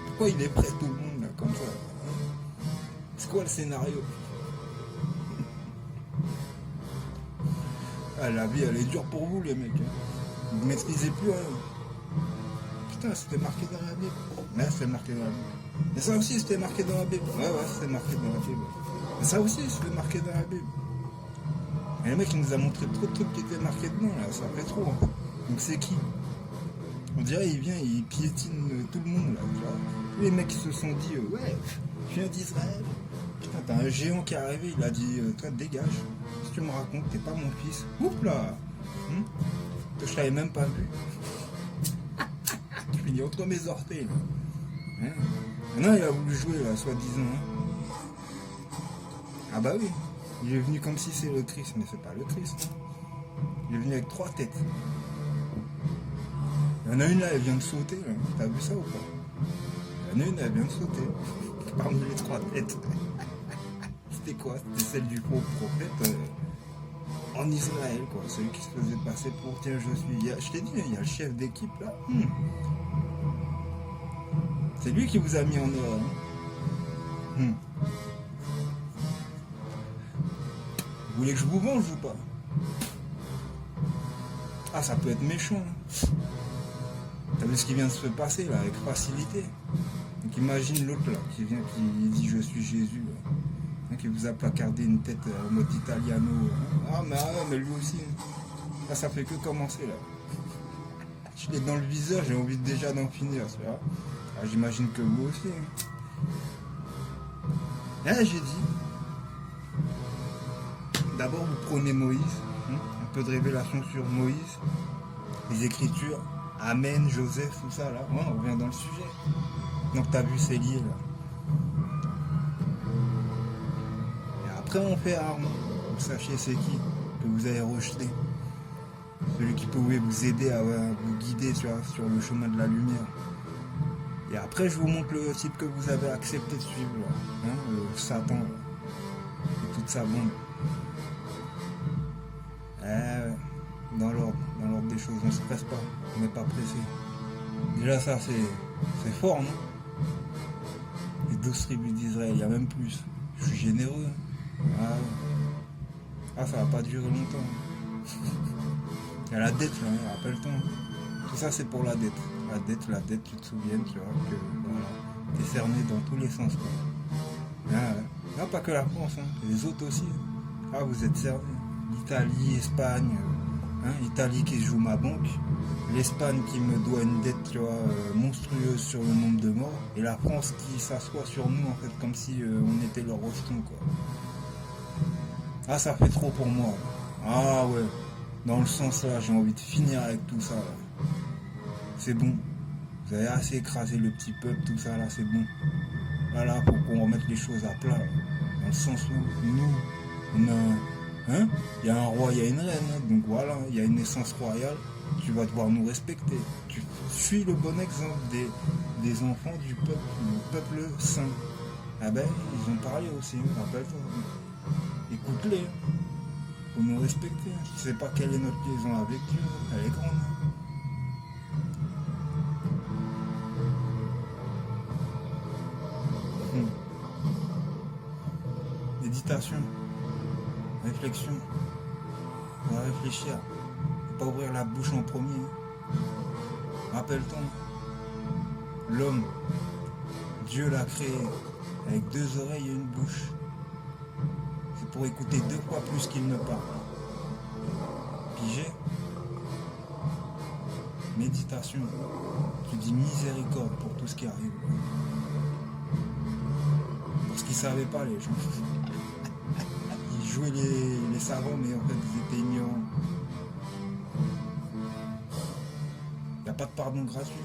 Pourquoi il est prêt tout le monde, là, comme ça? C'est quoi le scénario? Ah, la vie, elle est dure pour vous, les mecs. Hein. Vous maîtrisez plus rien. Putain, c'était marqué dans la Bible. Ouais, c'était marqué dans la Bible. Mais ça aussi, c'était marqué dans la Bible. Ouais, c'était marqué dans la Bible. Mais ça aussi, c'était marqué dans la Bible. Et le mec, il nous a montré trop de trucs qui étaient marqués dedans, là. Ça fait trop. Hein. Donc, c'est qui? On dirait, il vient, il piétine tout le monde, là. Tu vois. Tous les mecs qui se sont dit, ouais, je viens d'Israël. Putain, t'as un géant qui est arrivé, il a dit, toi, dégage. Si tu me racontes, t'es pas mon fils. Oups là. Je t'avais même pas vu. Tu finis entre mes orteils, là. Hein? Maintenant, il a voulu jouer, là, soi-disant. Hein? Ah bah oui. Il est venu comme si c'est le Christ, mais c'est pas le Christ. Il est venu avec 3 têtes. Il y en a une là, elle vient de sauter. Là. T'as vu ça ou pas? Il y en a une, elle vient de sauter. Parmi les 3 têtes. C'était quoi? C'était celle du faux prophète en Israël, quoi. Celui qui se faisait passer pour tiens, je suis. Je t'ai dit, il y a le chef d'équipe là. C'est lui qui vous a mis en erreur. Vous voulez que je vous venge ou pas? Ah, ça peut être méchant. T'as vu ce qui vient de se passer là, avec facilité. Donc imagine l'autre là, qui vient, qui dit je suis Jésus. Là. Qui vous a placardé une tête en mode italiano. Ah, mais lui aussi. Là, ça fait que commencer là. Je l'ai dans le viseur, j'ai envie déjà d'en finir. Ah, j'imagine que vous aussi. Là, j'ai dit. D'abord, vous prenez Moïse. Un peu de révélation sur Moïse. Les Écritures. Amen, Joseph, tout ça là. Ouais, on revient dans le sujet. Donc t'as vu, c'est lié là. Et après on fait Aaron. Vous sachiez c'est qui que vous avez rejeté. Celui qui pouvait vous aider à vous guider sur le chemin de la lumière. Et après je vous montre le type que vous avez accepté de suivre là. Satan là. Et toute sa bande. Dans l'ordre des choses, on se presse pas, on n'est pas pressé. Déjà ça c'est fort, non? Les 12 tribus d'Israël, il y a même plus. Je suis généreux. Ah ça va pas durer longtemps. Il y a la dette là, rappelle-toi. Tout ça c'est pour la dette. La dette, tu te souviens, tu vois, que voilà, t'es cerné dans tous les sens quoi. Non, pas que la France, les autres aussi. Ah vous êtes cernés. L'Italie, Espagne. Italie qui joue ma banque, l'Espagne qui me doit une dette tu vois, monstrueuse sur le nombre de morts, et la France qui s'assoit sur nous en fait comme si on était leur rejeton quoi. Ah ça fait trop pour moi. Ah ouais, dans le sens là j'ai envie de finir avec tout ça là. C'est bon, vous avez assez écrasé le petit peuple, tout ça là c'est bon. Là faut qu'on remette les choses à plat là. Dans le sens où nous on a il y a un roi, il y a une reine, donc voilà, il y a une naissance royale, tu vas devoir nous respecter. Tu suis le bon exemple des enfants du peuple saint. Ah ben, ils ont parlé aussi, rappelle-toi. Écoute-les, faut nous respecter. Tu sais pas quelle est notre liaison avec Dieu, elle est grande. Méditation. Réflexion. On va réfléchir. Faut pas ouvrir la bouche en premier. Rappelle-toi. L'homme, Dieu l'a créé avec 2 oreilles et une bouche. C'est pour écouter 2 fois plus qu'il ne parle. Pigé. Méditation. Tu dis miséricorde pour tout ce qui arrive. Pour ce qu'ils ne savaient pas les gens. Jouer les savants, mais en fait ils étaient ignorants. Il n'y a pas de pardon gratuit.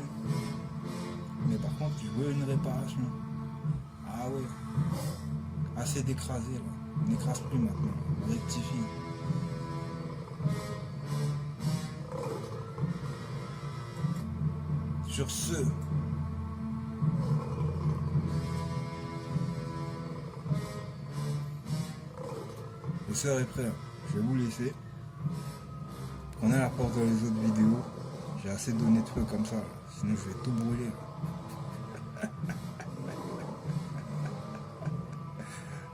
Mais par contre, tu veux une réparation. Ah ouais. Assez d'écraser là. On n'écrase plus maintenant. On rectifie. Sur ce. Le soeur est prêt, je vais vous laisser. Prenez la porte dans les autres vidéos. J'ai assez donné de feu comme ça, sinon je vais tout brûler.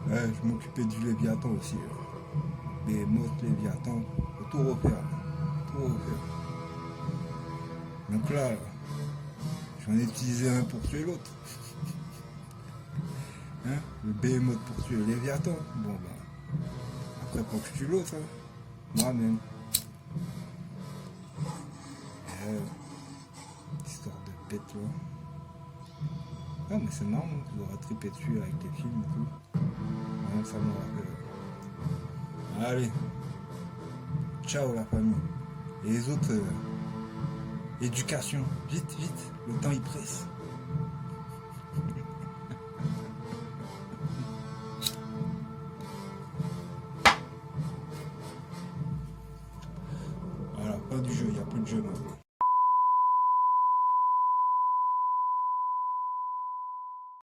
Ouais, je m'occupais du Léviathan aussi. Des mottes Léviathan, faut tout refaire. Donc là, j'en ai utilisé un pour tuer l'autre. Le Behemoth pour tuer le Léviathan. Bon bah. Après, faut que je tue l'autre, moi-même. Histoire de bête, là. Ah, mais c'est marrant, vous aurez tripé dessus avec les films et tout. Ouais, ça me rappelle. Allez. Ciao, la famille. Et les autres, éducation. Vite, le temps il presse. Fin du jeu, il n'y a plus de jeu maintenant.